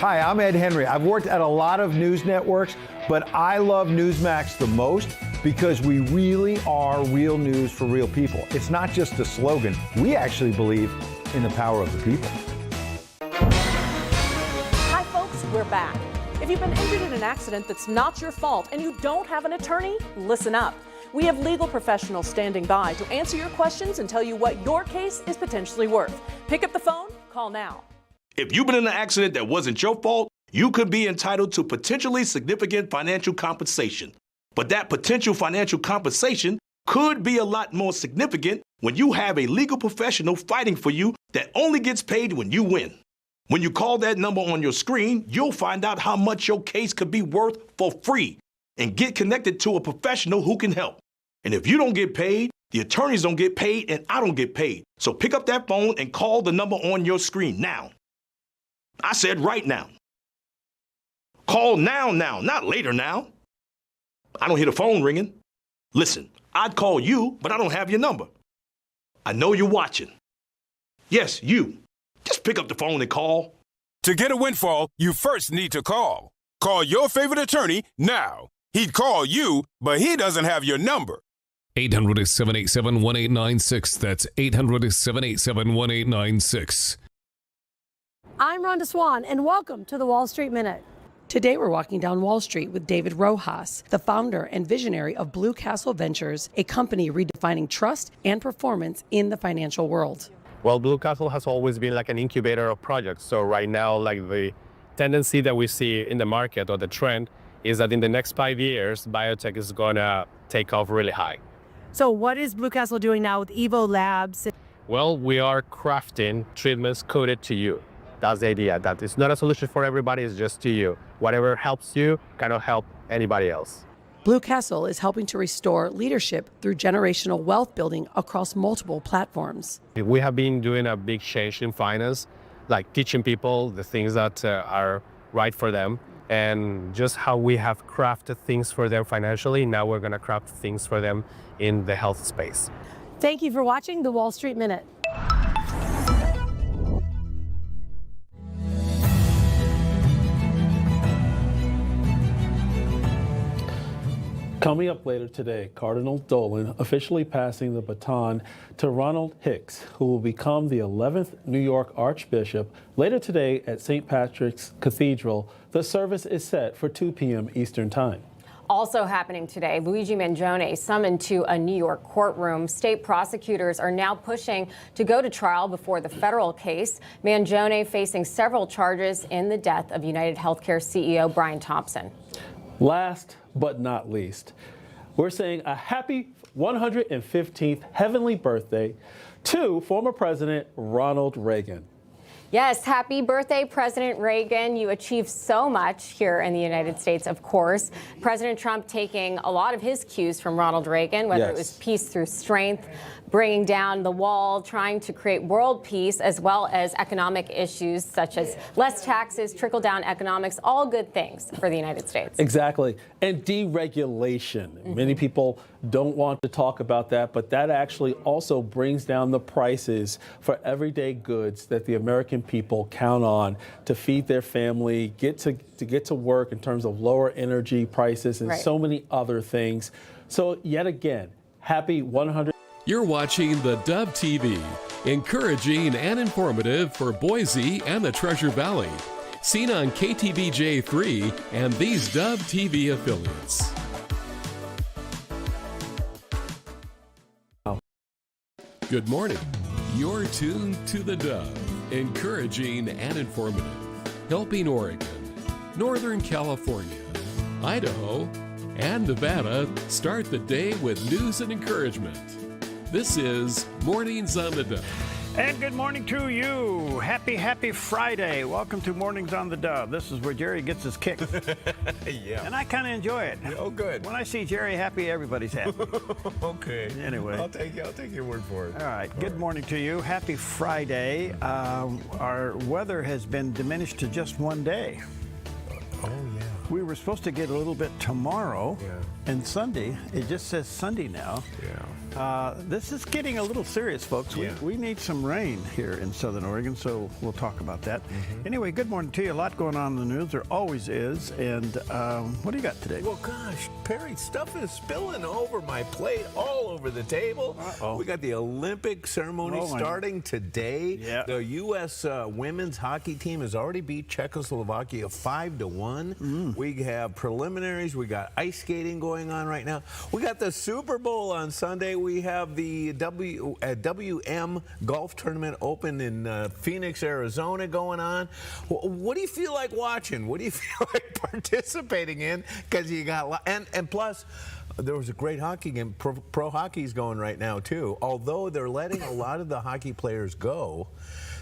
Hi, I'm Ed Henry. I've worked at a lot of news networks, but I love Newsmax the most because we really are real news for real people. It's not just a slogan. We actually believe in the power of the people. Hi, folks. We're back. If you've been injured in an accident that's not your fault and you don't have an attorney, listen up. We have legal professionals standing by to answer your questions and tell you what your case is potentially worth. Pick up the phone, call now. If you've been in an accident that wasn't your fault, you could be entitled to potentially significant financial compensation. But that potential financial compensation could be a lot more significant when you have a legal professional fighting for you that only gets paid when you win. When you call that number on your screen, you'll find out how much your case could be worth for free and get connected to a professional who can help. And if you don't get paid, the attorneys don't get paid and I don't get paid. So pick up that phone and call the number on your screen now. I said right now. Call now, not later now. I don't hear the phone ringing. Listen, I'd call you, but I don't have your number. I know you're watching. Yes, you. Just pick up the phone and call. To get a windfall, you first need to call. Call your favorite attorney now. He'd call you, but he doesn't have your number. 800-787-1896. That's 800-787-1896. I'm Rhonda Swan, and welcome to the Wall Street Minute. Today we're walking down Wall Street with David Rojas, the founder and visionary of Blue Castle Ventures, a company redefining trust and performance in the financial world. Well, Blue Castle has always been like an incubator of projects. So right now, like the tendency that we see in the market or the trend is that in the next 5 years, biotech is going to take off really high. So what is Blue Castle doing now with Evo Labs? Well, we are crafting treatments coded to you. That's the idea, that it's not a solution for everybody, it's just to you. Whatever helps you cannot help anybody else. Blue Castle is helping to restore leadership through generational wealth building across multiple platforms. We have been doing a big change in finance, like teaching people the things that are right for them, and just how we have crafted things for them financially. Now we're going to craft things for them in the health space. Thank you for watching the Wall Street Minute. Coming up later today, Cardinal Dolan officially passing the baton to Ronald Hicks, who will become the 11th New York Archbishop. Later today at St. Patrick's Cathedral, the service is set for 2 p.m. Eastern Time. Also happening today, Luigi Mangione summoned to a New York courtroom. State prosecutors are now pushing to go to trial before the federal case. Mangione facing several charges in the death of United Healthcare CEO Brian Thompson. Last but not least, we're saying a happy 115th heavenly birthday to former President Ronald Reagan. Yes, happy birthday, President Reagan. You achieved so much here in the United States, of course. President Trump taking a lot of his cues from Ronald Reagan, whether it was peace through strength, bringing down the wall, trying to create world peace, as well as economic issues such as less taxes, trickle-down economics, all good things for the United States. Exactly. And deregulation. Many people don't want to talk about that, but that actually also brings down the prices for everyday goods that the American people count on to feed their family, get to work in terms of lower energy prices and so many other things. So yet again, happy 100. You're watching the Dove TV, encouraging and informative for Boise and the Treasure Valley. Seen on KTVJ3 and these Dove TV affiliates. Good morning. You're tuned to the Dove, encouraging and informative, helping Oregon, Northern California, Idaho, and Nevada start the day with news and encouragement. This is Mornings on the Dove. And good morning to you. Happy Friday. Welcome to Mornings on the Dove. This is where Jerry gets his kick. Yeah. And I kind of enjoy it. Oh, good. When I see Jerry happy, everybody's happy. Okay. Anyway. I'll take your word for it. All right. Good morning to you. Happy Friday. Our weather has been diminished to just one day. Oh, yeah. We were supposed to get a little bit tomorrow and Sunday. It just says Sunday now. This is getting a little serious, folks. We need some rain here in Southern Oregon, so we'll talk about that. Anyway, good morning to you. A lot going on in the news. There always is. And what do you got today? Well, gosh, Perry, stuff is spilling over my plate all over the table. We got the Olympic ceremony starting today. The U.S. women's hockey team has already beat Czechoslovakia 5-1. We have preliminaries. We got ice skating going on right now. We got the Super Bowl on Sunday. We have the WM Golf Tournament Open in Phoenix, Arizona going on. What do you feel like watching? What do you feel like participating in? Because you got and plus, there was a great hockey game. Pro hockey's going right now too. Although they're letting a lot of the hockey players go,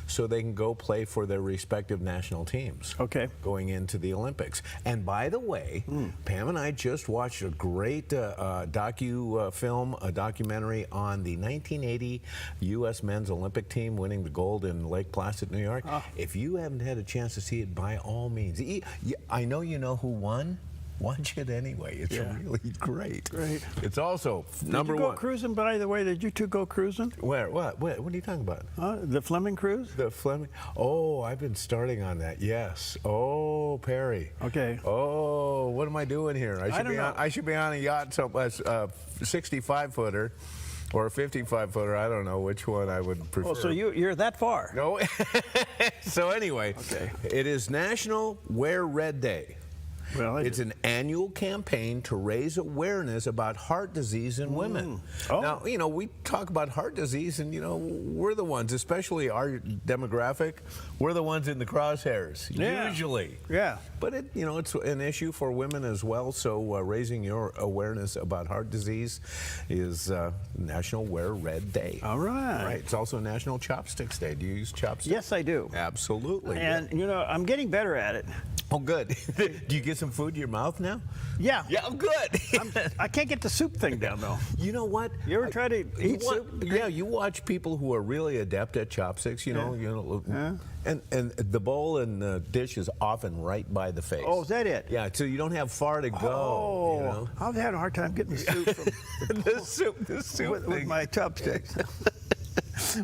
so they can go play for their respective national teams. Going into the Olympics. And by the way, Pam and I just watched a great film, a documentary on the 1980 U.S. men's Olympic team winning the gold in Lake Placid, New York. If you haven't had a chance to see it, by all means. I know you know who won. Watch it anyway. It's really great. It's also number one. Did you go cruising, by the way? Did you two go cruising? Where? What are you talking about? The Fleming cruise? The Fleming. Oh, I've been starting on that. Yes. Oh, Perry. Oh, what am I doing here? I should be on a yacht, so 65-footer. Or a 55-footer, I don't know which one I would prefer. Oh, so you're that far? No. So anyway, it is National Wear Red Day. Well, it's an annual campaign to raise awareness about heart disease in women. Now, you know, we talk about heart disease, and, you know, we're the ones, especially our demographic, we're the ones in the crosshairs, usually. But, you know, it's an issue for women as well, so raising your awareness about heart disease is National Wear Red Day. All right. It's also National Chopsticks Day. Do you use chopsticks? Yes, I do. Absolutely. And, you know, I'm getting better at it. Oh, good. Do you get some food to your mouth now? Yeah. Yeah, good. I can't get the soup thing down, though. You know what? You ever try to eat soup? Yeah, you watch people who are really adept at chopsticks, you know, and the bowl and the dish is often right by the face. Oh, is that it? Yeah, so you don't have far to go. You know? I've had a hard time getting the soup from the soup with my chopsticks.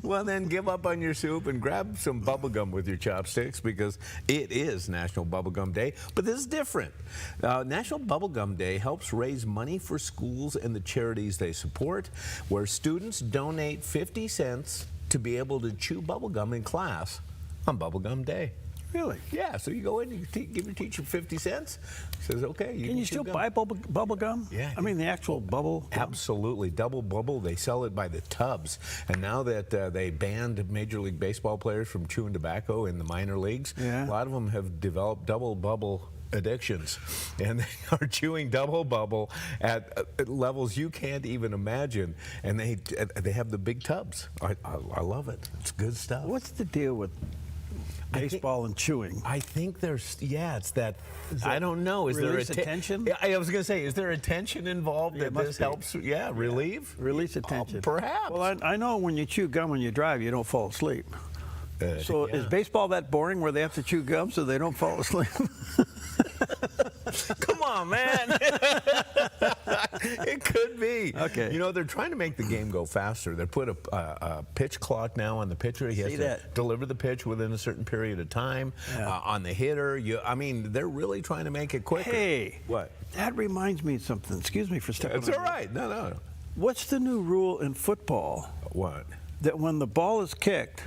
Well, then give up on your soup and grab some bubble gum with your chopsticks, because it is National Bubblegum Day. But this is different. National Bubblegum Day helps raise money for schools and the charities they support, where students donate 50 cents to be able to chew bubblegum in class on Bubblegum Day. Really? Yeah, so you go in, you give your teacher 50 cents. Says, okay, you can you still buy bubble gum? Yeah. I mean, the actual bubble gum? Absolutely. Double bubble. They sell it by the tubs. And now that they banned Major League Baseball players from chewing tobacco in the minor leagues, a lot of them have developed double bubble addictions, and they are chewing double bubble at levels you can't even imagine, and they have the big tubs. I love it. It's good stuff. What's the deal with baseball and chewing? I think there's, it's that, I don't know. Is there attention? I was going to say, is there attention involved that this helps? Relieve? Release attention. Perhaps. Well, I know when you chew gum when you drive, you don't fall asleep. So is baseball that boring where they have to chew gum so they don't fall asleep? Come on, man. It could be. Okay. You know, they're trying to make the game go faster. They put a pitch clock now on the pitcher. He has to deliver the pitch within a certain period of time. On the hitter, I mean, they're really trying to make it quicker. Hey. What? That reminds me of something. Excuse me for stepping on. It's all right. No. What's the new rule in football? What? That when the ball is kicked,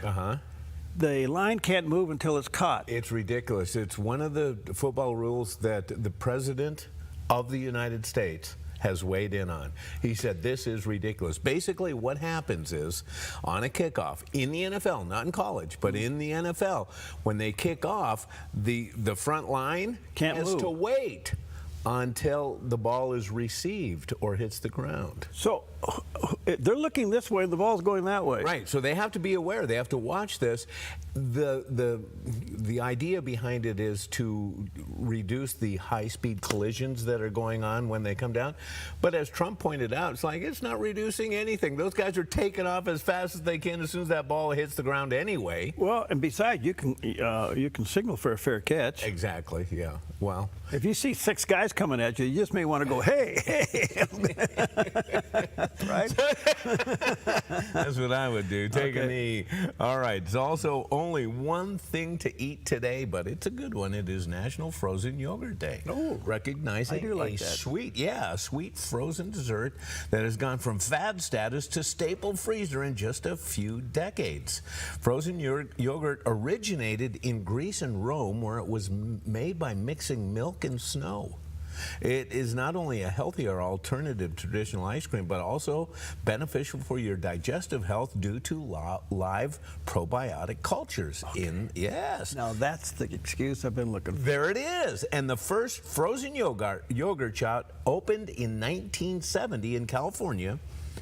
the line can't move until it's caught. It's ridiculous. It's one of the football rules that the President of the United States has weighed in on. He said this is ridiculous. Basically what happens is, on a kickoff in the NFL, not in college, but in the NFL, when they kick off, the front line has to wait until the ball is received or hits the ground. So they're looking this way, the ball's going that way. Right, so they have to be aware. They have to watch this. The idea behind it is to reduce the high-speed collisions that are going on when they come down. But as Trump pointed out, it's like it's not reducing anything. Those guys are taking off as fast as they can as soon as that ball hits the ground anyway. Well, and besides, you can signal for a fair catch. Exactly, yeah. Well, if you see 6 guys coming at you, you just may want to go, hey, hey. Right? That's what I would do. Take a knee. All right. There's also only one thing to eat today, but it's a good one. It is National Frozen Yogurt Day. Oh, recognizing I do like a that. sweet frozen dessert that has gone from fad status to staple freezer in just a few decades. Frozen yogurt originated in Greece and Rome, where it was made by mixing milk and snow. It is not only a healthier alternative to traditional ice cream, but also beneficial for your digestive health due to live probiotic cultures. Yes. Now that's the excuse I've been looking for. There it is. And the first frozen yogurt shop opened in 1970 in California,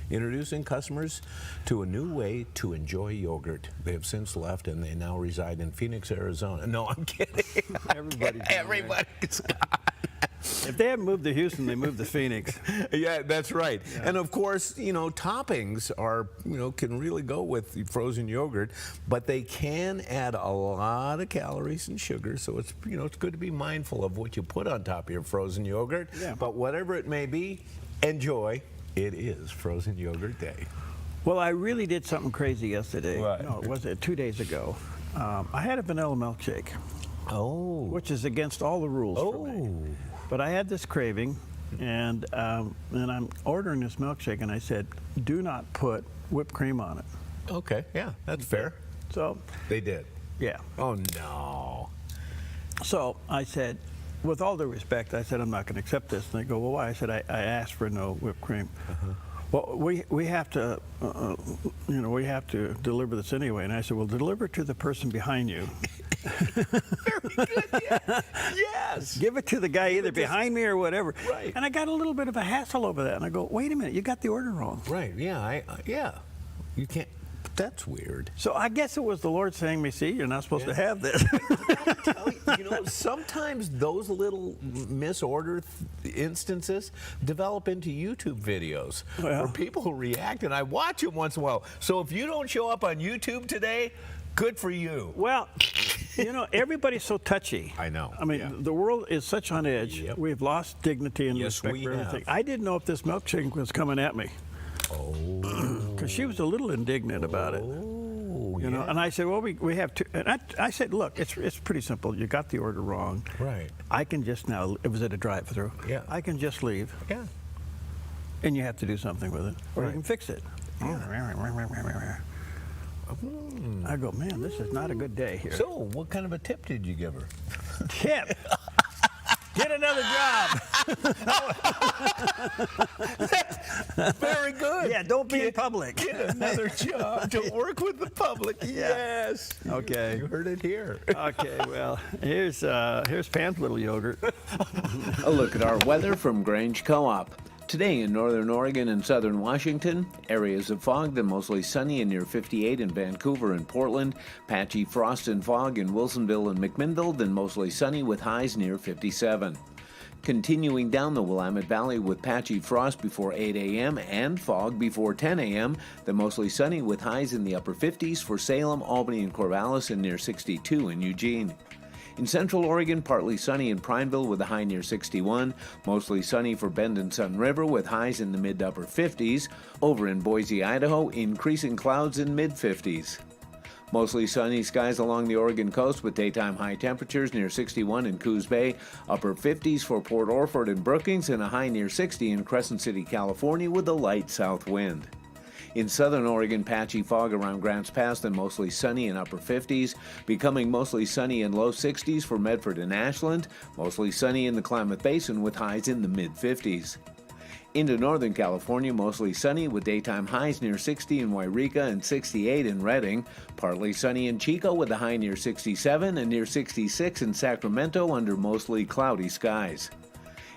introducing customers to a new way to enjoy yogurt. They have since left, and they now reside in Phoenix, Arizona. No, I'm kidding. Everybody's gone. If they haven't moved to Houston, they moved to Phoenix. Yeah, that's right. Yeah. And of course, toppings are, can really go with frozen yogurt, but they can add a lot of calories and sugar. So it's, it's good to be mindful of what you put on top of your frozen yogurt. Yeah. But whatever it may be, enjoy. It is Frozen Yogurt Day. Well, I really did something crazy yesterday. What? No, it was 2 days ago. I had a vanilla milkshake. Oh. Which is against all the rules for me. But I had this craving, and I'm ordering this milkshake, and I said, do not put whipped cream on it. Okay, yeah, that's fair. So they did. Yeah. Oh, no. So I said, with all due respect, I said, I'm not going to accept this. And they go, well, why? I said, I asked for no whipped cream. Well, we have to, we have to deliver this anyway. And I said, well, deliver it to the person behind you. Very good, yeah. Yes. Give it to the guy either behind me or whatever. Right. And I got a little bit of a hassle over that. And I go, wait a minute, you got the order wrong. Right, yeah, yeah. You can't, that's weird. So I guess it was the Lord saying to me, see, you're not supposed to have this. Sometimes those little misorder instances develop into YouTube videos where people react, and I watch them once in a while. So if you don't show up on YouTube today, good for you. Well, everybody's so touchy. I know. I mean, the world is such on edge. Yep. We've lost dignity and respect for everything. I didn't know if this milkshake was coming at me. Oh. Because she was a little indignant about it. And I said, well, we have to. And I said, look, it's pretty simple. You got the order wrong. Right. I can just now. It was at a drive-through. Yeah. I can just leave. Yeah. And you have to do something with it, or you can fix it. Yeah. I go, man, this is not a good day here. So, what kind of a tip did you give her? Tip. Get another job. Very good. Yeah, don't be in public. Get another job. Don't work with the public. Yes. Okay. You heard it here. Okay, well, here's Pam's little yogurt. A look at our weather from Grange Co-op. Today in northern Oregon and southern Washington, areas of fog, then mostly sunny and near 58 in Vancouver and Portland, patchy frost and fog in Wilsonville and McMinnville, then mostly sunny with highs near 57. Continuing down the Willamette Valley with patchy frost before 8 a.m. and fog before 10 a.m., then mostly sunny with highs in the upper 50s for Salem, Albany, and Corvallis, and near 62 in Eugene. In central Oregon, partly sunny in Prineville with a high near 61. Mostly sunny for Bend and Sun River with highs in the mid to upper 50s. Over in Boise, Idaho, increasing clouds in mid 50s. Mostly sunny skies along the Oregon coast with daytime high temperatures near 61 in Coos Bay. Upper 50s for Port Orford and Brookings, and a high near 60 in Crescent City, California with a light south wind. In southern Oregon, patchy fog around Grants Pass, then mostly sunny in upper 50s, becoming mostly sunny in low 60s for Medford and Ashland, mostly sunny in the Klamath Basin with highs in the mid-50s. Into northern California, mostly sunny with daytime highs near 60 in Wairika and 68 in Redding, partly sunny in Chico with a high near 67 and near 66 in Sacramento under mostly cloudy skies.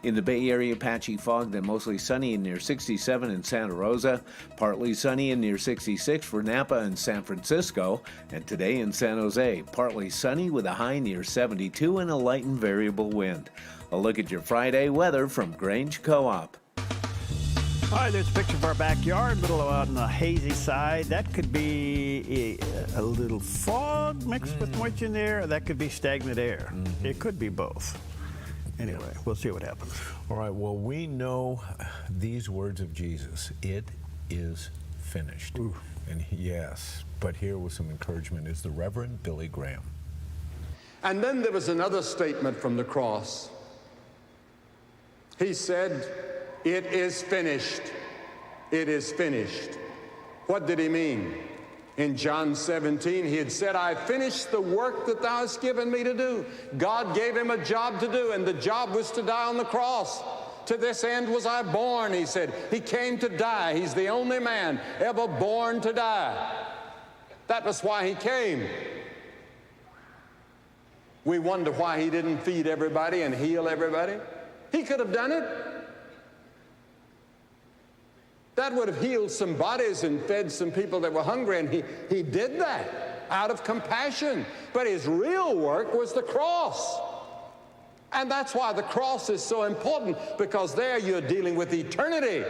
In the Bay Area, patchy fog, then mostly sunny and near 67 in Santa Rosa. Partly sunny and near 66 for Napa and San Francisco. And today in San Jose, partly sunny with a high near 72 and a light and variable wind. A look at your Friday weather from Grange Co-op. All right, there's a picture of our backyard, a little out on the hazy side. That could be a little fog mixed with moisture in there, or that could be stagnant air. It could be both. Anyway, we'll see what happens. All right, well, we know these words of Jesus. It is finished. Ooh. And yes, but here with some encouragement is the Reverend Billy Graham. And then there was another statement from the cross. He said, "It is finished. It is finished." What did he mean? In John 17, he had said, "I finished the work that thou hast given me to do." God gave him a job to do, and the job was to die on the cross. "To this end was I born," he said. He came to die. He's the only man ever born to die. That was why he came. We wonder why he didn't feed everybody and heal everybody. He could have done it. That would have healed some bodies and fed some people that were hungry, and he did that out of compassion. But his real work was the cross. And that's why the cross is so important, because there you're dealing with eternity.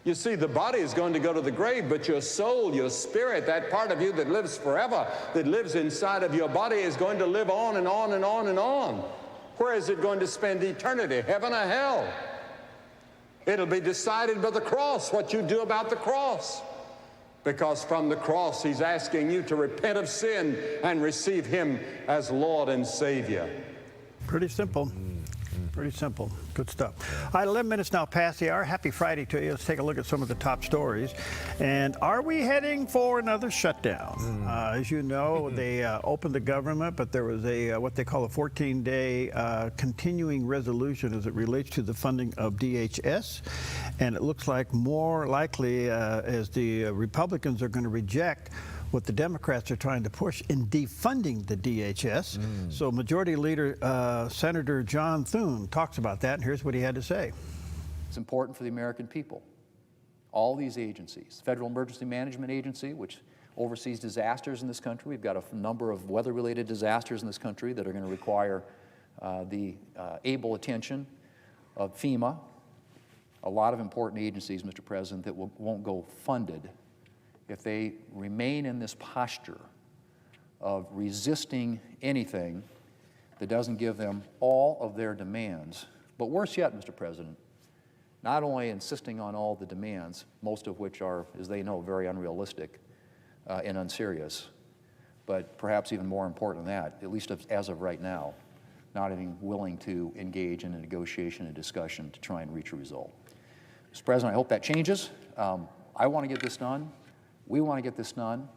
You see, the body is going to go to the grave, but your soul, your spirit, that part of you that lives forever, that lives inside of your body, is going to live on and on and on and on. Where is it going to spend eternity? Heaven or hell? It'll be decided by the cross, what you do about the cross. Because from the cross, he's asking you to repent of sin and receive him as Lord and Savior. Pretty simple. Pretty simple. Good stuff. All right, 11 minutes now past the hour. Happy Friday to you. Let's take a look at some of the top stories. And are we heading for another shutdown? As you know, they opened the government, but there was a what they call a 14-day continuing resolution as it relates to the funding of DHS. And it looks like more likely as the Republicans are going to reject what the Democrats are trying to push in defunding the DHS. So Majority Leader Senator John Thune talks about that, and here's what he had to say. It's important for the American people. All these agencies, Federal Emergency Management Agency, which oversees disasters in this country. We've got a number of weather-related disasters in this country that are going to require the able attention of FEMA. A lot of important agencies, Mr. President, that won't go funded if they remain in this posture of resisting anything that doesn't give them all of their demands. But worse yet, Mr. President, not only insisting on all the demands, most of which are, as they know, very unrealistic and unserious, but perhaps even more important than that, at least as of right now, not even willing to engage in a negotiation and discussion to try and reach a result. Mr. President, I hope that changes. I want to get this done. We want to get this done.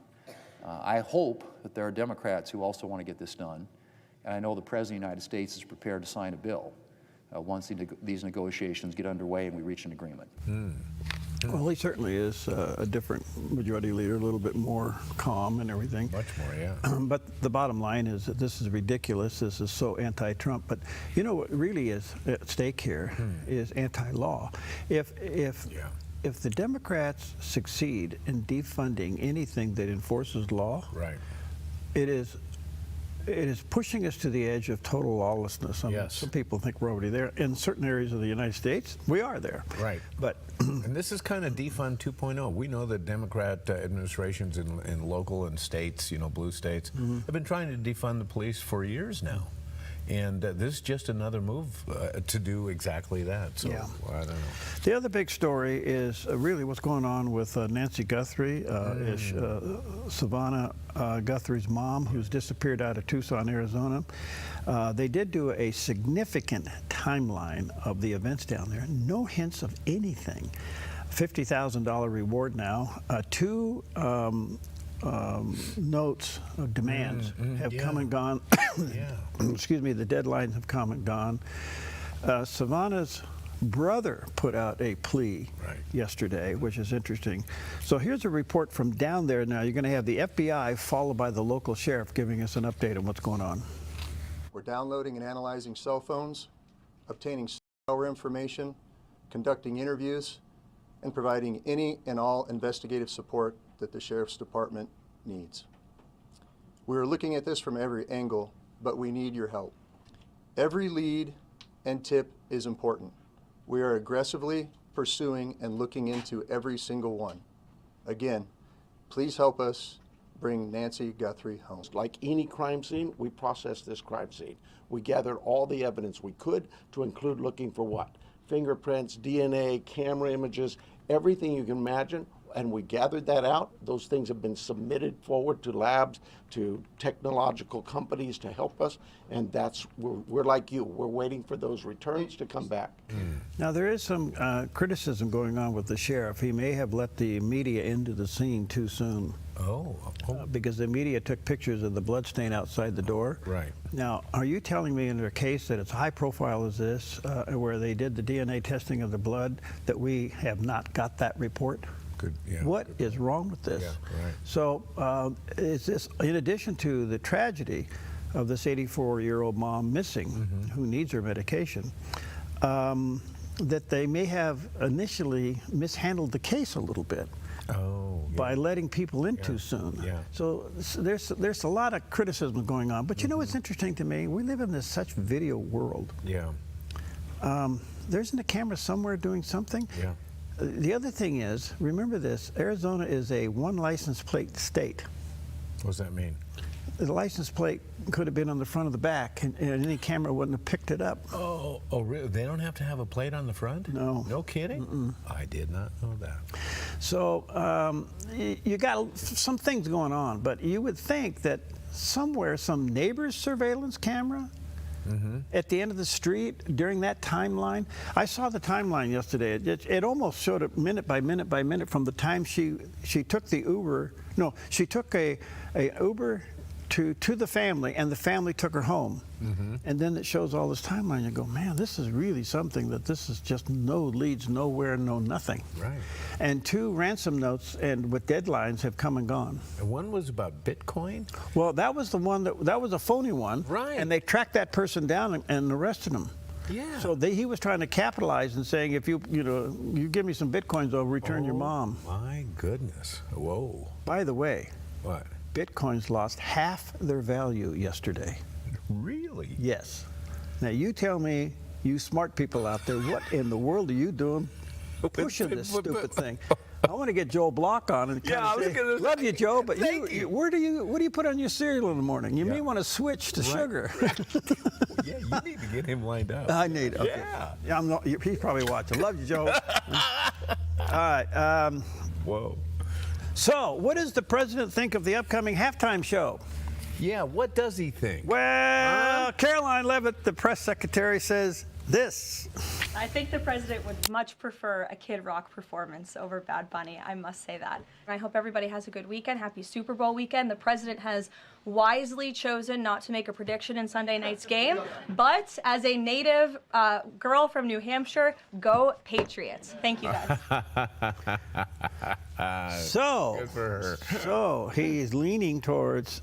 I hope that there are Democrats who also want to get this done. And I know the President of the United States is prepared to sign a bill once these negotiations get underway and we reach an agreement. Well, he certainly is a different majority leader, a little bit more calm and everything. Much more, yeah. But the bottom line is that this is ridiculous. This is so anti-Trump. But you know what really is at stake here is anti-law. If the Democrats succeed in defunding anything that enforces law, right, it is pushing us to the edge of total lawlessness. Yes. Some people think we're already there. In certain areas of the United States, we are there. Right. But and this is kind of defund 2.0. We know that Democrat administrations in local and states, blue states, have been trying to defund the police for years now. And this is just another move to do exactly that. So, yeah. I don't know. The other big story is really what's going on with Nancy Guthrie, Savannah Guthrie's mom, who's disappeared out of Tucson, Arizona. They did do a significant timeline of the events down there. No hints of anything. $50,000 reward now. Two notes of demands have come and gone. Excuse me, the deadlines have come and gone. Savannah's brother put out a plea yesterday, which is interesting. So here's a report from down there now. You're going to have the FBI followed by the local sheriff giving us an update on what's going on. We're downloading and analyzing cell phones, obtaining our information, conducting interviews, and providing any and all investigative support that the Sheriff's Department needs. We are looking at this from every angle, but we need your help. Every lead and tip is important. We are aggressively pursuing and looking into every single one. Again, please help us bring Nancy Guthrie home. Like any crime scene, we processed this crime scene. We gathered all the evidence we could, to include looking for what? Fingerprints, DNA, camera images, everything you can imagine, and we gathered that out. Those things have been submitted forward to labs, to technological companies to help us, and we're like you. We're waiting for those returns to come back. Now, there is some criticism going on with the sheriff. He may have let the media into the scene too soon. Because the media took pictures of the bloodstain outside the door. Right. Now, are you telling me in a case that it's high profile as this, where they did the DNA testing of the blood, that we have not got that report? What is wrong with this? Yeah, right. So is this, in addition to the tragedy of this 84-year-old mom missing, who needs her medication, that they may have initially mishandled the case a little bit by letting people in too soon. So there's a lot of criticism going on. But you know what's interesting to me? We live in this such video world. There isn't a camera somewhere doing something. The other thing is, remember this, Arizona is a one license plate state. What does that mean? The license plate could have been on the front or the back, and any camera wouldn't have picked it up. Oh, really? They don't have to have a plate on the front? No. No kidding? I did not know that. So you got some things going on, but you would think that somewhere, some neighbor's surveillance camera at the end of the street during that timeline. I saw the timeline yesterday. It almost showed it minute by minute by minute from the time she took the Uber. No, she took a Uber to the family, and the family took her home. And then it shows all this timeline. You go, man, this is really something that this is just no leads nowhere, no nothing. Right. And 2 ransom notes and with deadlines have come and gone. And one was about Bitcoin? Well, that was the one that was a phony one. Right. And they tracked that person down and arrested him. Yeah. So he was trying to capitalize and saying, if you give me some Bitcoins, I'll return your mom. My goodness. Whoa. By the way. What? Bitcoins lost half their value yesterday. Really? Yes. Now you tell me, you smart people out there, what in the world are you doing pushing this stupid thing? I want to get Joe Block on and kind of say, love you, Joe, but what do you put on your cereal in the morning? You may want to switch to sugar. Yeah, you need to get him lined up. I need. Okay. Yeah. He's probably watching. Love you, Joe. All right. Whoa. So, what does the president think of the upcoming halftime show? Yeah, what does he think? Well, Caroline Leavitt, the press secretary, says this. I think the president would much prefer a Kid Rock performance over Bad Bunny, I must say that. I hope everybody has a good weekend. Happy Super Bowl weekend. The president has wisely chosen not to make a prediction in Sunday night's game, but as a native girl from New Hampshire, go Patriots. Thank you, guys. So, good for her. So he's leaning towards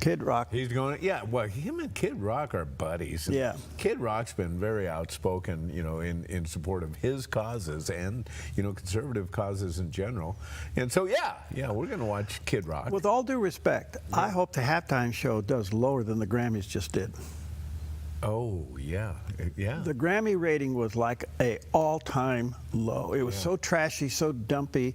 Kid Rock. He's going, yeah, well, him and Kid Rock are buddies. Yeah. Kid Rock's been very outspoken, in support of his causes and, conservative causes in general. And so, yeah, we're going to watch Kid Rock. With all due respect, I hope the halftime show does lower than the Grammys just did. Oh, yeah. The Grammy rating was like a all-time low. It was so trashy, so dumpy.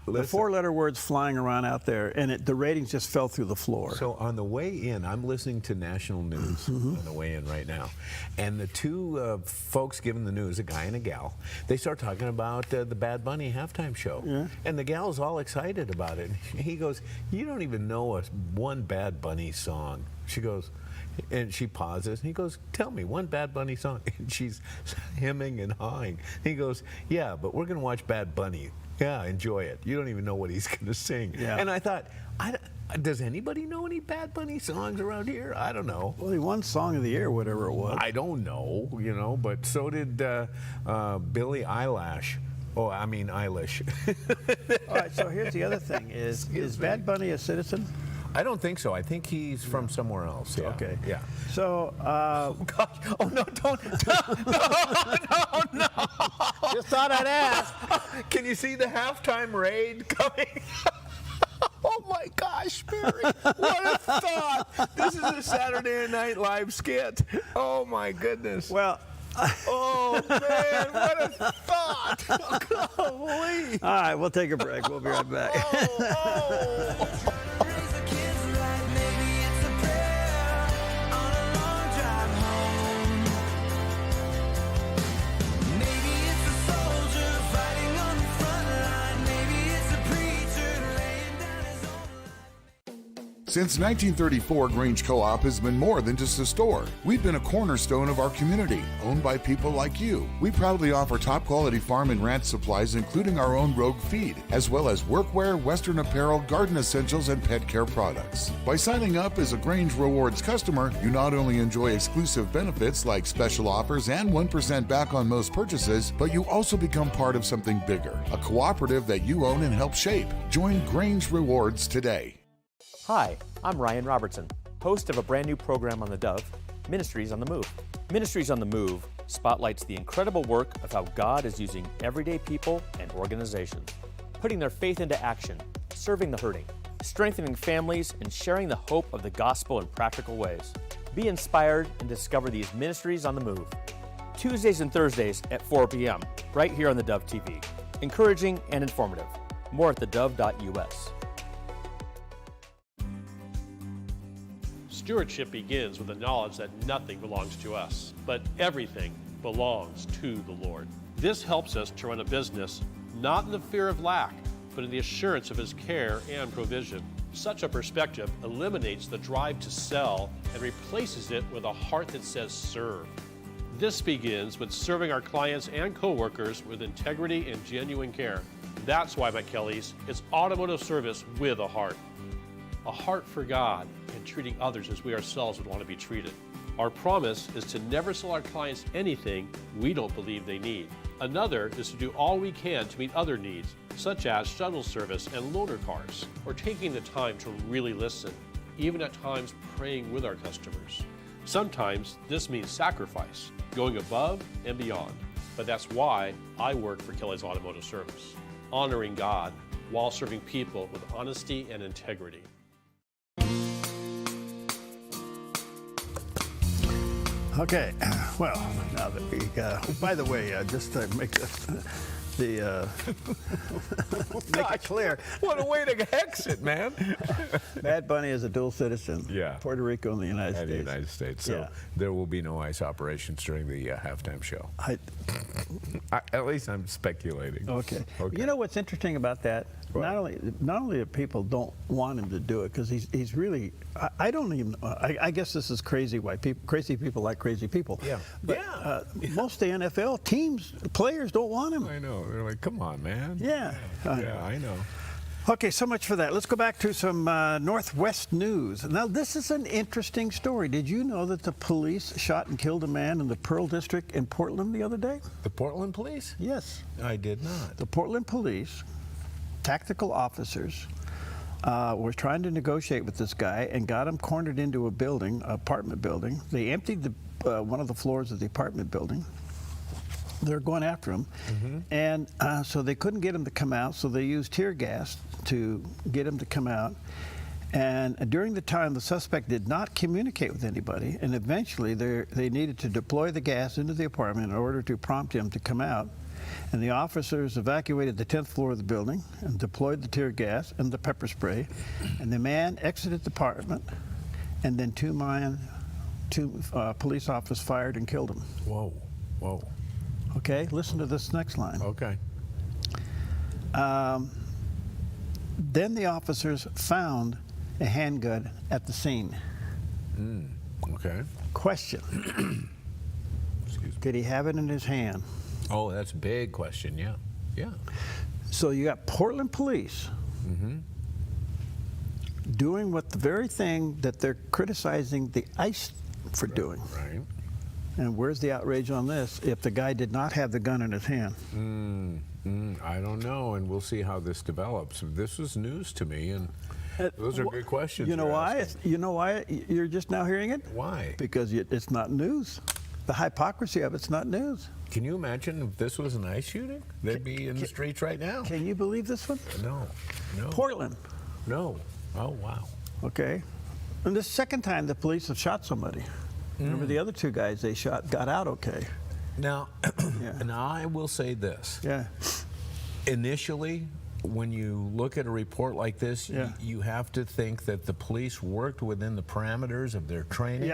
The 4-letter words flying around out there, and the ratings just fell through the floor. So on the way in, I'm listening to national news on the way in right now, and the 2 folks giving the news, a guy and a gal, they start talking about the Bad Bunny halftime show, and the gal's all excited about it. He goes, "You don't even know one Bad Bunny song." She goes, and she pauses, and he goes, "Tell me one Bad Bunny song." And she's hemming and hawing. He goes, "Yeah, but we're going to watch Bad Bunny. Yeah, enjoy it. You don't even know what he's going to sing." And I thought, does anybody know any Bad Bunny songs around here? I don't know. Well, he won Song of the Year, whatever it was. I don't know, but so did Billie Eilish. Oh, I mean Eilish. All right, so here's the other thing. Is Bad Bunny a citizen? I don't think so. I think he's from somewhere else. Yeah. Okay. Yeah. So, oh gosh! Oh no! Don't! No! Just thought I'd ask. Can you see the halftime raid coming? Oh my gosh, Barry! What a thought! This is a Saturday Night Live skit. Oh my goodness. Well. Oh man! What a thought! Holy! All right, we'll take a break. We'll be right back. Since 1934, Grange Co-op has been more than just a store. We've been a cornerstone of our community, owned by people like you. We proudly offer top-quality farm and ranch supplies, including our own Rogue feed, as well as workwear, Western apparel, garden essentials, and pet care products. By signing up as a Grange Rewards customer, you not only enjoy exclusive benefits like special offers and 1% back on most purchases, but you also become part of something bigger, a cooperative that you own and help shape. Join Grange Rewards today. Hi, I'm Ryan Robertson, host of a brand new program on theDove, Ministries on the Move. Ministries on the Move spotlights the incredible work of how God is using everyday people and organizations, putting their faith into action, serving the hurting, strengthening families, and sharing the hope of the gospel in practical ways. Be inspired and discover these Ministries on the Move. Tuesdays and Thursdays at 4 p.m., right here on theDove TV. Encouraging and informative. More at thedove.us. Stewardship begins with the knowledge that nothing belongs to us, but everything belongs to the Lord. This helps us to run a business not in the fear of lack, but in the assurance of His care and provision. Such a perspective eliminates the drive to sell and replaces it with a heart that says serve. This begins with serving our clients and coworkers with integrity and genuine care. That's why McKelly's is automotive service with a heart for God, and treating others as we ourselves would want to be treated. Our promise is to never sell our clients anything we don't believe they need. Another is to do all we can to meet other needs, such as shuttle service and loaner cars, or taking the time to really listen, even at times praying with our customers. Sometimes this means sacrifice, going above and beyond. But that's why I work for Kelly's Automotive Service, honoring God while serving people with honesty and integrity. Okay, well, now that we, by the way, just to make make it clear. What a way to hex it, man. Bad Bunny is a dual citizen. Yeah. Puerto Rico and the United States. The United States. So there will be no ICE operations during the halftime show. At least I'm speculating. Okay. You know what's interesting about that? Not only that people don't want him to do it, because he's really, I don't even, I guess this is crazy why crazy people like crazy people. Yeah. But most of the NFL teams, players don't want him. I know. They're like, come on, man. Yeah. Yeah, I know. Okay, so much for that. Let's go back to some Northwest news. Now, this is an interesting story. Did you know that the police shot and killed a man in the Pearl District in Portland the other day? The Portland police? Yes. I did not. The Portland police, tactical officers, were trying to negotiate with this guy and got him cornered into a building, apartment building. They emptied one of the floors of the apartment building. They're going after him, and so they couldn't get him to come out, so they used tear gas to get him to come out. And during the time, the suspect did not communicate with anybody, and eventually they needed to deploy the gas into the apartment in order to prompt him to come out. And the officers evacuated the 10th floor of the building and deployed the tear gas and the pepper spray, and the man exited the apartment, and then two police officers fired and killed him. Whoa, whoa. Okay, listen to this next line. Okay. Then the officers found a handgun at the scene. Okay. Question. Did he have it in his hand? Oh, that's a big question, yeah. Yeah. So you got Portland police doing the very thing that they're criticizing the ICE for doing. Right. And where's the outrage on this if the guy did not have the gun in his hand? I don't know, and we'll see how this develops. This was news to me, and Those are good questions. You know why? You know why you're just now hearing it? Why? Because it's not news. The hypocrisy of it's not news. Can you imagine if this was an ICE shooting? They'd be in the streets right now. Can you believe this one? No. Portland. No. Oh, wow. Okay. And the second time the police have shot somebody. Remember the other two guys they shot got out okay. Now, now I will say this. Yeah. Initially, when you look at a report like this, you have to think that the police worked within the parameters of their training,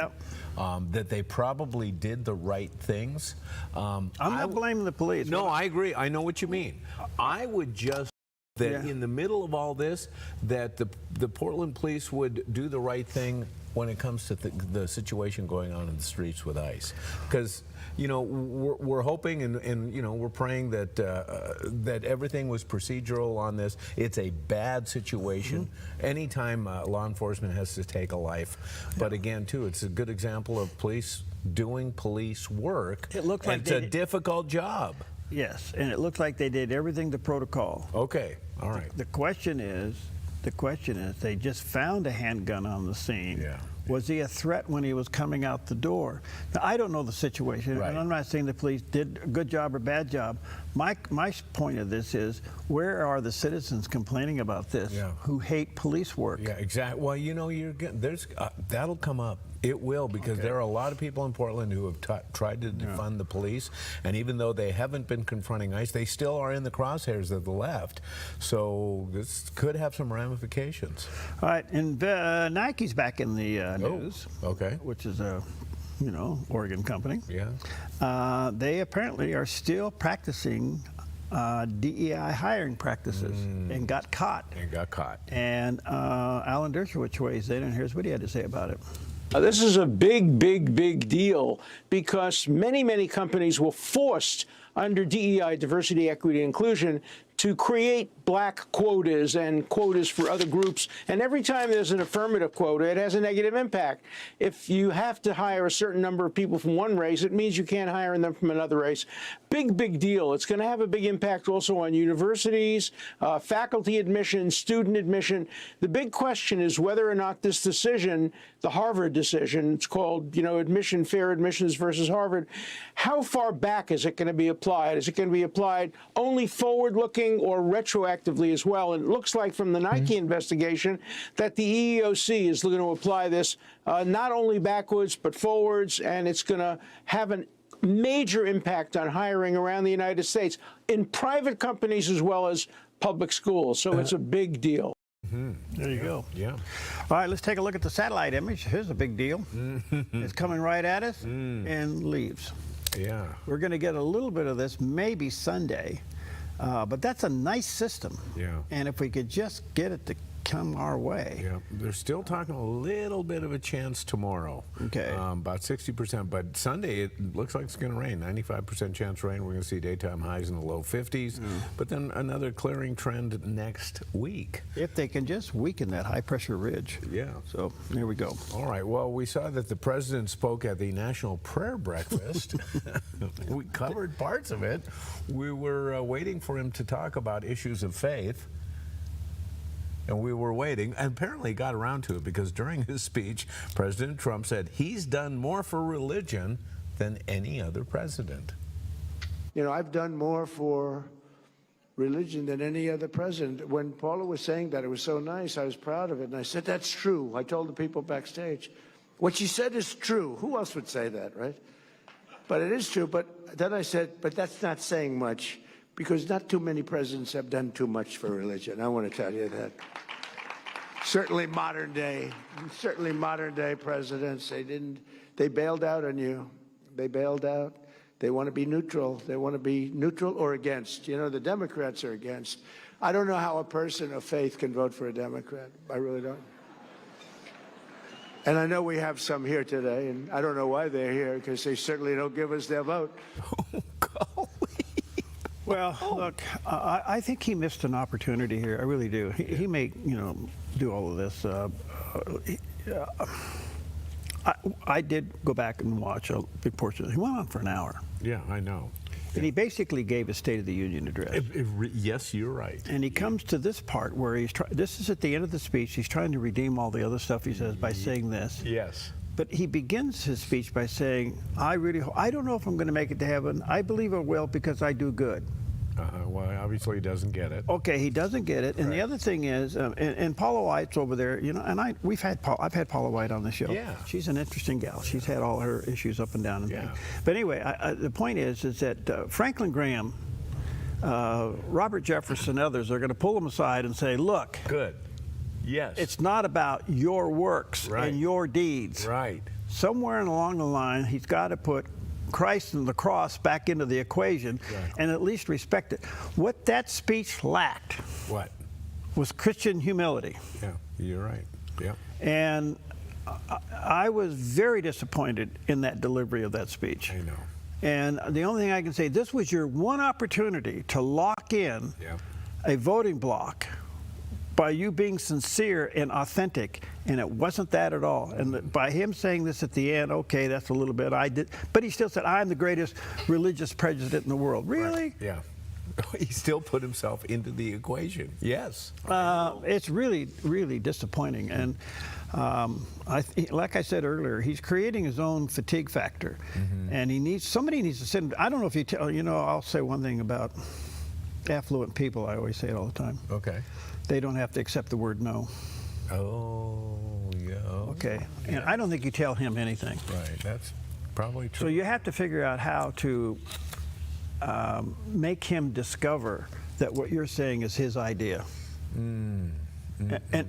that they probably did the right things. I'm not blaming the police. No, I agree. I know what you mean. I would just that in the middle of all this, that the Portland police would do the right thing when it comes to the situation going on in the streets with ICE. Because, you know, we're hoping and you know, we're praying that that everything was procedural on this. It's a bad situation. Anytime law enforcement has to take a life. But again, too, it's a good example of police doing police work. It looked like it's a difficult job. Yes, and it looked like they did everything to protocol. Okay, all right. The question is, they just found a handgun on the scene. Yeah. Was he a threat when he was coming out the door? Now, I don't know the situation, and I'm not saying the police did a good job or bad job. My point of this is, where are the citizens complaining about this who hate police work? Yeah, exactly. Well, you know, there's that'll come up. It will, because there are a lot of people in Portland who have tried to defund the police, and even though they haven't been confronting ICE, they still are in the crosshairs of the left. So this could have some ramifications. All right, and Nike's back in the news. Okay. Which is a, you know, Oregon company. Yeah. They apparently are still practicing DEI hiring practices and got caught. And Alan Dershowitz weighs in, and here's what he had to say about it. This is a big deal because many companies were forced under DEI, diversity, equity, inclusion, to create black quotas and quotas for other groups. And every time there's an affirmative quota, it has a negative impact. If you have to hire a certain number of people from one race, it means you can't hire them from another race. Big deal. It's going to have a big impact also on universities, faculty admission, student admission. The big question is whether or not this decision, the Harvard decision, it's called, you know, fair admissions versus Harvard, how far back is it going to be applied? Is it going to be applied only forward-looking or retroactively as well? And it looks like from the Nike investigation that the EEOC is going to apply this not only backwards but forwards, and it's going to have a major impact on hiring around the United States in private companies as well as public schools. So it's a big deal. There you go. Yeah. All right, let's take a look at the satellite image. Here's a big deal. It's coming right at us and leaves. Yeah. We're going to get a little bit of this maybe Sunday. But that's a nice system. Yeah. And if we could just get it to come our way. Yeah. They're still talking a little bit of a chance tomorrow. Okay. About 60%. But Sunday, it looks like it's going to rain. 95% chance rain. We're going to see daytime highs in the low 50s. But then another clearing trend next week. If they can just weaken that high-pressure ridge. Yeah. So there we go. All right. Well, we saw that the president spoke at the National Prayer Breakfast. We covered parts of it. We were waiting for him to talk about issues of faith. And we were waiting, and apparently he got around to it, because during his speech, President Trump said he's done more for religion than any other president. You know, I've done more for religion than any other president. When Paula was saying that, it was so nice, I was proud of it, and I said, that's true. I told the people backstage. What she said is true. Who else would say that, right? But it is true. But then I said, but that's not saying much, because not too many presidents have done too much for religion. I want to tell you that. Certainly modern day presidents, they bailed out on you. They bailed out. They want to be neutral. They want to be neutral or against. You know, the Democrats are against. I don't know how a person of faith can vote for a Democrat. I really don't. And I know we have some here today, and I don't know why they're here, because they certainly don't give us their vote. Well, look, I think he missed an opportunity here. I really do. He may, you know, do all of this. I did go back and watch a big portion. He went on for an hour. Yeah, I know. And he basically gave a State of the Union address. Yes, you're right. And he comes to this part where this is at the end of the speech. He's trying to redeem all the other stuff he says by saying this. Yes. But he begins his speech by saying, I don't know if I'm going to make it to heaven. I believe I will because I do good. Well, obviously he doesn't get it. Okay, he doesn't get it. And the other thing is, and Paula White's over there, you know, and I've had Paula White on the show. Yeah. She's an interesting gal. She's had all her issues up and down and things. But anyway, the point is that Franklin Graham, Robert Jefferson, others are going to pull him aside and say, look. Good. Yes. It's not about your works and your deeds. Right. Somewhere along the line, he's got to put Christ and the cross back into the equation and at least respect it. What that speech lacked was Christian humility. Yeah, you're right. Yeah. And I was very disappointed in that delivery of that speech. I know. And the only thing I can say, this was your one opportunity to lock in a voting bloc by you being sincere and authentic, and it wasn't that at all. And by him saying this at the end, okay, that's a little bit, but he still said, I'm the greatest religious president in the world. Really? Right. Yeah. He still put himself into the equation. Yes. It's really, really disappointing. And like I said earlier, he's creating his own fatigue factor. And somebody needs to sit, I don't know if you tell, you know, I'll say one thing about affluent people, I always say it all the time. Okay. They don't have to accept the word no. Oh, yeah. Okay. And I don't think you tell him anything. Right. That's probably true. So you have to figure out how to make him discover that what you're saying is his idea. And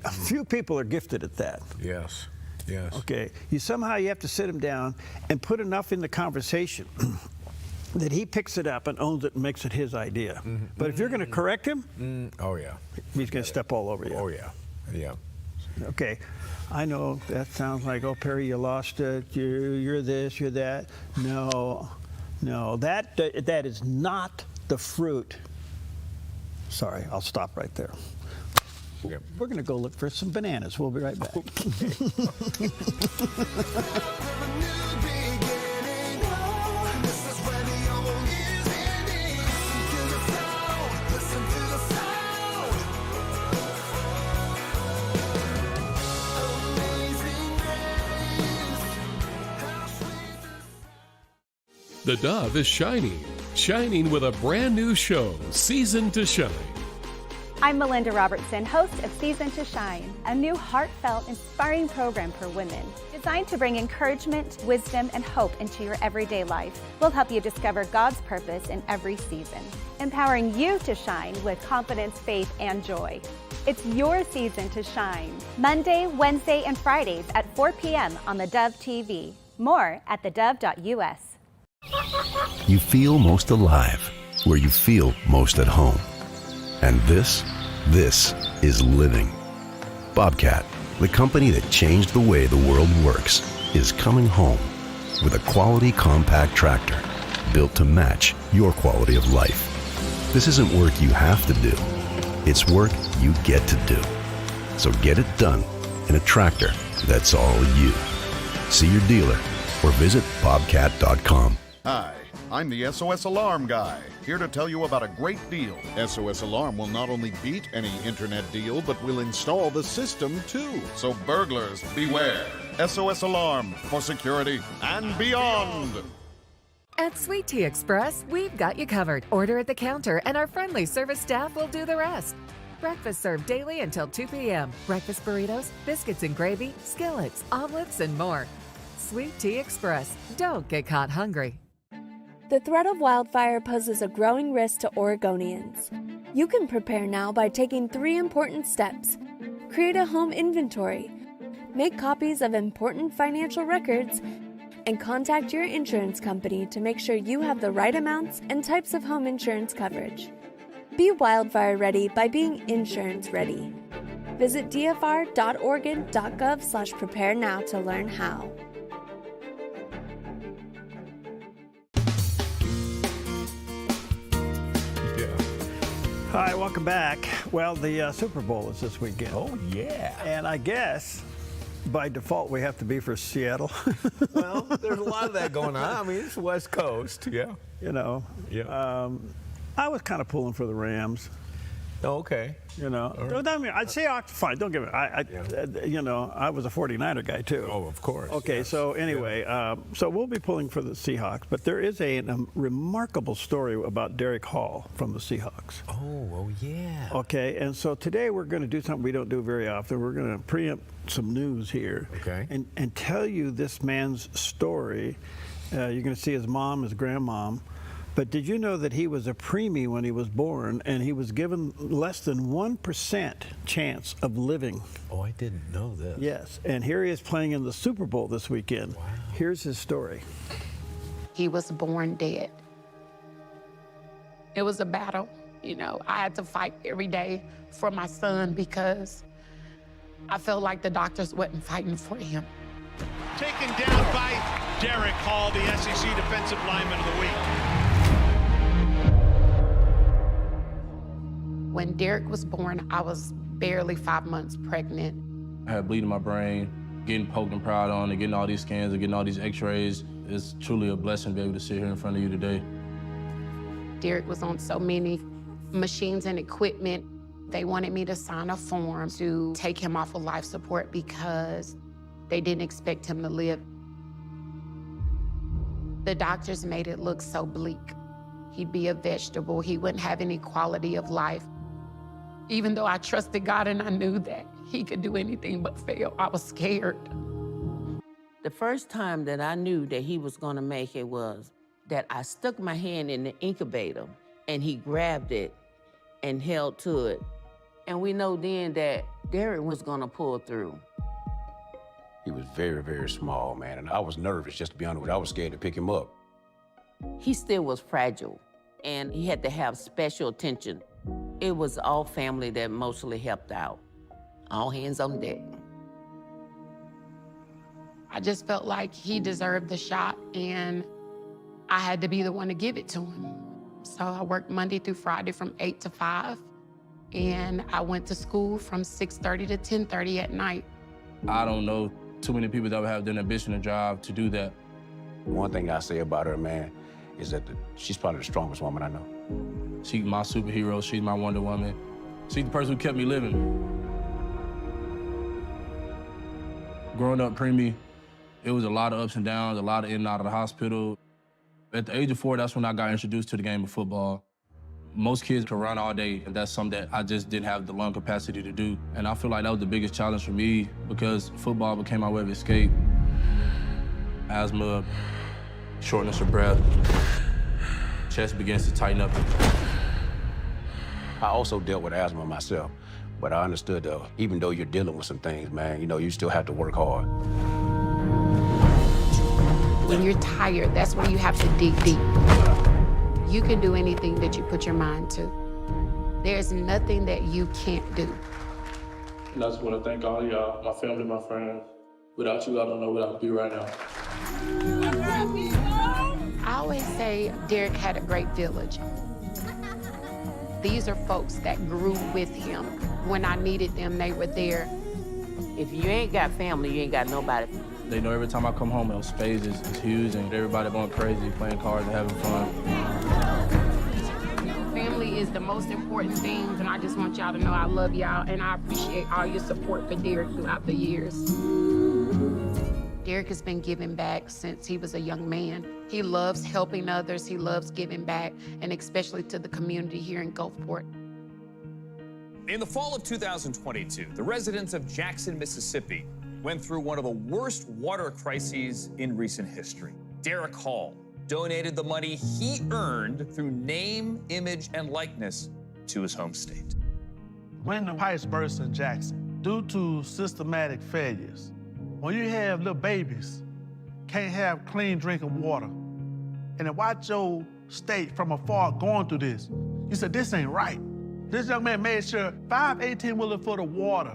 a few people are gifted at that. Yes. Yes. Okay. You have to sit him down and put enough in the conversation that he picks it up and owns it and makes it his idea. But if you're going to correct him, oh yeah, he's going to step all over you. Oh yeah, yeah. Okay, I know that sounds like, oh Perry, you lost it. You're this, you're that. No, that is not the fruit. Sorry, I'll stop right there. Okay. We're going to go look for some bananas. We'll be right back. The Dove is shining with a brand new show, Season to Shine. I'm Melinda Robertson, host of Season to Shine, a new heartfelt, inspiring program for women designed to bring encouragement, wisdom, and hope into your everyday life. We'll help you discover God's purpose in every season, empowering you to shine with confidence, faith, and joy. It's your season to shine. Monday, Wednesday, and Fridays at 4 p.m. on the Dove TV. More at thedove.us. You feel most alive where you feel most at home. And this is living. Bobcat, the company that changed the way the world works, is coming home with a quality compact tractor built to match your quality of life. This isn't work you have to do. It's work you get to do. So get it done in a tractor that's all you. See your dealer or visit bobcat.com. Hi, I'm the SOS Alarm guy, here to tell you about a great deal. SOS Alarm will not only beat any internet deal, but will install the system too. So burglars, beware. SOS Alarm for security and beyond. At Sweet Tea Express, we've got you covered. Order at the counter and our friendly service staff will do the rest. Breakfast served daily until 2 p.m. Breakfast burritos, biscuits and gravy, skillets, omelets, and more. Sweet Tea Express. Don't get caught hungry. The threat of wildfire poses a growing risk to Oregonians. You can prepare now by taking 3 important steps. Create a home inventory, make copies of important financial records, and contact your insurance company to make sure you have the right amounts and types of home insurance coverage. Be wildfire ready by being insurance ready. Visit dfr.oregon.gov/prepare now to learn how. Hi, welcome back. Well, the Super Bowl is this weekend. Oh, yeah. And I guess by default, we have to be for Seattle. Well, there's a lot of that going on. I mean, it's West Coast, yeah. You know, I was kind of pulling for the Rams. Oh, okay. You know, I mean, I'd say fine. Don't get me. You know, I was a 49er guy too. Oh, of course. Okay, yes. So anyway, so we'll be pulling for the Seahawks, but there is a remarkable story about Derek Hall from the Seahawks. Oh, yeah. Okay, and so today we're going to do something we don't do very often. We're going to preempt some news here, okay, and tell you this man's story. You're going to see his mom, his grandmom. But did you know that he was a preemie when he was born, and he was given less than 1% chance of living? Oh, I didn't know this. Yes, and here he is playing in the Super Bowl this weekend. Wow. Here's his story. He was born dead. It was a battle. You know, I had to fight every day for my son because I felt like the doctors wasn't fighting for him. Taken down by Derek Hall, the SEC Defensive Lineman of the Week. When Derek was born, I was barely 5 months pregnant. I had bleeding in my brain, getting poked and proud on, and getting all these scans and getting all these x-rays. It's truly a blessing to be able to sit here in front of you today. Derek was on so many machines and equipment. They wanted me to sign a form to take him off of life support because they didn't expect him to live. The doctors made it look so bleak. He'd be a vegetable. He wouldn't have any quality of life. Even though I trusted God and I knew that he could do anything but fail, I was scared. The first time that I knew that he was gonna make it was that I stuck my hand in the incubator and he grabbed it and held to it. And we know then that Derek was gonna pull through. He was very, very small, man, and I was nervous, just to be honest with you. I was scared to pick him up. He still was fragile, and he had to have special attention. It was all family that mostly helped out. All hands on deck. I just felt like he deserved the shot, and I had to be the one to give it to him. So I worked Monday through Friday from 8 to 5, and I went to school from 6:30 to 10:30 at night. I don't know too many people that would have the ambition and drive to do that. One thing I say about her, man, is that she's probably the strongest woman I know. She's my superhero. She's my Wonder Woman. She's the person who kept me living. Growing up preemie, it was a lot of ups and downs, a lot of in and out of the hospital. At the age of 4, that's when I got introduced to the game of football. Most kids can run all day, and that's something that I just didn't have the lung capacity to do. And I feel like that was the biggest challenge for me because football became my way of escape. Asthma, shortness of breath, chest begins to tighten up. I also dealt with asthma myself, but I understood, though, even though you're dealing with some things, man, you know, you still have to work hard. When you're tired, that's when you have to dig deep. You can do anything that you put your mind to. There's nothing that you can't do. And I just want to thank all y'all, my family, my friends. Without you, I don't know what I would be right now. I always say Derek had a great village. These are folks that grew with him. When I needed them, they were there. If you ain't got family, you ain't got nobody. They know every time I come home, space is huge, and everybody going crazy, playing cards and having fun. Family is the most important thing, and I just want y'all to know I love y'all, and I appreciate all your support for Derek throughout the years. Derek has been giving back since he was a young man. He loves helping others, he loves giving back, and especially to the community here in Gulfport. In the fall of 2022, the residents of Jackson, Mississippi, went through one of the worst water crises in recent history. Derek Hall donated the money he earned through name, image, and likeness to his home state. When the pipes burst in Jackson, due to systematic failures, when you have little babies, can't have clean drinking water, and to watch your state from afar going through this, you said, this ain't right. This young man made sure 5 18-wheelers for the water,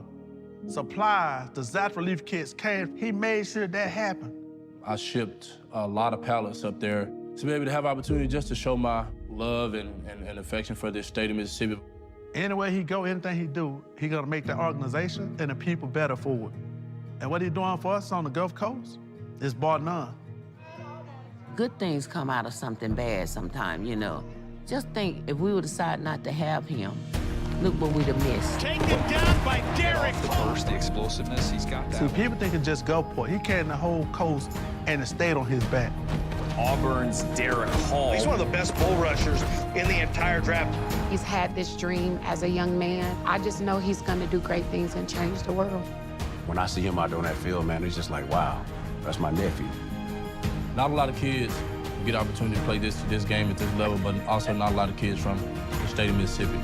supplies, disaster relief kits came. He made sure that happened. I shipped a lot of pallets up there to be able to have opportunity just to show my love and affection for this state of Mississippi. Anywhere he go, anything he do, he gonna make the organization and the people better for it. And what he's doing for us on the Gulf Coast is bar none. Good things come out of something bad sometime, you know. Just think, if we would decide not to have him, look what we'd have missed. Taken down by Derek. The burst, the explosiveness, he's got that. See, people think it's just Gulfport. He carried the whole coast and it stayed on his back. Auburn's Derek Hall. He's one of the best bull rushers in the entire draft. He's had this dream as a young man. I just know he's going to do great things and change the world. When I see him out there on that field, man, it's just like, wow, that's my nephew. Not a lot of kids get opportunity to play this game at this level, but also not a lot of kids from the state of Mississippi.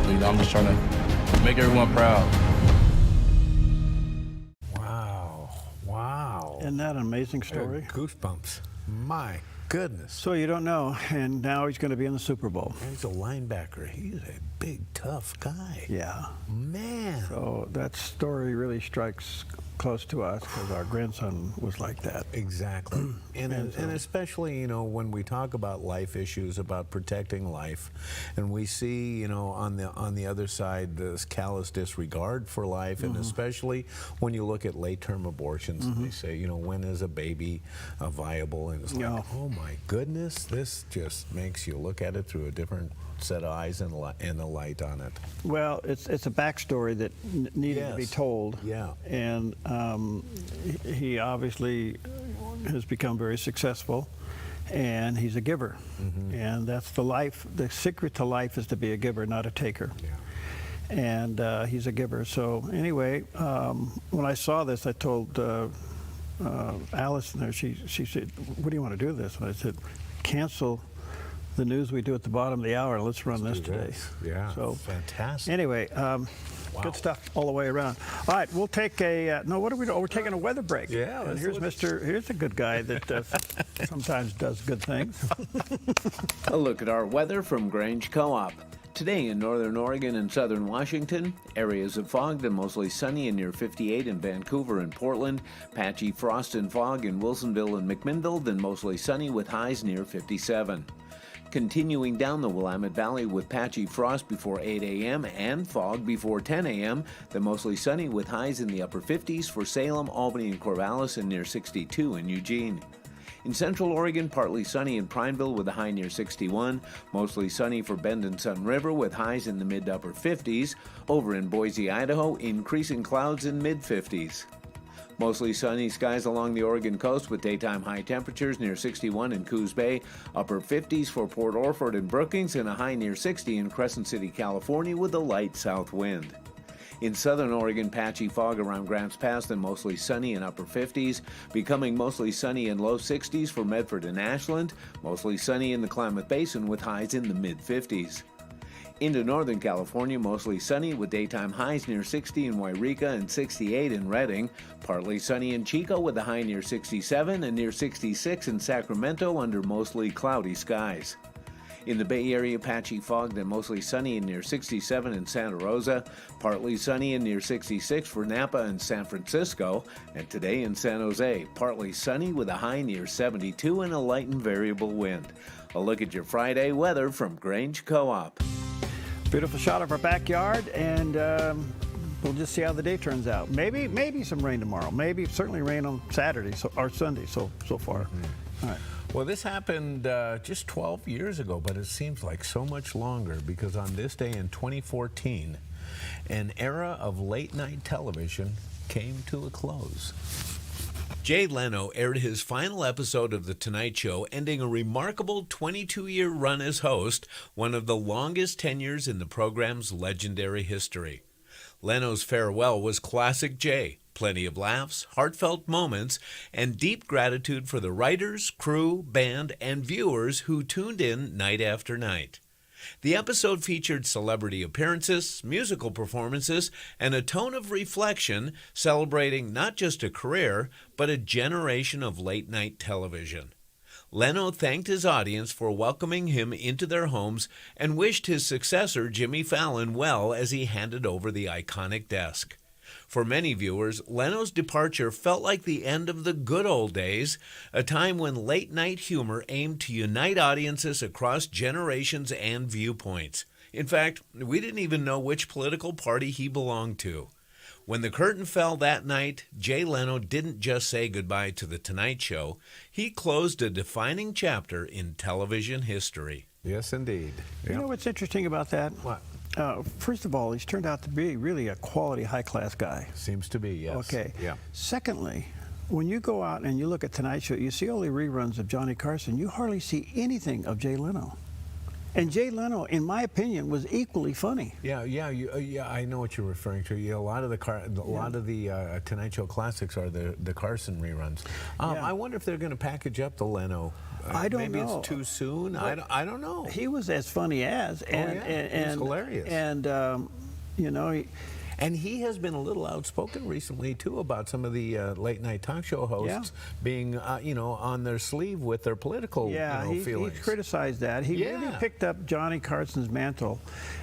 You know, I'm just trying to make everyone proud. Wow. Isn't that an amazing story? Goosebumps. My goodness. So you don't know, and now he's going to be in the Super Bowl. He's a linebacker. He's a big, tough guy. Yeah. Man. So that story really strikes close to us because our grandson was like that. Exactly. And especially, you know, when we talk about life issues, about protecting life, and we see, you know, on the other side, this callous disregard for life, and especially when you look at late-term abortions, they say, you know, when is a baby viable? And it's like, oh my goodness, this just makes you look at it through a different set of eyes and a light on it. Well, it's a backstory that needed to be told. Yeah. And he obviously has become very successful, and he's a giver. And that's the life. The secret to life is to be a giver, not a taker. Yeah. And he's a giver. So anyway, when I saw this, I told Allison there. She said, "What do you want to do this?" And I said, "Cancel the news we do at the bottom of the hour. Let's run this today." Yeah, so fantastic. Anyway, good stuff all the way around. All right, we'll take a no. What are we doing? We're taking a weather break. Yeah. And here's a good guy that sometimes does good things. A look at our weather from Grange Co-op. Today in northern Oregon and southern Washington, areas of fog, then mostly sunny and near 58 in Vancouver and Portland. Patchy frost and fog in Wilsonville and McMinnville, then mostly sunny with highs near 57. Continuing down the Willamette Valley with patchy frost before 8 a.m. and fog before 10 a.m., then mostly sunny with highs in the upper 50s for Salem, Albany, and Corvallis, and near 62 in Eugene. In central Oregon, partly sunny in Prineville with a high near 61. Mostly sunny for Bend and Sun River with highs in the mid to upper 50s. Over in Boise, Idaho, increasing clouds in mid 50s. Mostly sunny skies along the Oregon coast with daytime high temperatures near 61 in Coos Bay, upper 50s for Port Orford and Brookings, and a high near 60 in Crescent City, California with a light south wind. In southern Oregon, patchy fog around Grants Pass, then mostly sunny in upper 50s, becoming mostly sunny in low 60s for Medford and Ashland, mostly sunny in the Klamath Basin with highs in the mid 50s. Into northern California, mostly sunny with daytime highs near 60 in Wairika and 68 in Redding, partly sunny in Chico with a high near 67 and near 66 in Sacramento under mostly cloudy skies. In the Bay Area, patchy fog, then mostly sunny and near 67 in Santa Rosa, partly sunny and near 66 for Napa and San Francisco, and today in San Jose, partly sunny with a high near 72 and a light and variable wind. A look at your Friday weather from Grange Co-op. Beautiful shot of our backyard, and we'll just see how the day turns out. Maybe some rain tomorrow. Maybe certainly rain on Saturday or Sunday so far. All right. Well, this happened just 12 years ago, but it seems like so much longer because on this day in 2014, an era of late-night television came to a close. Jay Leno aired his final episode of The Tonight Show, ending a remarkable 22-year run as host, one of the longest tenures in the program's legendary history. Leno's farewell was classic Jay. Plenty of laughs, heartfelt moments, and deep gratitude for the writers, crew, band, and viewers who tuned in night after night. The episode featured celebrity appearances, musical performances, and a tone of reflection celebrating not just a career, but a generation of late-night television. Leno thanked his audience for welcoming him into their homes and wished his successor, Jimmy Fallon, well as he handed over the iconic desk. For many viewers, Leno's departure felt like the end of the good old days, a time when late-night humor aimed to unite audiences across generations and viewpoints. In fact, we didn't even know which political party he belonged to. When the curtain fell that night, Jay Leno didn't just say goodbye to The Tonight Show. He closed a defining chapter in television history. Yes, indeed. You know what's interesting about that? What? First of all, he's turned out to be really a quality, high-class guy. Seems to be, yes. Okay. Yeah. Secondly, when you go out and you look at Tonight Show, you see all the reruns of Johnny Carson. You hardly see anything of Jay Leno. And Jay Leno, in my opinion, was equally funny. Yeah, I know what you're referring to. Yeah, a lot of the Tonight Show classics are the Carson reruns. I wonder if they're going to package up the Leno. I don't maybe know. Maybe it's too soon. I don't know. He was as funny as, and he was hilarious. And you know. And he has been a little outspoken recently, too, about some of the late-night talk show hosts being, on their sleeve with their political feelings. He criticized that. He really picked up Johnny Carson's mantle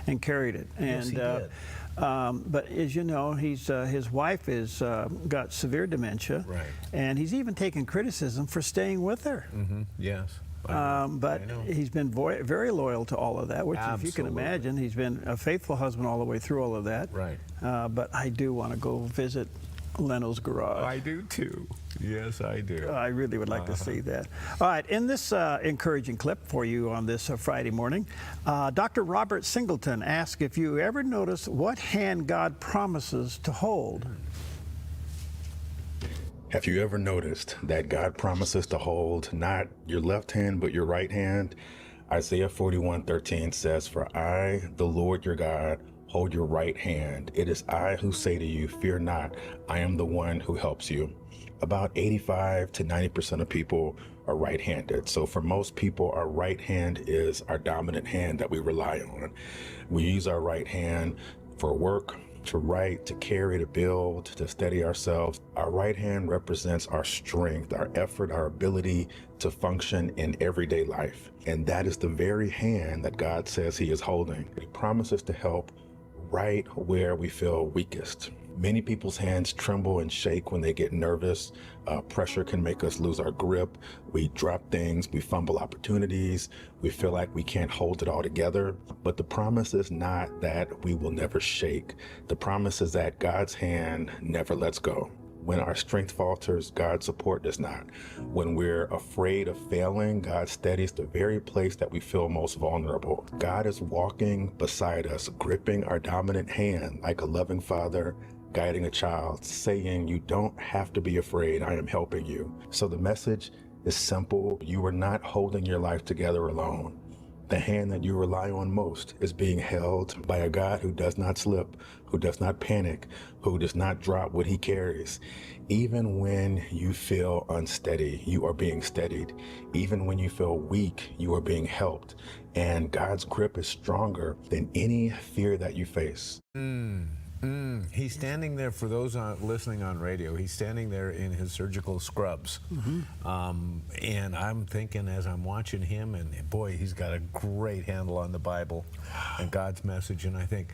and carried it. And, yes, he did. But as you know, his wife is got severe dementia, right. And he's even taken criticism for staying with her. Mm-hmm. Yes. But he's been very loyal to all of that, which, Absolutely. if you can imagine, he's been a faithful husband all the way through all of that. Right. But I do want to go visit Leno's garage. I do too. Yes, I do. I really would like to see that. All right, in this encouraging clip for you on this Friday morning, Dr. Robert Singleton asked if you ever notice what hand God promises to hold. Have you ever noticed that God promises to hold not your left hand, but your right hand? Isaiah 41:13 says, "For I, the Lord your God, hold your right hand. It is I who say to you, fear not. I am the one who helps you." About 85 to 90% of people are right-handed. So for most people, our right hand is our dominant hand that we rely on. We use our right hand for work, to write, to carry, to build, to steady ourselves. Our right hand represents our strength, our effort, our ability to function in everyday life. And that is the very hand that God says he is holding. He promises to help right where we feel weakest. Many people's hands tremble and shake when they get nervous. Pressure can make us lose our grip. We drop things, we fumble opportunities. We feel like we can't hold it all together. But the promise is not that we will never shake. The promise is that God's hand never lets go. When our strength falters, God's support does not. When we're afraid of failing, God steadies the very place that we feel most vulnerable. God is walking beside us, gripping our dominant hand like a loving father guiding a child, saying, "You don't have to be afraid, I am helping you." So the message is simple. You are not holding your life together alone. The hand that you rely on most is being held by a God who does not slip, who does not panic, who does not drop what he carries. Even when you feel unsteady, you are being steadied. Even when you feel weak, you are being helped. And God's grip is stronger than any fear that you face. He's standing there, for those listening on radio, he's standing there in his surgical scrubs. And I'm thinking as I'm watching him, and boy, he's got a great handle on the Bible and God's message. And I think,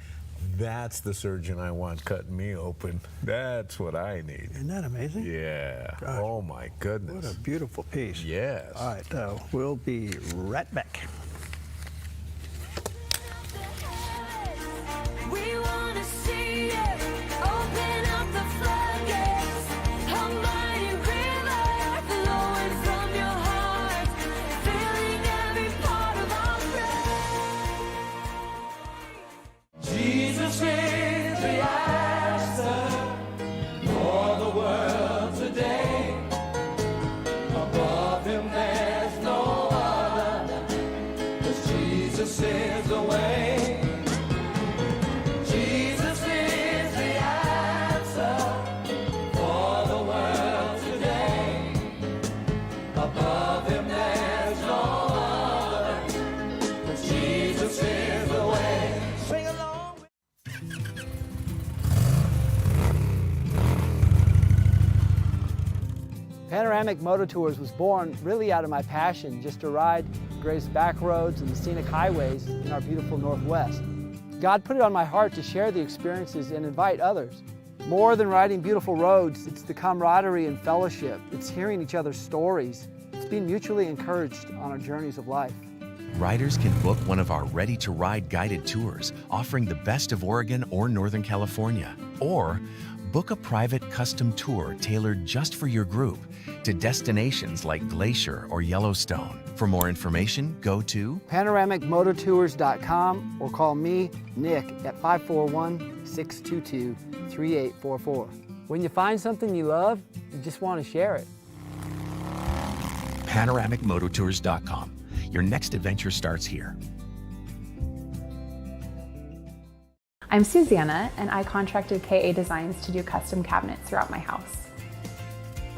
that's the surgeon I want cutting me open. That's what I need. Isn't that amazing? Yeah. Gosh, oh, my goodness. What a beautiful piece. Yes. All right, we'll be right back. We want to see you open up the floodgates, a mighty river flowing from your heart, filling every part of our praise. Jesus is the answer for the world today. Above him there's no other, 'cause Jesus is the way. Panoramic Moto Tours was born really out of my passion just to ride Grace back roads and the scenic highways in our beautiful Northwest. God put it on my heart to share the experiences and invite others. More than riding beautiful roads, it's the camaraderie and fellowship. It's hearing each other's stories. It's being mutually encouraged on our journeys of life. Riders can book one of our ready-to-ride guided tours offering the best of Oregon or Northern California, or Book a private custom tour tailored just for your group to destinations like Glacier or Yellowstone. For more information, go to panoramicmototours.com or call me, Nick, at 541-622-3844. When you find something you love, you just want to share it. panoramicmototours.com. Your next adventure starts here. I'm Susanna, and I contracted KA Designs to do custom cabinets throughout my house.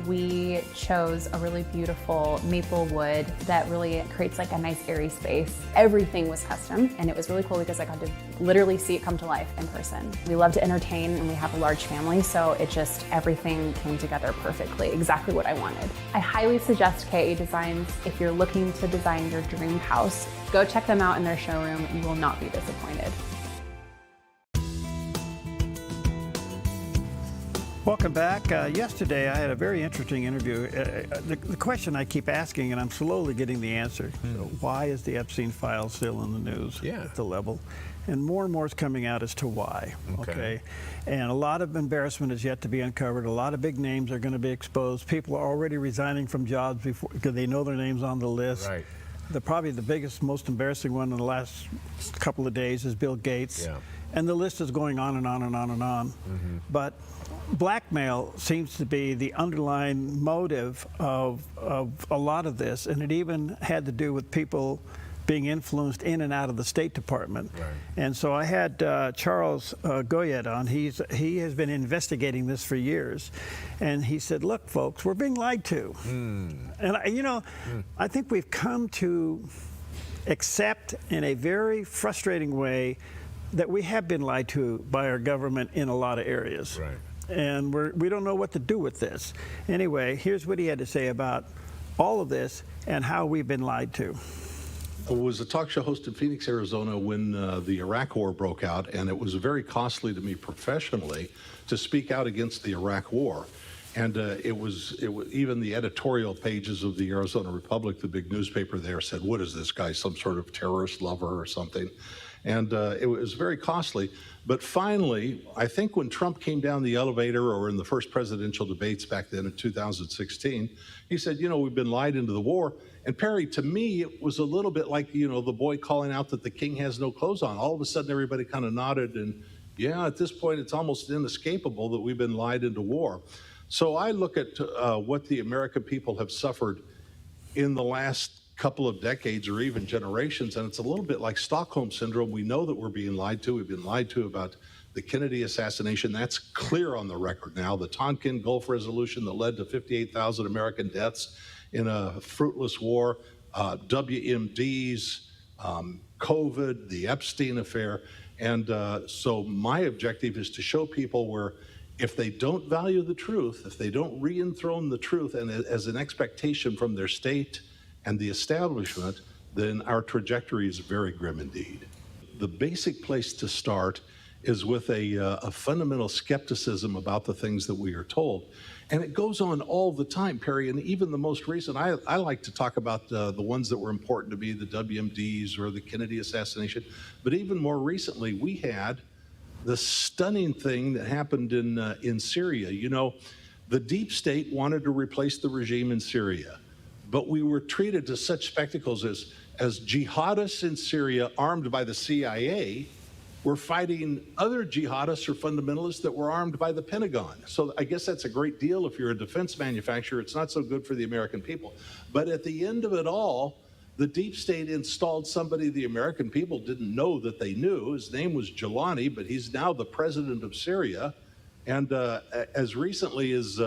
We chose a really beautiful maple wood that really creates like a nice airy space. Everything was custom, and it was really cool because I got to literally see it come to life in person. We love to entertain, and we have a large family, so everything came together perfectly, exactly what I wanted. I highly suggest KA Designs if you're looking to design your dream house. Go check them out in their showroom. You will not be disappointed. Welcome back. Yesterday, I had a very interesting interview. The question I keep asking, and I'm slowly getting the answer, why is the Epstein file still in the news at the level? And more is coming out as to why, okay? And a lot of embarrassment is yet to be uncovered. A lot of big names are going to be exposed. People are already resigning from jobs because they know their name's on the list. Right. Probably the biggest, most embarrassing one in the last couple of days is Bill Gates. Yeah. And the list is going on and on and on and on. But blackmail seems to be the underlying motive of a lot of this, and it even had to do with people being influenced in and out of the State Department. Right. And so I had Charles Goyette on. He has been investigating this for years, and he said, look, folks, we're being lied to. And I think we've come to accept in a very frustrating way that we have been lied to by our government in a lot of areas. Right. And we don't know what to do with this. Anyway, here's what he had to say about all of this and how we've been lied to. I was a talk show host in Phoenix, Arizona when the Iraq War broke out, and it was very costly to me professionally to speak out against the Iraq War. And it was even the editorial pages of the Arizona Republic, the big newspaper there, said, what is this guy, some sort of terrorist lover or something? And it was very costly. But finally, I think when Trump came down the elevator or in the first presidential debates back then in 2016, he said, we've been lied into the war. And Perry, to me, it was a little bit like, the boy calling out that the king has no clothes on. All of a sudden, everybody kind of nodded. And yeah, at this point, it's almost inescapable that we've been lied into war. So I look at what the American people have suffered in the last couple of decades or even generations, and it's a little bit like Stockholm Syndrome. We know that we're being lied to. We've been lied to about the Kennedy assassination. That's clear on the record now. The Tonkin Gulf resolution that led to 58,000 American deaths in a fruitless war, WMDs, COVID, the Epstein affair. And so my objective is to show people where if they don't value the truth, if they don't re-enthrone the truth and as an expectation from their state and the establishment, then our trajectory is very grim indeed. The basic place to start is with a fundamental skepticism about the things that we are told. And it goes on all the time, Perry, and even the most recent, I like to talk about the ones that were important to me, the WMDs or the Kennedy assassination, but even more recently, we had the stunning thing that happened in Syria. The deep state wanted to replace the regime in Syria, but we were treated to such spectacles as jihadists in Syria armed by the CIA were fighting other jihadists or fundamentalists that were armed by the Pentagon. So I guess that's a great deal if you're a defense manufacturer. It's not so good for the American people. But at the end of it all, the deep state installed somebody the American people didn't know that they knew. His name was Jelani, but he's now the president of Syria. And as recently as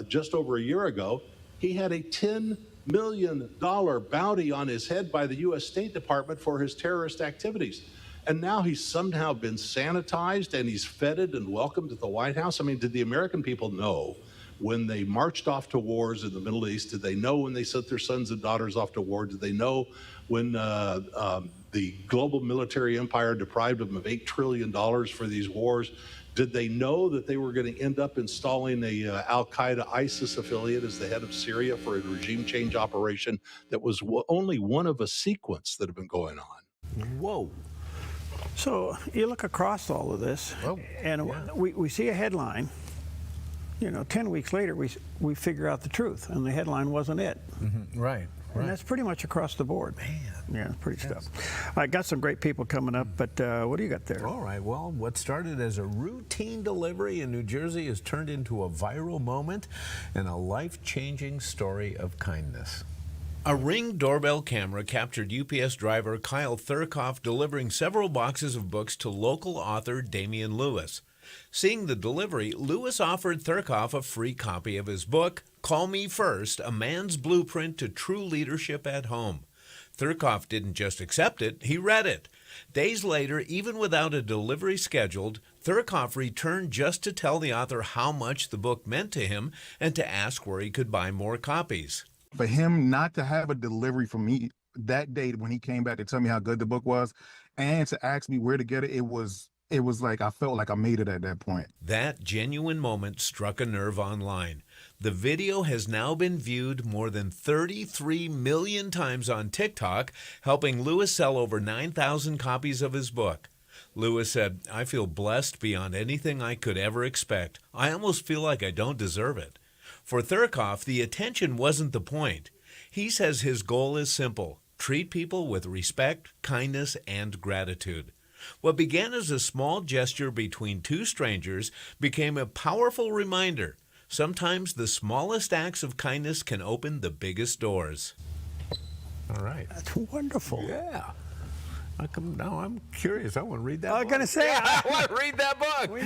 just over a year ago, he had a $10 million bounty on his head by the U.S. State Department for his terrorist activities. And now he's somehow been sanitized and he's feted and welcomed at the White House. I mean, did the American people know when they marched off to wars in the Middle East? Did they know when they sent their sons and daughters off to war? Did they know when the global military empire deprived them of $8 trillion for these wars? Did they know that they were going to end up installing a al-Qaeda ISIS affiliate as the head of Syria for a regime change operation that was only one of a sequence that have been going on? Whoa. So you look across all of this, and we see a headline, 10 weeks later, we figure out the truth, and the headline wasn't it. Right. And that's pretty much across the board. Man. Yeah, pretty stuff. I got some great people coming up, but what do you got there? All right, well, what started as a routine delivery in New Jersey has turned into a viral moment and a life-changing story of kindness. A Ring doorbell camera captured UPS driver Kyle Thurkoff delivering several boxes of books to local author Damian Lewis. Seeing the delivery, Lewis offered Thurkoff a free copy of his book, Call Me First, A Man's Blueprint to True Leadership at Home. Thurkoff didn't just accept it, he read it. Days later, even without a delivery scheduled, Thurkoff returned just to tell the author how much the book meant to him and to ask where he could buy more copies. For him not to have a delivery from me that day when he came back to tell me how good the book was and to ask me where to get it, it was like I felt like I made it at that point. That genuine moment struck a nerve online. The video has now been viewed more than 33 million times on TikTok, helping Lewis sell over 9,000 copies of his book. Lewis said, "I feel blessed beyond anything I could ever expect. I almost feel like I don't deserve it." For Thurkoff, the attention wasn't the point. He says his goal is simple: treat people with respect, kindness, and gratitude. What began as a small gesture between two strangers became a powerful reminder. Sometimes the smallest acts of kindness can open the biggest doors. All right. That's wonderful. Yeah. Now I'm curious. I want to read that book. I was going to say, I want to read that book. We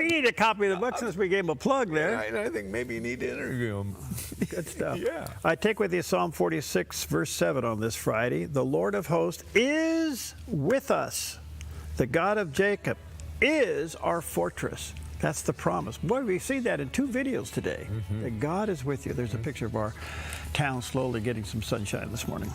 need a copy of the book since we gave him a plug there. I think maybe you need to interview him. Good stuff. Yeah. I take with you Psalm 46, verse 7 on this Friday. The Lord of hosts is with us. The God of Jacob is our fortress. That's the promise. Boy, we see that in 2 videos today. That God is with you. There's a picture of our town slowly getting some sunshine this morning.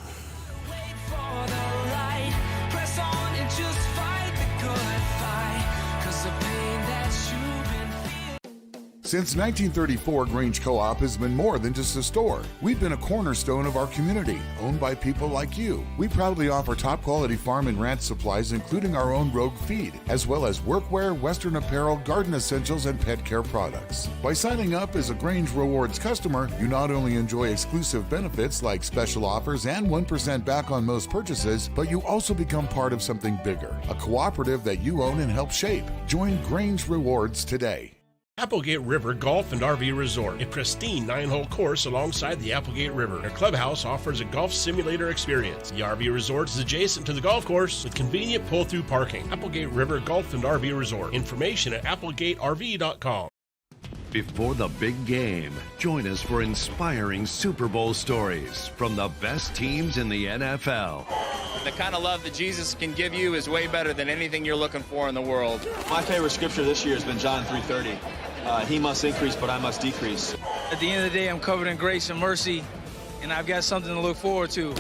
Since 1934, Grange Co-op has been more than just a store. We've been a cornerstone of our community, owned by people like you. We proudly offer top-quality farm and ranch supplies, including our own Rogue feed, as well as workwear, Western apparel, garden essentials, and pet care products. By signing up as a Grange Rewards customer, you not only enjoy exclusive benefits like special offers and 1% back on most purchases, but you also become part of something bigger, a cooperative that you own and help shape. Join Grange Rewards today. Applegate River Golf and RV Resort, a pristine 9-hole course alongside the Applegate River. Their clubhouse offers a golf simulator experience. The RV Resort is adjacent to the golf course with convenient pull-through parking. Applegate River Golf and RV Resort. Information at applegaterv.com. Before the big game, join us for inspiring Super Bowl stories from the best teams in the NFL. The kind of love that Jesus can give you is way better than anything you're looking for in the world. My favorite scripture this year has been John 3:30. He must increase, but I must decrease. At the end of the day, I'm covered in grace and mercy, and I've got something to look forward to.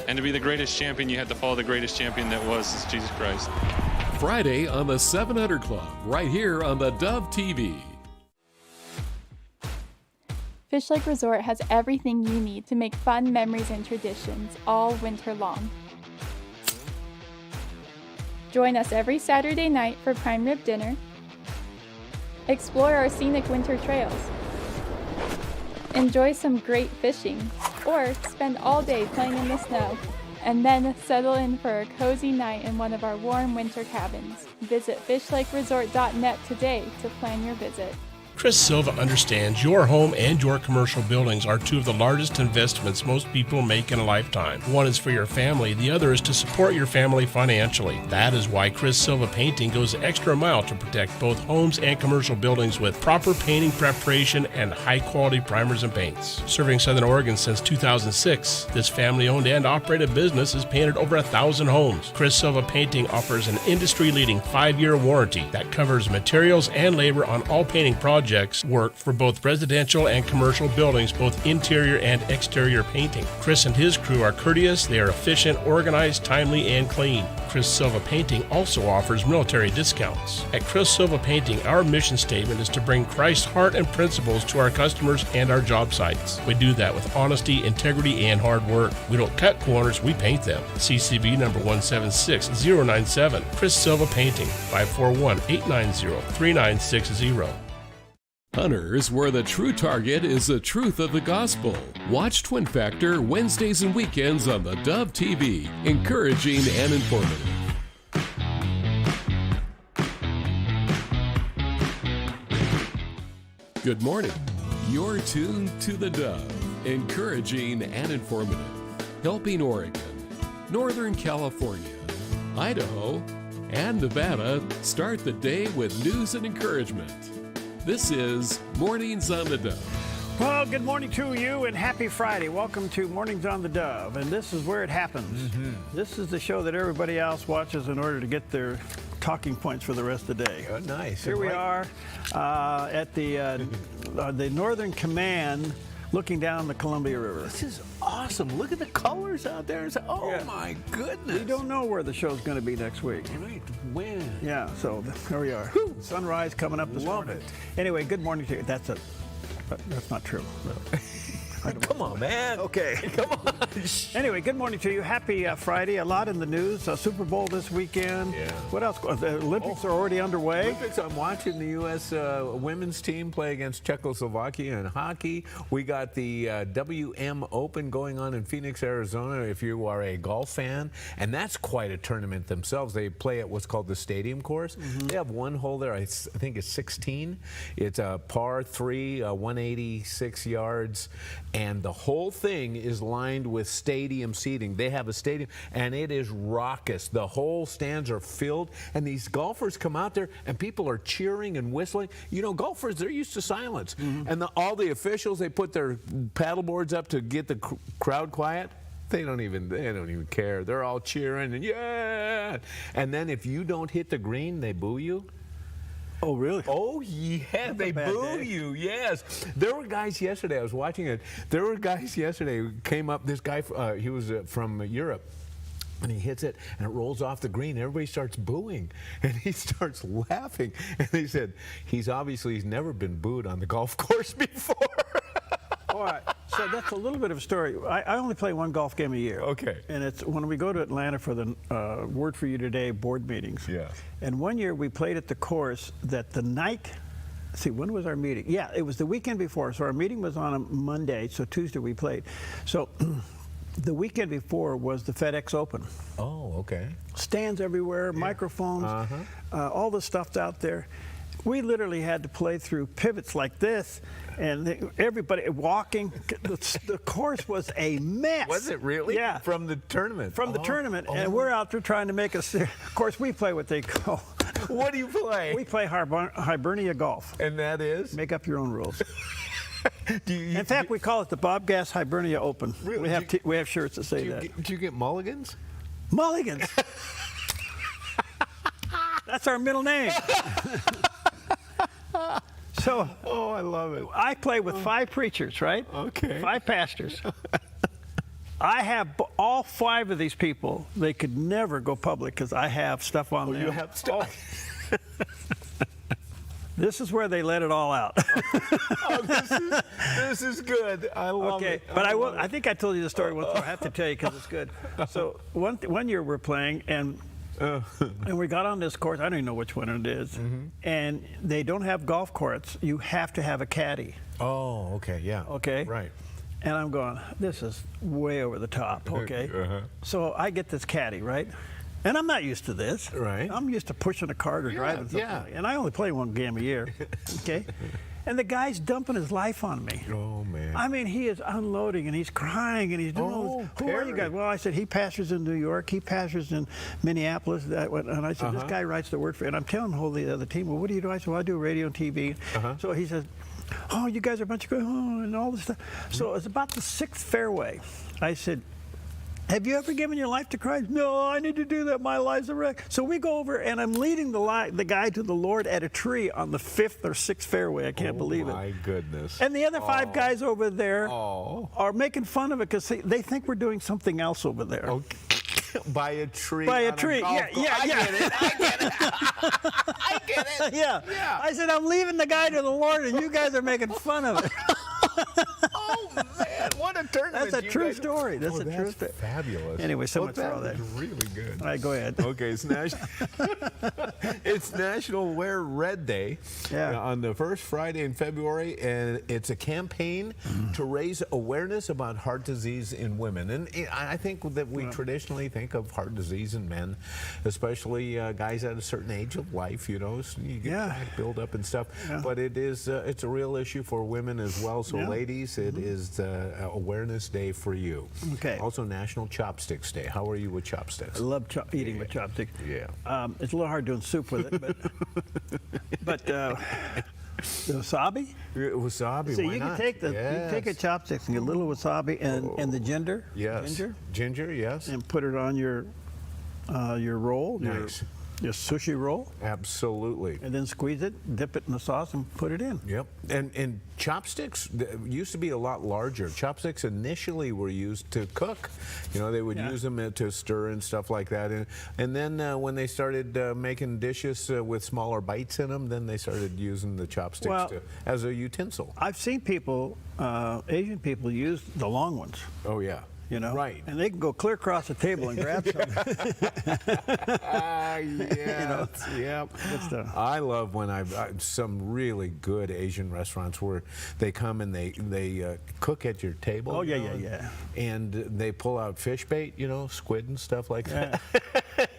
And to be the greatest champion, you had to follow the greatest champion that was Jesus Christ. Friday on the 700 Club, right here on the Dove TV. Fish Lake Resort has everything you need to make fun memories and traditions all winter long. Join us every Saturday night for prime rib dinner. Explore our scenic winter trails. Enjoy some great fishing, or spend all day playing in the snow, and then settle in for a cozy night in one of our warm winter cabins. Visit fishlakeresort.net today to plan your visit. Chris Silva understands your home and your commercial buildings are 2 of the largest investments most people make in a lifetime. One is for your family, the other is to support your family financially. That is why Chris Silva Painting goes the extra mile to protect both homes and commercial buildings with proper painting preparation and high-quality primers and paints. Serving Southern Oregon since 2006, this family-owned and operated business has painted over 1,000 homes. Chris Silva Painting offers an industry-leading 5-year warranty that covers materials and labor on all painting projects. Work for both residential and commercial buildings, both interior and exterior painting. Chris and his crew are courteous, they are efficient, organized, timely, and clean. Chris Silva Painting also offers military discounts. At Chris Silva Painting, our mission statement is to bring Christ's heart and principles to our customers and our job sites. We do that with honesty, integrity, and hard work. We don't cut corners, we paint them. CCB number 176097. Chris Silva Painting, 541-890-3960. Hunters, where the true target is the truth of the gospel. Watch Twin Factor Wednesdays and weekends on the Dove TV, encouraging and informative. Good morning. You're tuned to the Dove, encouraging and informative, helping Oregon, Northern California, Idaho, and Nevada start the day with news and encouragement. This is Mornings on the Dove. Well, good morning to you and happy Friday. Welcome to Mornings on the Dove, and this is where it happens. This is the show that everybody else watches in order to get their talking points for the rest of the day. Oh, nice. Here we are at the Northern Command, looking down the Columbia River. This is awesome. Look at the colors out there. Oh, my goodness. We don't know where the show's going to be next week. Right. When? Yeah, so there we are. Sunrise coming up this morning. Anyway, good morning to you. That's not true. Come on, man. Okay. Come on. Anyway, good morning to you. Happy Friday. A lot in the news. Super Bowl this weekend. Yeah. What else? The Olympics are already underway. Olympics, I'm watching the U.S. women's team play against Czechoslovakia in hockey. We got the WM Open going on in Phoenix, Arizona, if you are a golf fan. And that's quite a tournament themselves. They play at what's called the Stadium Course. They have one hole there, I think it's 16. It's a par 3, 186 yards. And the whole thing is lined with stadium seating. They have a stadium, and it is raucous. The whole stands are filled, and these golfers come out there, and people are cheering and whistling. You know, golfers, they're used to silence. And all the officials, they put their paddle boards up to get the crowd quiet. They don't even care. They're all cheering and yeah. And then if you don't hit the green, they boo you. Oh, really? Oh, yeah, they boo you, yes. There were guys yesterday, I was watching it, there were guys yesterday who came up, this guy, he was from Europe, and he hits it, and it rolls off the green. Everybody starts booing, and he starts laughing. And he said, he's never been booed on the golf course before. All right, so that's a little bit of a story. I only play one golf game a year. Okay. And it's when we go to Atlanta for the Word for You Today board meetings. Yeah. And one year we played at the course that the night, when was our meeting? Yeah, it was the weekend before. So our meeting was on a Monday, so Tuesday we played. So the weekend before was the FedEx Open. Oh, okay. Stands everywhere, microphones, all the stuff's out there. We literally had to play through pivots like this, and everybody walking. The course was a mess. Was it really? Yeah. From the tournament? From the tournament, and we're out there trying to make a. Of course, we play what they call. What do you play? We play Hibernia golf. And that is? Make up your own rules. In fact, we call it the Bob Gass Hibernia Open. Really? We have shirts that say that. Do you get mulligans? Mulligans. That's our middle name. So, oh, I love it. I play with 5 preachers, right? Okay. 5 pastors. I have all 5 of these people. They could never go public because I have stuff on them. You have stuff. This is where they let it all out. This is good. I love it. But I think I told you the story once. I have to tell you because it's good. So one year we're playing and we got on this course. I don't even know which one it is. And they don't have golf courts. You have to have a caddy. Oh, okay, yeah. Okay. Right. And I'm going, this is way over the top, okay? So I get this caddy, right? And I'm not used to this. Right. I'm used to pushing a cart or driving something. Yeah. And I only play one game a year, okay? And the guy's dumping his life on me. Oh, man. I mean, he is unloading, and he's crying, and he's doing all this. Who are you guys? Well, I said, he pastors in New York. He pastors in Minneapolis. And I said, this guy writes the word for it. And I'm telling the other team, well, what do you do? I said, well, I do radio and TV. So he says, oh, you guys are a bunch of and all this stuff. So it's about the 6th fairway. I said, have you ever given your life to Christ? No, I need to do that. My life's a wreck. So we go over, and I'm leading the guy to the Lord at a tree on the 5th or 6th fairway. I can't believe it. My goodness. And the other 5 guys over there are making fun of it because they think we're doing something else over there. Okay. By a tree. By a tree. Yeah. I get it. I get it. Yeah. I said, I'm leaving the guy to the Lord, and you guys are making fun of it. Oh, man. what a tournament! That's a true story. That's a true that's story. fabulous. Anyway, so much for all that. Really good. All right, go ahead. Okay, it's National Wear Red Day on the first Friday in February, and it's a campaign to raise awareness about heart disease in women. And I think that we traditionally think of heart disease in men, especially guys at a certain age of life. You know, so you get back build up and stuff. But it's a real issue for women as well. So, ladies, it is Awareness Day for you. Okay. Also, National Chopsticks Day. How are you with chopsticks? I love eating with chopsticks. Yeah. It's a little hard doing soup with it, but the wasabi. Wasabi. So why you can not? take you can take a chopsticks and get a little wasabi and the ginger. Yes. Ginger. Yes. And put it on your roll. Nice. Your sushi roll. Absolutely. And then squeeze it, dip it in the sauce, and put it in. Yep. And chopsticks used to be a lot larger. Chopsticks initially were used to cook. You know, they would use them to stir and stuff like that. And then when they started making dishes with smaller bites in them, then they started using the chopsticks as a utensil. I've seen people, Asian people, use the long ones. Oh, yeah. You know, right? And they can go clear across the table and grab some. I love when I've some really good Asian restaurants where they come and they cook at your table. Oh yeah. And they pull out fish bait, you know, squid and stuff like that.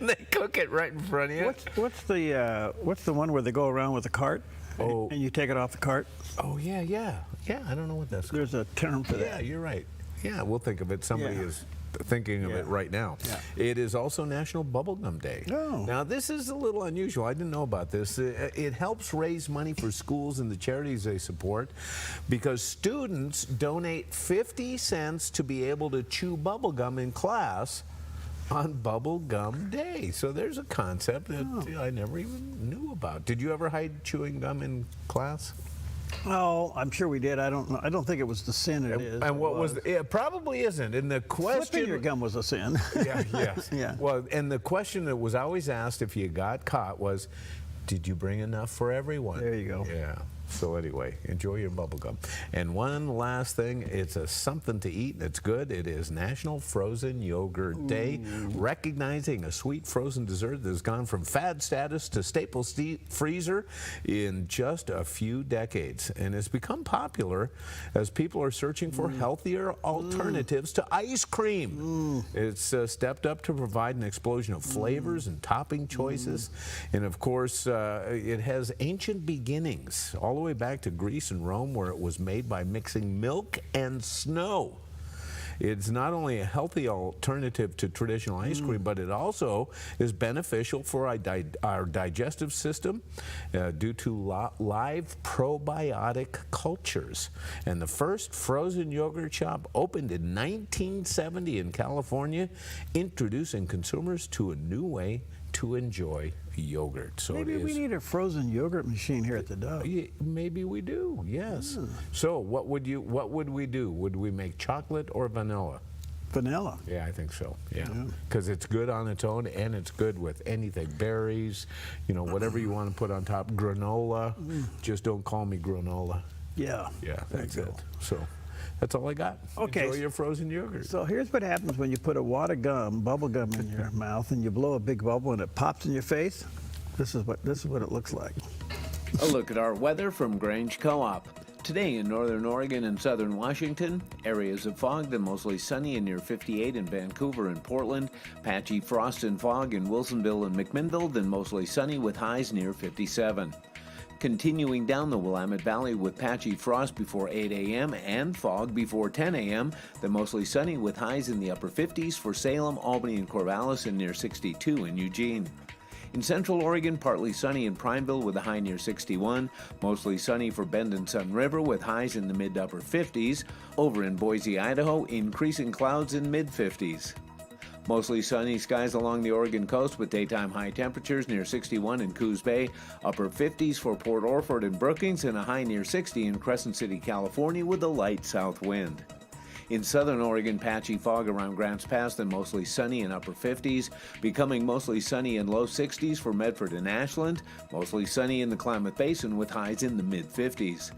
And they cook it right in front of you. What's the one where they go around with a cart? Oh. And you take it off the cart? Oh yeah. I don't know what that's called. There's a term for that. Yeah, you're right. Yeah, we'll think of it. Somebody is thinking of it right now. Yeah. It is also National Bubblegum Day. Oh. Now, this is a little unusual. I didn't know about this. It helps raise money for schools and the charities they support because students donate 50 cents to be able to chew bubblegum in class on Bubblegum Day. So there's a concept that I never even knew about. Did you ever hide chewing gum in class? Oh, I'm sure we did. I don't know. I don't think it was the sin it is. And what was it probably isn't. And the question flipping your gum was a sin. Yes. Well, and the question that was always asked if you got caught was, did you bring enough for everyone? There you go. Yeah. So anyway, enjoy your bubble gum. And one last thing, it's something to eat that's good. It is National Frozen Yogurt Day, recognizing a sweet frozen dessert that has gone from fad status to staple freezer in just a few decades. And it's become popular as people are searching for healthier alternatives to ice cream. It's stepped up to provide an explosion of flavors and topping choices. And of course, it has ancient beginnings, all the way back to Greece and Rome, where it was made by mixing milk and snow. It's not only a healthy alternative to traditional ice cream, but it also is beneficial for our digestive system due to live probiotic cultures. And the first frozen yogurt shop opened in 1970 in California, introducing consumers to a new way to enjoy yogurt. So maybe we need a frozen yogurt machine here at the Dove. Maybe we do. Yes. So what would we do? Would we make chocolate or vanilla? Vanilla. Yeah, I think so. Yeah, because it's good on its own, and it's good with anything. Berries, you know, whatever you want to put on top. Granola. Just don't call me granola. Yeah. Yeah, that's it. So. That's all I got. Okay. Enjoy your frozen yogurt. So here's what happens when you put a wad of bubble gum in your mouth, and you blow a big bubble, and it pops in your face. This is what it looks like. A look at our weather from Grange Co-op. Today in northern Oregon and southern Washington, areas of fog, then mostly sunny and near 58 in Vancouver and Portland. Patchy frost and fog in Wilsonville and McMinnville, then mostly sunny with highs near 57. Continuing down the Willamette Valley with patchy frost before 8 a.m. and fog before 10 a.m., then mostly sunny with highs in the upper 50s for Salem, Albany, and Corvallis, and near 62 in Eugene. In central Oregon, partly sunny in Prineville with a high near 61. Mostly sunny for Bend and Sun River with highs in the mid to upper 50s. Over in Boise, Idaho, increasing clouds in mid 50s. Mostly sunny skies along the Oregon coast with daytime high temperatures near 61 in Coos Bay, upper 50s for Port Orford and Brookings, and a high near 60 in Crescent City, California with a light south wind. In southern Oregon, patchy fog around Grants Pass, then mostly sunny in upper 50s, becoming mostly sunny in low 60s for Medford and Ashland, mostly sunny in the Klamath Basin with highs in the mid 50s.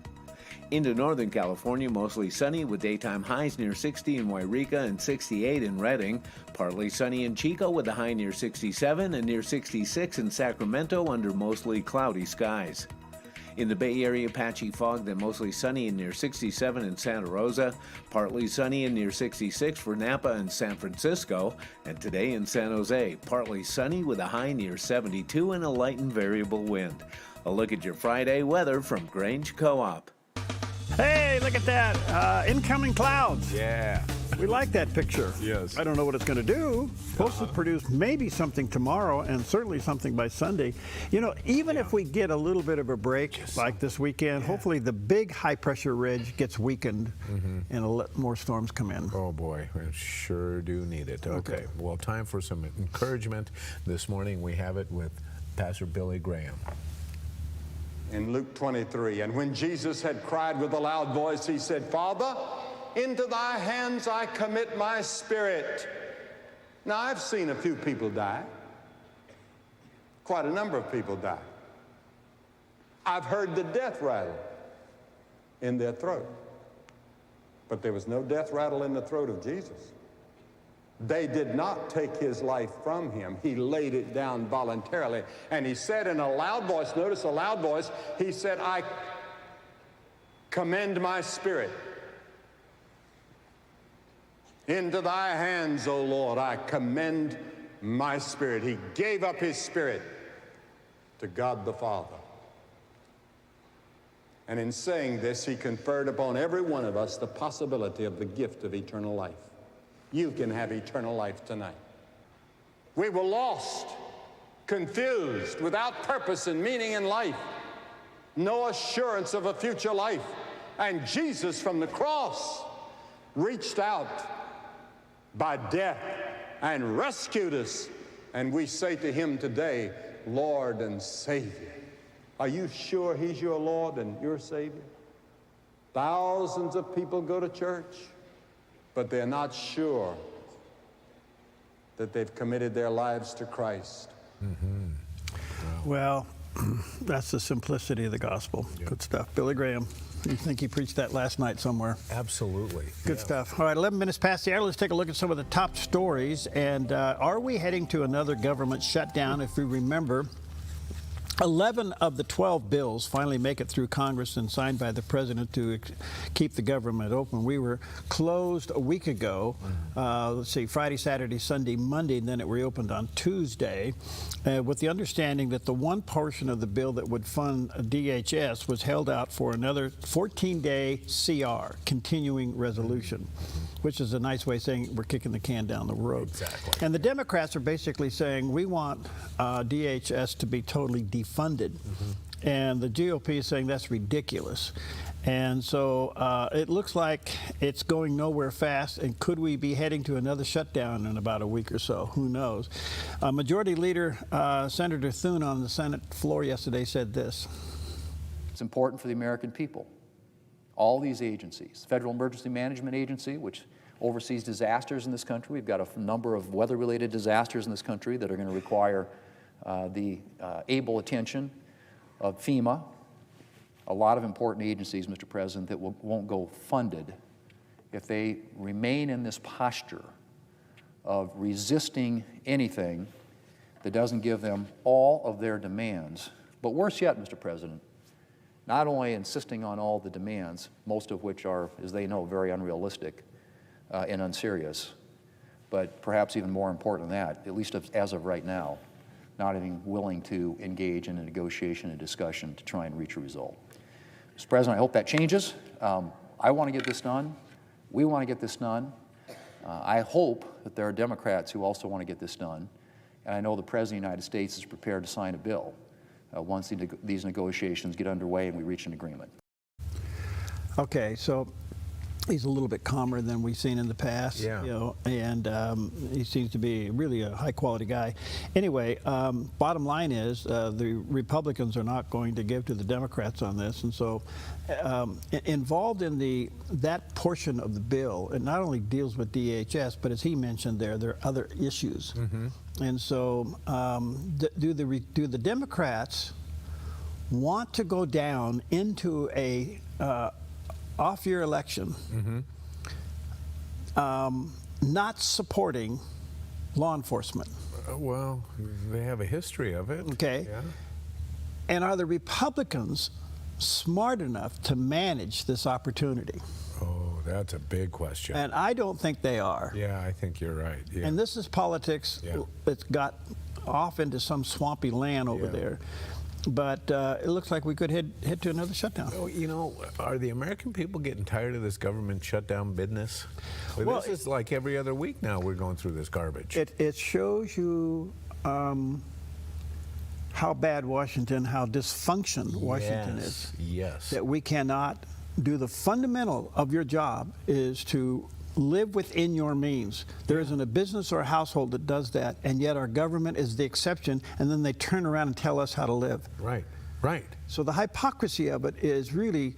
Into Northern California, mostly sunny with daytime highs near 60 in Wairika and 68 in Redding. Partly sunny in Chico with a high near 67 and near 66 in Sacramento under mostly cloudy skies. In the Bay Area, patchy fog, then mostly sunny and near 67 in Santa Rosa. Partly sunny and near 66 for Napa and San Francisco. And today in San Jose, partly sunny with a high near 72 and a light and variable wind. A look at your Friday weather from Grange Co-op. Hey, look at that. Incoming clouds. Yeah. We like that picture. Yes. I don't know what it's going to do. Supposed to produce maybe something tomorrow and certainly something by Sunday. You know, even if we get a little bit of a break like this weekend, hopefully the big high pressure ridge gets weakened and a lot more storms come in. Oh boy, we sure do need it. Okay. Well, time for some encouragement. This morning we have it with Pastor Billy Graham. In Luke 23, and when Jesus had cried with a loud voice, he said, Father, into thy hands I commit my spirit. Now, I've seen a few people die. Quite a number of people die. I've heard the death rattle in their throat. But there was no death rattle in the throat of Jesus. They did not take his life from him. He laid it down voluntarily. And he said in a loud voice, notice a loud voice, he said, I commend my spirit. Into thy hands, O Lord, I commend my spirit. He gave up his spirit to God the Father. And in saying this, he conferred upon every one of us the possibility of the gift of eternal life. You can have eternal life tonight. We were lost, confused, without purpose and meaning in life, no assurance of a future life. And Jesus from the cross reached out by death and rescued us. And we say to him today, Lord and Savior. Are you sure he's your Lord and your Savior? Thousands of people go to church, but they're not sure that they've committed their lives to Christ. Well, that's the simplicity of the gospel. Good stuff. Billy Graham, you think he preached that last night somewhere? Absolutely. Good stuff. All right, 11 minutes past the hour. Let's take a look at some of the top stories. And are we heading to another government shutdown? If we remember, 11 of the 12 bills finally make it through Congress and signed by the president to keep the government open. We were closed a week ago, let's see, Friday, Saturday, Sunday, Monday, and then it reopened on Tuesday, with the understanding that the one portion of the bill that would fund DHS was held out for another 14-day CR, continuing resolution, which is a nice way of saying we're kicking the can down the road. Exactly. And the Democrats are basically saying we want DHS to be totally defunded. And the GOP is saying that's ridiculous. And so it looks like it's going nowhere fast. And could we be heading to another shutdown in about a week or so? Who knows? Majority Leader Senator Thune on the Senate floor yesterday said this. It's important for the American people. All these agencies, Federal Emergency Management Agency, which oversees disasters in this country. We've got a number of weather-related disasters in this country that are going to require the able attention of FEMA. A lot of important agencies, Mr. President, that won't go funded if they remain in this posture of resisting anything that doesn't give them all of their demands. But worse yet, Mr. President, not only insisting on all the demands, most of which are, as they know, very unrealistic and unserious, but perhaps even more important than that, at least as of right now, not even willing to engage in a negotiation and discussion to try and reach a result. Mr. President, I hope that changes. I want to get this done. We want to get this done. I hope that there are Democrats who also want to get this done. And I know the President of the United States is prepared to sign a bill once these negotiations get underway and we reach an agreement. Okay, so he's a little bit calmer than we've seen in the past, you know, and he seems to be really a high-quality guy. Anyway, bottom line is the Republicans are not going to give to the Democrats on this, and so involved in that portion of the bill, it not only deals with DHS, but as he mentioned there are other issues. And so do the Democrats want to go down into a off your election not supporting law enforcement. Well, they have a history of it. Okay. Yeah. And are the Republicans smart enough to manage this opportunity? Oh, that's a big question. And I don't think they are. Yeah, I think you're right. Yeah. And this is politics. Yeah. It's got off into some swampy land over there. But it looks like we could head to another shutdown. Oh, you know, are the American people getting tired of this government shutdown business? Well, this is like every other week now we're going through this garbage. It shows you how bad Washington, how dysfunctional Washington is. Yes. That we cannot do the fundamental of your job is to live within your means. There isn't a business or a household that does that, and yet our government is the exception, and then they turn around and tell us how to live. Right, right. So the hypocrisy of it is really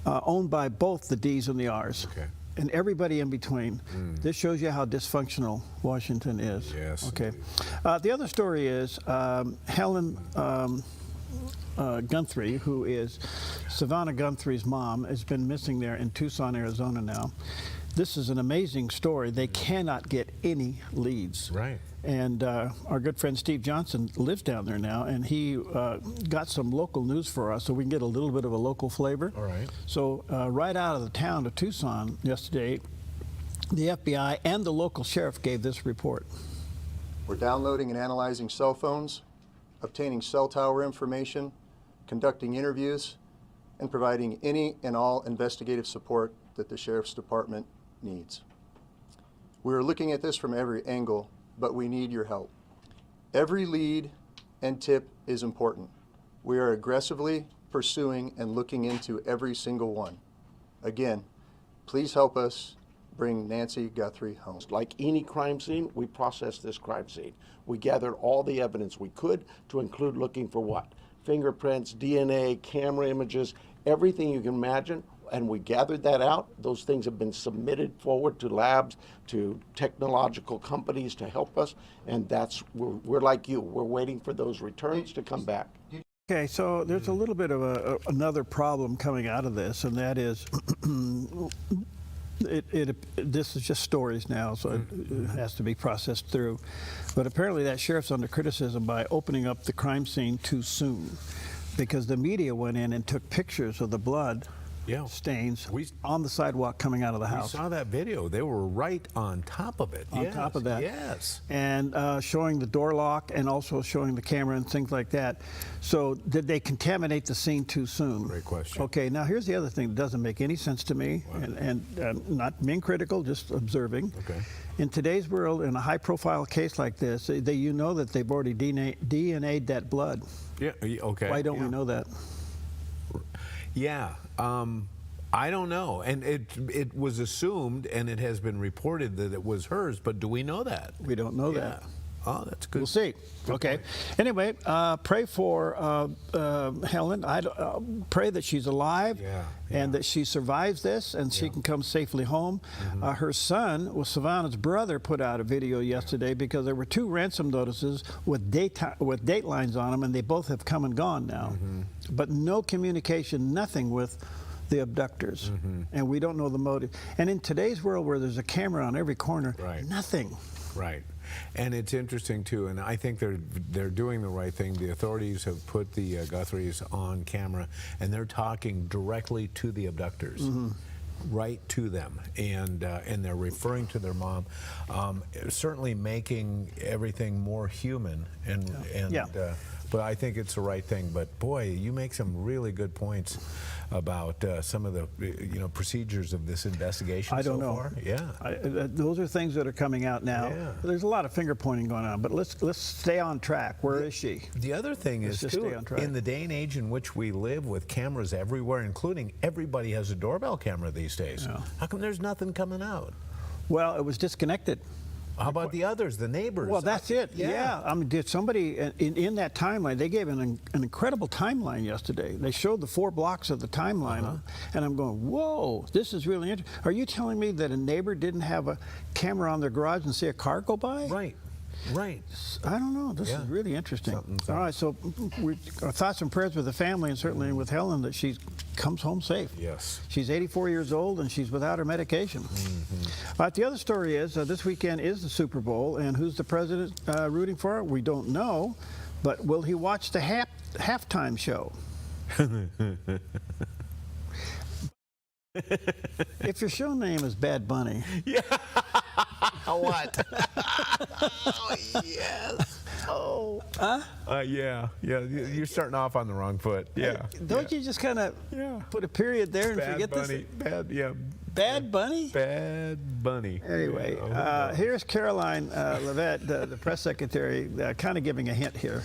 owned by both the D's and the R's. Okay. And everybody in between. This shows you how dysfunctional Washington is. Yes. Okay. The other story is Helen Guthrie, who is Savannah Guthrie's mom, has been missing there in Tucson, Arizona now. This is an amazing story. They cannot get any leads. Right. And our good friend Steve Johnson lives down there now, and he got some local news for us so we can get a little bit of a local flavor. All right. So right out of the town of Tucson yesterday, the FBI and the local sheriff gave this report. We're downloading and analyzing cell phones, obtaining cell tower information, conducting interviews, and providing any and all investigative support that the Sheriff's Department needs. We are looking at this from every angle, but we need your help. Every lead and tip is important. We are aggressively pursuing and looking into every single one. Again, please help us bring Nancy Guthrie home. Like any crime scene, we processed this crime scene. We gathered all the evidence we could, to include looking for what? Fingerprints, DNA, camera images, everything you can imagine. And we gathered that out. Those things have been submitted forward to labs, to technological companies to help us. And we're like you. We're waiting for those returns to come back. Okay, so there's a little bit of another problem coming out of this, and that is this is just stories now, so it has to be processed through. But apparently that sheriff's under criticism by opening up the crime scene too soon, because the media went in and took pictures of the blood stains on the sidewalk coming out of the house. We saw that video. They were right on top of it. On top of that. Yes. And showing the door lock and also showing the camera and things like that. So did they contaminate the scene too soon? Great question. Okay, now here's the other thing that doesn't make any sense to me, and not being critical, just observing. Okay. In today's world, in a high-profile case like this, you know that they've already DNA'd that blood. Yeah, okay. Why don't we know that? Yeah, I don't know. And it was assumed, and it has been reported that it was hers, but do we know that? We don't know that. Oh, that's good. We'll see. Okay. Anyway, pray for Helen. Pray that she's alive and that she survives this and she can come safely home. Her son, Savannah's brother, put out a video yesterday because there were 2 ransom notices with date lines on them, and they both have come and gone now. But no communication, nothing with the abductors, and we don't know the motive. And in today's world where there's a camera on every corner, nothing. Right. And it's interesting too, and I think they're doing the right thing. The authorities have put the Guthries on camera, and they're talking directly to the abductors, right to them, and they're referring to their mom, certainly making everything more human. But I think it's the right thing. But boy, you make some really good points about some of the procedures of this investigation. I don't so know. Far. Yeah, those are things that are coming out now. Yeah. There's a lot of finger pointing going on, but let's stay on track. Where is she? The other thing is too, in the day and age in which we live, with cameras everywhere, including everybody has a doorbell camera these days. How come there's nothing coming out? Well, it was disconnected. How about the others, the neighbors? Well, that's it. Yeah. I mean, did somebody in that timeline? They gave an incredible timeline yesterday. They showed the 4 blocks of the timeline, and I'm going, whoa, this is really interesting. Are you telling me that a neighbor didn't have a camera on their garage and see a car go by? Right. Right. I don't know. This is really interesting. All right, so our thoughts and prayers with the family, and certainly with Helen, that she comes home safe. Yes. She's 84 years old, and she's without her medication. All right, the other story is this weekend is the Super Bowl, and who's the president rooting for? We don't know, but will he watch the halftime show? If your show name is Bad Bunny. Yeah. What? Oh, yes. Oh. Huh? Yeah. You're starting off on the wrong foot. Yeah. Don't you just kind of put a period there and Bad forget Bunny. this? Bad Bunny? Bad Bunny. Anyway, here's Caroline Levitt, the press secretary, kind of giving a hint here.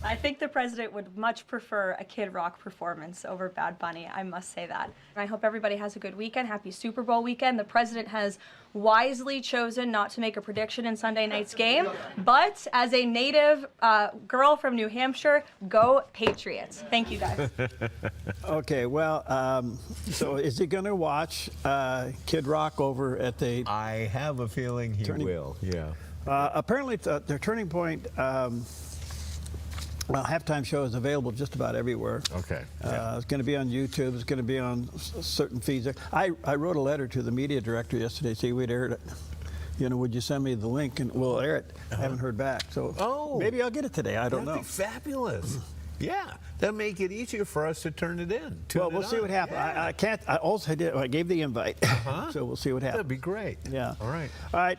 I think the president would much prefer a Kid Rock performance over Bad Bunny, I must say that. I hope everybody has a good weekend. Happy Super Bowl weekend. The president has wisely chosen not to make a prediction in Sunday night's game, but as a native girl from New Hampshire, go Patriots. Thank you, guys. Okay, well, so is he going to watch Kid Rock over at the... I have a feeling he will, yeah. Apparently, their Turning Point... well, halftime show is available just about everywhere. Okay. It's going to be on YouTube. It's going to be on certain feeds. I wrote a letter to the media director yesterday, see we'd aired it. You know, would you send me the link and we'll air it? I haven't heard back, so maybe I'll get it today. I don't know. That'd be fabulous. Yeah, that'd make it easier for us to turn it in. Well, we'll see what happens. Yeah. I can't. I gave the invite, so we'll see what happens. That'd be great. Yeah. All right. All right.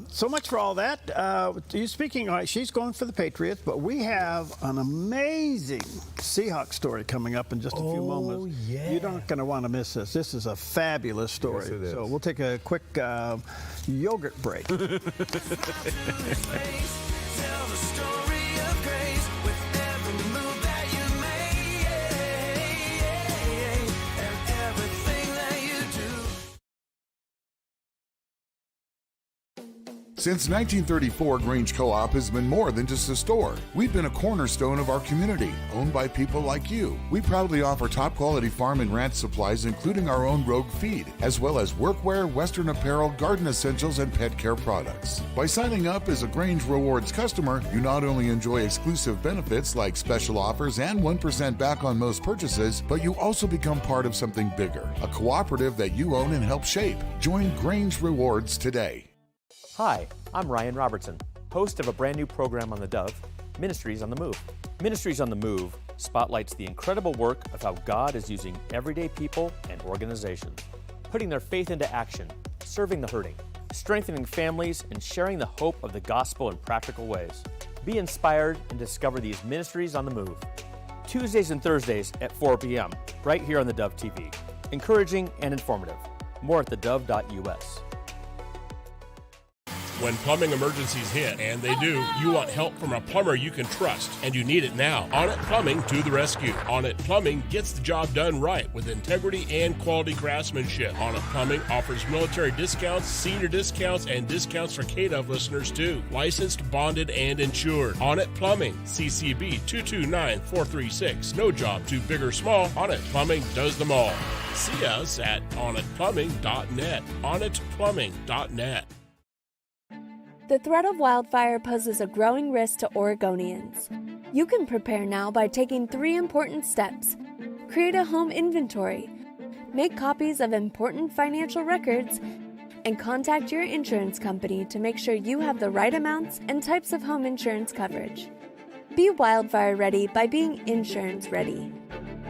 So much for all that. You speaking? All right, she's going for the Patriots, but we have an amazing Seahawks story coming up in just a few moments. Yeah. You're not going to want to miss this. This is a fabulous story. Yes, it is. So we'll take a quick yogurt break. Since 1934, Grange Co-op has been more than just a store. We've been a cornerstone of our community, owned by people like you. We proudly offer top-quality farm and ranch supplies, including our own Rogue feed, as well as workwear, Western apparel, garden essentials, and pet care products. By signing up as a Grange Rewards customer, you not only enjoy exclusive benefits like special offers and 1% back on most purchases, but you also become part of something bigger, a cooperative that you own and help shape. Join Grange Rewards today. Hi, I'm Ryan Robertson, host of a brand new program on theDove, Ministries on the Move. Ministries on the Move spotlights the incredible work of how God is using everyday people and organizations, putting their faith into action, serving the hurting, strengthening families, and sharing the hope of the gospel in practical ways. Be inspired and discover these Ministries on the Move. Tuesdays and Thursdays at 4 p.m., right here on theDove TV. Encouraging and informative. More at thedove.us. When plumbing emergencies hit, and they do, you want help from a plumber you can trust, and you need it now. Onnit Plumbing to the rescue. Onnit Plumbing gets the job done right with integrity and quality craftsmanship. Onnit Plumbing offers military discounts, senior discounts, and discounts for KDOV listeners too. Licensed, bonded, and insured. Onnit Plumbing, CCB 229436. No job too big or small. Onnit Plumbing does them all. See us at onnitplumbing.net. onnitplumbing.net. The threat of wildfire poses a growing risk to Oregonians. You can prepare now by taking 3 important steps. Create a home inventory, make copies of important financial records, and contact your insurance company to make sure you have the right amounts and types of home insurance coverage. Be wildfire ready by being insurance ready.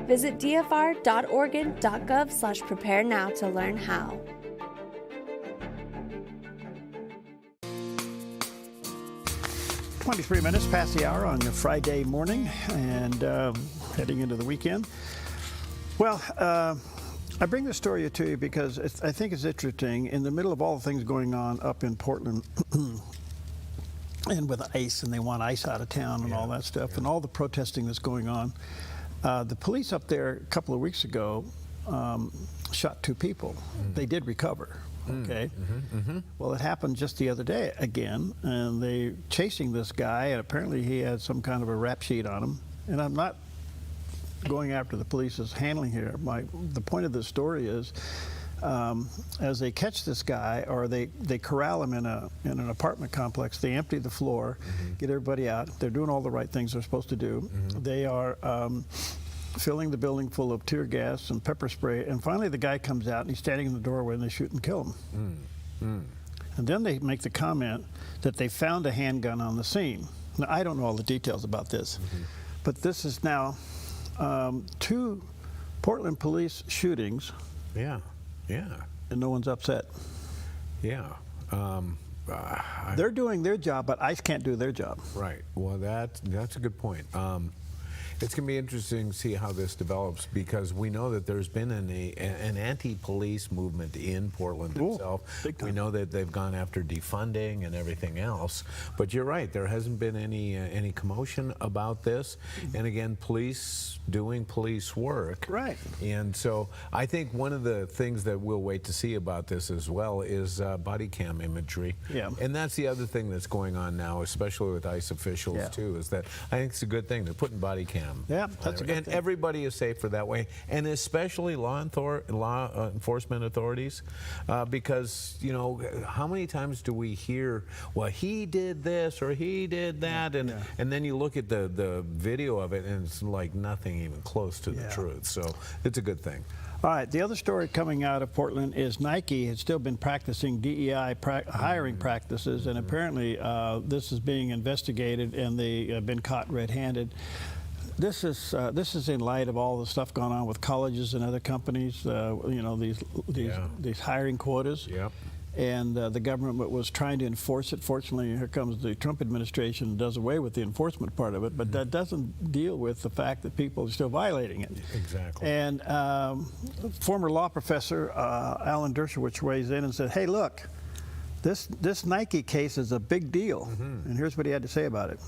Visit dfr.oregon.gov/prepare now to learn how. 23 minutes past the hour on your Friday morning and heading into the weekend. Well, I bring this story to you because I think it's interesting. In the middle of all the things going on up in Portland and with ice, and they want ice out of town and all that stuff, and all the protesting that's going on, the police up there a couple of weeks ago shot 2 people. They did recover. Okay. Well, it happened just the other day again, and they chasing this guy, and apparently he had some kind of a rap sheet on him. And I'm not going after the police's handling here. The point of this story is as they catch this guy, or they corral him in an apartment complex, they empty the floor, get everybody out. They're doing all the right things they're supposed to do. They are filling the building full of tear gas and pepper spray, and finally the guy comes out and he's standing in the doorway and they shoot and kill him. And then they make the comment that they found a handgun on the scene. Now, I don't know all the details about this, but this is now 2 Portland police shootings. Yeah. And no one's upset. Yeah. They're doing their job, but ICE can't do their job. Right. Well, that's a good point. It's going to be interesting to see how this develops, because we know that there's been an anti-police movement in Portland itself. We know that they've gone after defunding and everything else. But you're right, there hasn't been any commotion about this. And again, police doing police work. Right. And so I think one of the things that we'll wait to see about this as well is body cam imagery. Yeah. And that's the other thing that's going on now, especially with ICE officials too, is that I think it's a good thing. They're putting body cam. Yeah, that's a good thing. Everybody is safer that way, and especially law enforcement authorities, because, you know, how many times do we hear, well, he did this or he did that, and then you look at the video of it and it's like nothing even close to the truth. So it's a good thing. All right, the other story coming out of Portland is Nike has still been practicing DEI hiring practices, and apparently this is being investigated, and they have been caught red-handed. This is in light of all the stuff going on with colleges and other companies. You know, these hiring quotas. Yep. And the government was trying to enforce it. Fortunately, here comes the Trump administration and does away with the enforcement part of it, but that doesn't deal with the fact that people are still violating it. Exactly. And former law professor Alan Dershowitz weighs in and said, hey, look, this Nike case is a big deal. And here's what he had to say about it.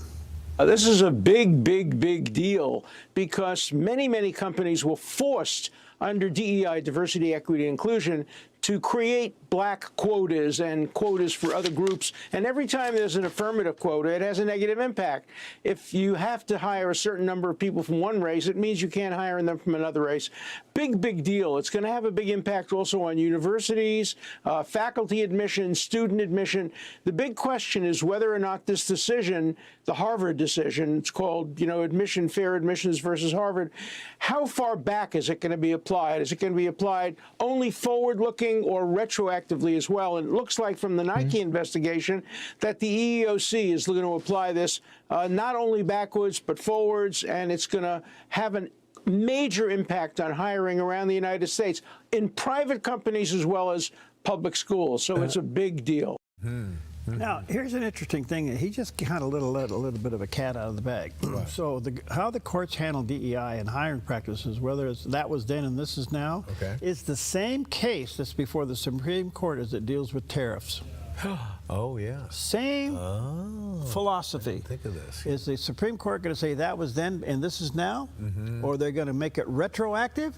This is a big, big, big deal, because many companies were forced under DEI, diversity, equity, inclusion, to create black quotas and quotas for other groups. And every time there's an affirmative quota, it has a negative impact. If you have to hire a certain number of people from one race, it means you can't hire them from another race. Big, big deal. It's going to have a big impact also on universities, faculty admission, student admission. The big question is whether or not this decision, the Harvard decision, it's called, you know, fair admissions versus Harvard, how far back is it going to be applied? Is it going to be applied only forward-looking or retroactively as well? And it looks like from the Nike investigation that the EEOC is going to apply this not only backwards but forwards, and it's going to have a major impact on hiring around the United States in private companies as well as public schools. So it's a big deal. Now, here's an interesting thing. He just kind of let a little bit of a cat out of the bag. Right. So how the courts handle DEI and hiring practices, whether that was then and this is now, is the same case that's before the Supreme Court as it deals with tariffs. Oh, yeah. Same philosophy. I didn't think of this. Is the Supreme Court going to say that was then and this is now? Or they're going to make it retroactive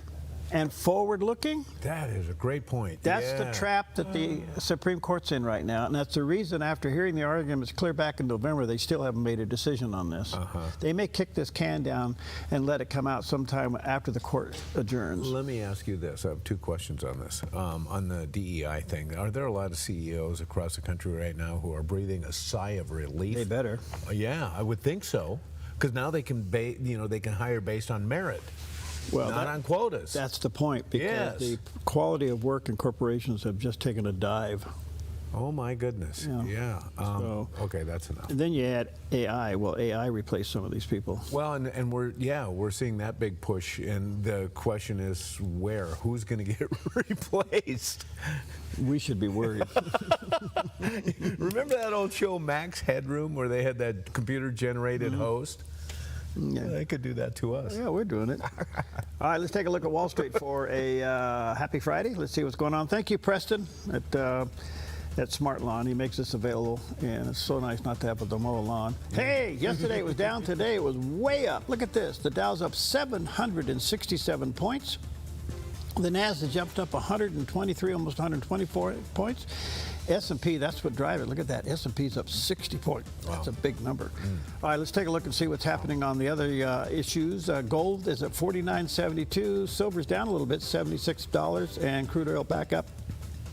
and forward-looking? That is a great point. That's the trap that the Supreme Court's in right now, and that's the reason, after hearing the arguments clear back in November, they still haven't made a decision on this. They may kick this can down and let it come out sometime after the court adjourns. Let me ask you this. I have 2 questions on this. On the DEI thing, are there a lot of CEOs across the country right now who are breathing a sigh of relief? They better. Yeah, I would think so, because now they can, they can hire based on merit. Well, not on quotas. That's the point, because the quality of work in corporations have just taken a dive. Oh my goodness. Yeah. Okay, that's enough. And then you add AI. Well, AI replaced some of these people. Well, and we're seeing that big push, and the question is who's going to get replaced? We should be worried. Remember that old show Max Headroom, where they had that computer-generated host? Yeah, they could do that to us. Yeah, we're doing it. All right, let's take a look at Wall Street for a happy Friday. Let's see what's going on. Thank you, Preston, at Smart Lawn. He makes this available, and it's so nice not to have to mow a lawn. Hey, yesterday it was down. Today it was way up. Look at this. The Dow's up 767 points. The Nasdaq jumped up 123, almost 124 points. S&P, that's what drives it. Look at that. S&P's up 60 points. Wow. That's a big number. All right, let's take a look and see what's happening on the other issues. Gold is at $49.72. Silver's down a little bit, $76. And crude oil back up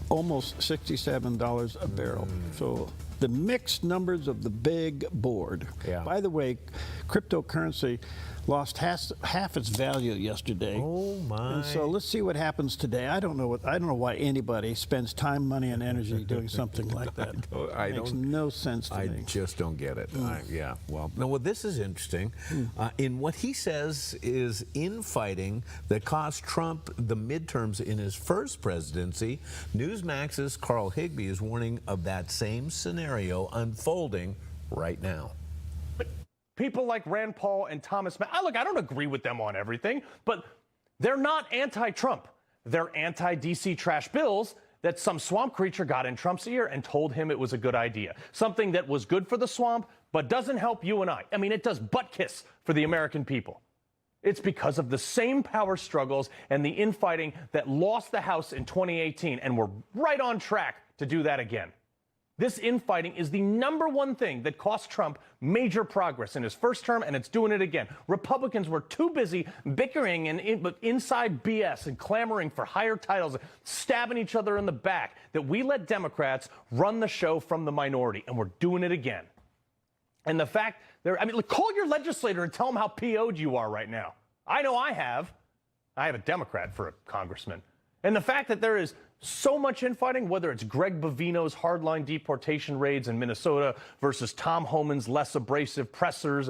almost $67 a barrel. So the mixed numbers of the big board. Yeah. By the way, cryptocurrency lost half its value yesterday. Oh my! And so let's see what happens today. I don't know why anybody spends time, money, and energy doing something like that. It makes no sense to me. I just don't get it. Yeah. Well, no. Well, this is interesting. In what he says is infighting that cost Trump the midterms in his first presidency, Newsmax's Carl Higbee is warning of that same scenario unfolding right now. People like Rand Paul and Thomas look, I don't agree with them on everything, but they're not anti-Trump. They're anti-DC trash bills that some swamp creature got in Trump's ear and told him it was a good idea. Something that was good for the swamp, but doesn't help you and I. I mean, it does butt kiss for the American people. It's because of the same power struggles and the infighting that lost the House in 2018, and we're right on track to do that again. This infighting is the #1 thing that cost Trump major progress in his first term, and it's doing it again. Republicans were too busy bickering and inside BS and clamoring for higher titles, stabbing each other in the back, that we let Democrats run the show from the minority, and we're doing it again. And the fact, call your legislator and tell them how PO'd you are right now. I know I have. I have a Democrat for a congressman. And the fact that there is so much infighting, whether it's Greg Bovino's hardline deportation raids in Minnesota versus Tom Homan's less abrasive pressers,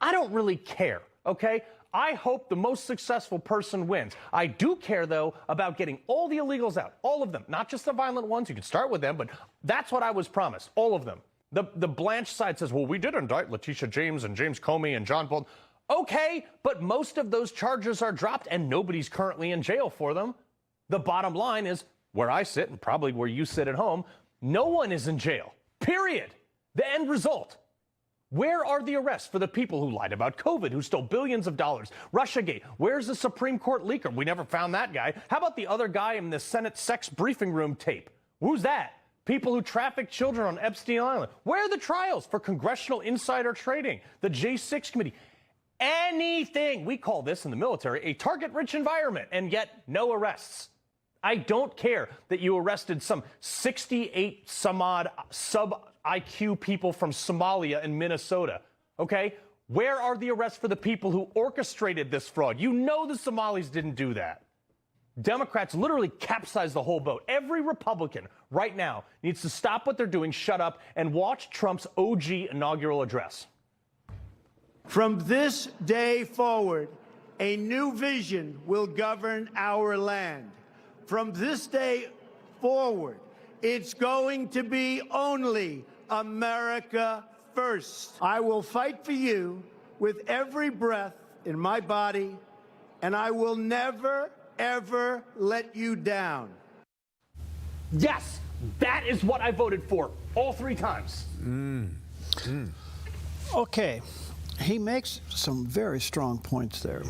I don't really care, okay? I hope the most successful person wins. I do care, though, about getting all the illegals out, all of them, not just the violent ones. You can start with them, but that's what I was promised, all of them. The Blanche side says, well, we did indict Letitia James and James Comey and John Bolton. Okay, but most of those charges are dropped and nobody's currently in jail for them. The bottom line is, where I sit and probably where you sit at home, no one is in jail, period. The end result. Where are the arrests for the people who lied about COVID, who stole billions of dollars? Russiagate, where's the Supreme Court leaker? We never found that guy. How about the other guy in the Senate sex briefing room tape? Who's that? People who trafficked children on Epstein Island. Where are the trials for congressional insider trading? The J6 committee. Anything. We call this in the military a target-rich environment, and yet no arrests. I don't care that you arrested some 68 some odd sub-IQ people from Somalia and Minnesota, okay? Where are the arrests for the people who orchestrated this fraud? You know the Somalis didn't do that. Democrats literally capsized the whole boat. Every Republican right now needs to stop what they're doing, shut up, and watch Trump's OG inaugural address. From this day forward, a new vision will govern our land. From this day forward, it's going to be only America first. I will fight for you with every breath in my body, and I will never, ever let you down. Yes, that is what I voted for all 3 times. Okay, he makes some very strong points there.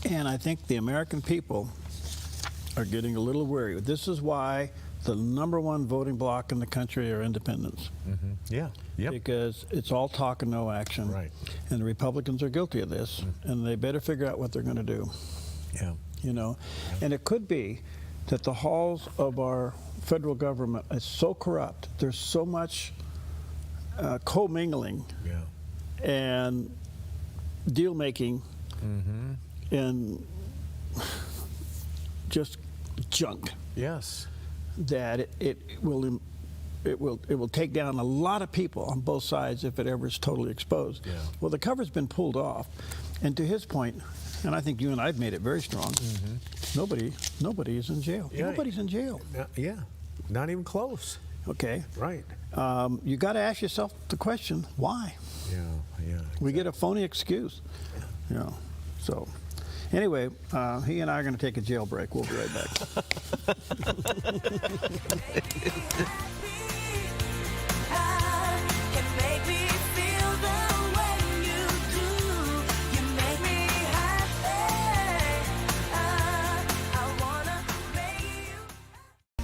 And I think the American people are getting a little worried. This is why the #1 voting bloc in the country are independents. Yeah. Yep. Because it's all talk and no action. Right. And the Republicans are guilty of this, and they better figure out what they're going to do. Yeah. You know, and it could be that the halls of our federal government is so corrupt. There's so much commingling and deal making and just junk. Yes. That it will take down a lot of people on both sides if it ever is totally exposed. Yeah. Well, the cover's been pulled off, and to his point, and I think you and I've made it very strong. Nobody is in jail. Yeah. Nobody's in jail. Yeah, not even close. Okay. Right. You got to ask yourself the question: why? Yeah. We get a phony excuse. You know. So, anyway, he and I are going to take a jail break. We'll be right back.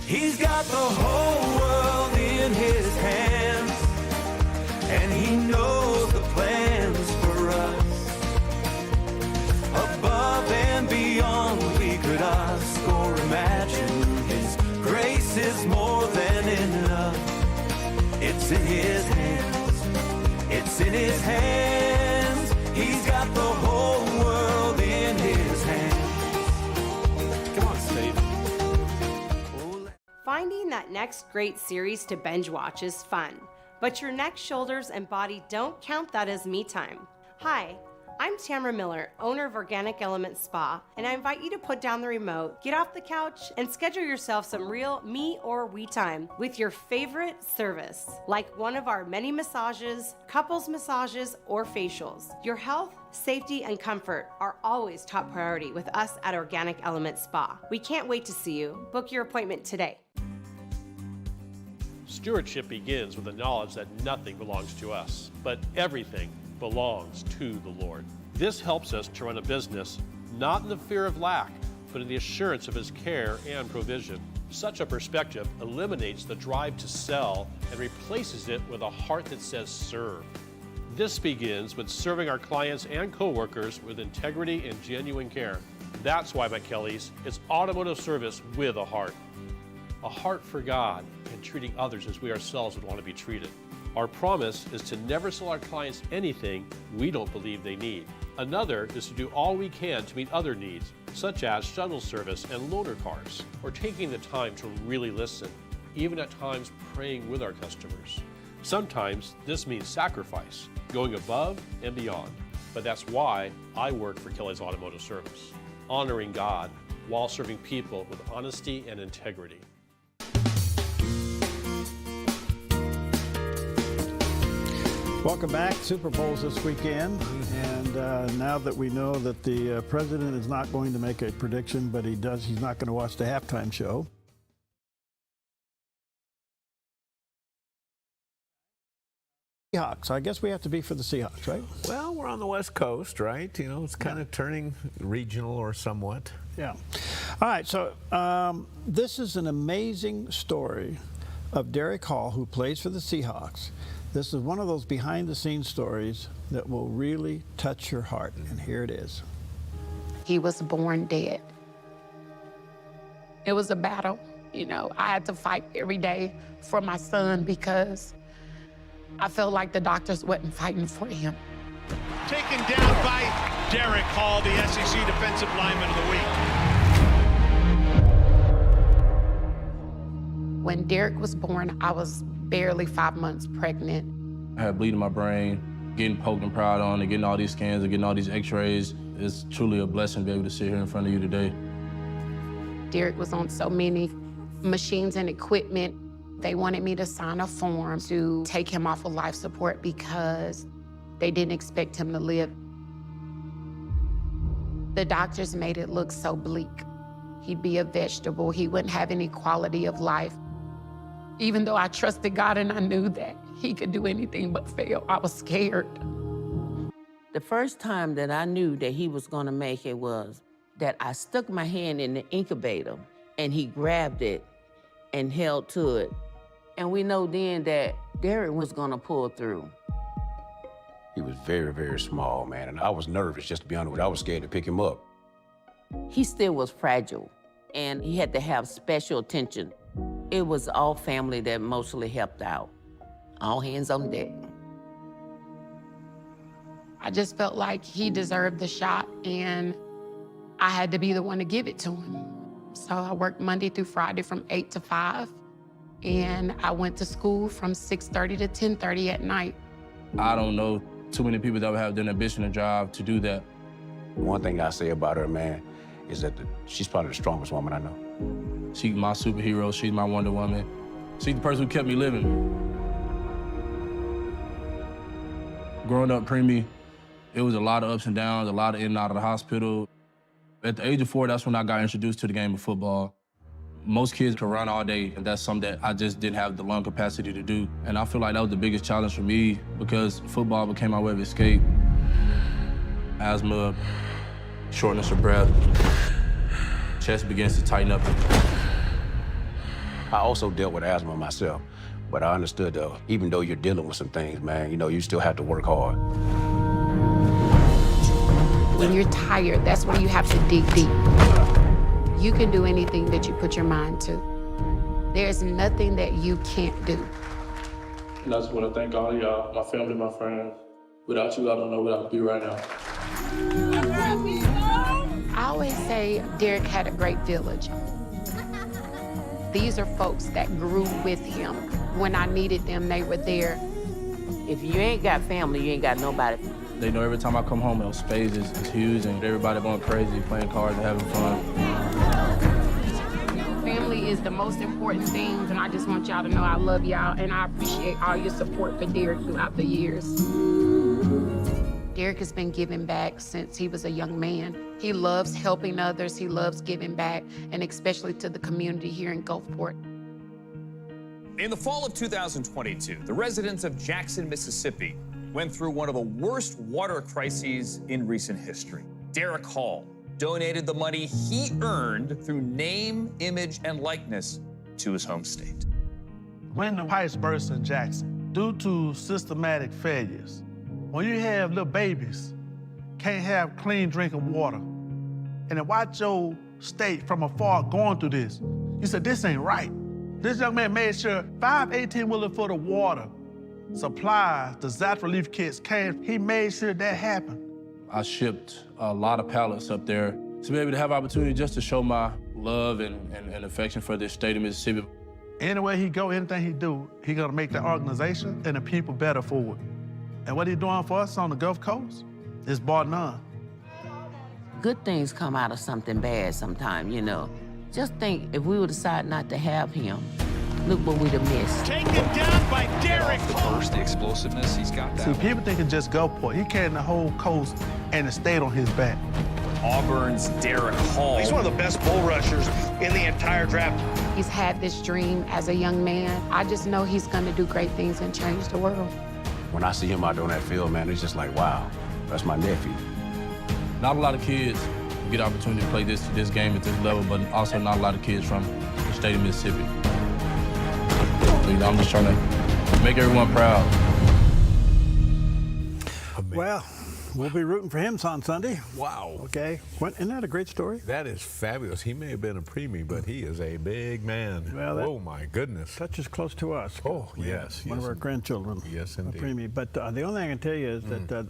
He's got the whole world in his hands, and he knows the plans for us. Above and beyond what we could ask or imagine, his grace is more than enough. It's in his hands, it's in his hands. He's got the whole world in his hands. Come on, Steve. Finding that next great series to binge watch is fun, but your neck, shoulders, and body don't count that as me time. Hi, I'm Tamara Miller, owner of Organic Element Spa, and I invite you to put down the remote, get off the couch, and schedule yourself some real me or we time with your favorite service, like one of our many massages, couples massages, or facials. Your health, safety, and comfort are always top priority with us at Organic Element Spa. We can't wait to see you. Book your appointment today. Stewardship begins with the knowledge that nothing belongs to us, but everything belongs to the Lord. This helps us to run a business not in the fear of lack, but in the assurance of His care and provision. Such a perspective eliminates the drive to sell and replaces it with a heart that says serve. This begins with serving our clients and coworkers with integrity and genuine care. That's why McKelly's is automotive service with a heart for God and treating others as we ourselves would want to be treated. Our promise is to never sell our clients anything we don't believe they need. Another is to do all we can to meet other needs, such as shuttle service and loaner cars, or taking the time to really listen, even at times praying with our customers. Sometimes this means sacrifice, going above and beyond. But that's why I work for Kelly's Automotive Service, honoring God while serving people with honesty and integrity. Welcome back. Super Bowl's this weekend, and now that we know that the president is not going to make a prediction, but he's not going to watch the halftime show. Seahawks. I guess we have to be for the Seahawks, right? Well, we're on the West Coast, right? You know, it's kind of turning regional or somewhat. Yeah. All right, so this is an amazing story of Derek Hall, who plays for the Seahawks. This is one of those behind-the-scenes stories that will really touch your heart, and here it is. He was born dead. It was a battle. You know, I had to fight every day for my son because I felt like the doctors wasn't fighting for him. Taken down by Derek Hall, the SEC Defensive Lineman of the week. When Derek was born, I was barely 5 months pregnant. I had bleeding in my brain, getting poked and pried on, and getting all these scans and getting all these x-rays. It's truly a blessing to be able to sit here in front of you today. Derek was on so many machines and equipment. They wanted me to sign a form to take him off of life support because they didn't expect him to live. The doctors made it look so bleak. He'd be a vegetable. He wouldn't have any quality of life. Even though I trusted God and I knew that He could do anything but fail, I was scared. The first time that I knew that he was gonna make it was that I stuck my hand in the incubator and he grabbed it and held to it. And we know then that Derek was gonna pull through. He was very, very small, man, and I was nervous, just to be honest with you. I was scared to pick him up. He still was fragile and he had to have special attention. It was all family that mostly helped out. All hands on deck. I just felt like he deserved the shot and I had to be the one to give it to him. So I worked Monday through Friday from 8 to 5, and I went to school from 6:30 to 10:30 at night. I don't know too many people that would have the ambition and drive to do that. One thing I say about her, man, is that she's probably the strongest woman I know. She's my superhero. She's my Wonder Woman. She's the person who kept me living. Growing up preemie, it was a lot of ups and downs, a lot of in and out of the hospital. At the age of 4, that's when I got introduced to the game of football. Most kids can run all day, and that's something that I just didn't have the lung capacity to do. And I feel like that was the biggest challenge for me because football became my way of escape. Asthma, shortness of breath, chest begins to tighten up. I also dealt with asthma myself, but I understood, even though you're dealing with some things, man, you know, you still have to work hard. When you're tired, that's when you have to dig deep. You can do anything that you put your mind to. There's nothing that you can't do. And I just want to thank all of y'all, my family, my friends. Without you, I don't know what I would be right now. I always say Derek had a great village. These are folks that grew with him. When I needed them, they were there. If you ain't got family, you ain't got nobody. They know every time I come home, those space is huge, and everybody going crazy, playing cards and having fun. Family is the most important thing, and I just want y'all to know I love y'all, and I appreciate all your support for Derek throughout the years. Derek has been giving back since he was a young man. He loves helping others, he loves giving back, and especially to the community here in Gulfport. In the fall of 2022, the residents of Jackson, Mississippi went through one of the worst water crises in recent history. Derek Hall donated the money he earned through name, image, and likeness to his home state. When the pipes burst in Jackson, due to systematic failures, when you have little babies, can't have clean drinking water, and to watch your state from afar going through this, you said, this ain't right. This young man made sure 5 18-wheelers for the water, supplies, disaster relief kits came. He made sure that happened. I shipped a lot of pallets up there to be able to have opportunity just to show my love and affection for this state of Mississippi. Anywhere he go, anything he do, he gonna make the organization and the people better for it. And what he doing for us on the Gulf Coast is bar none. Good things come out of something bad sometime, you know. Just think, if we would decide not to have him, look what we'd have missed. Taken down by Derek Hall. The explosiveness, he's got that. See, people think it's just Gulfport. He carried the whole coast and the state on his back. Auburn's Derek Hall. He's one of the best bull rushers in the entire draft. He's had this dream as a young man. I just know he's gonna do great things and change the world. When I see him out there on that field, man, it's just like, wow, that's my nephew. Not a lot of kids get the opportunity to play this game at this level, but also not a lot of kids from the state of Mississippi. You know, I'm just trying to make everyone proud. Well, we'll be rooting for him on Sunday. Wow. Okay. Isn't that a great story? That is fabulous. He may have been a preemie, but he is a big man. Well, oh, my goodness. Touches close to us. Oh, yes. One of our grandchildren. Yes, a indeed. preemie. But the only thing I can tell you is that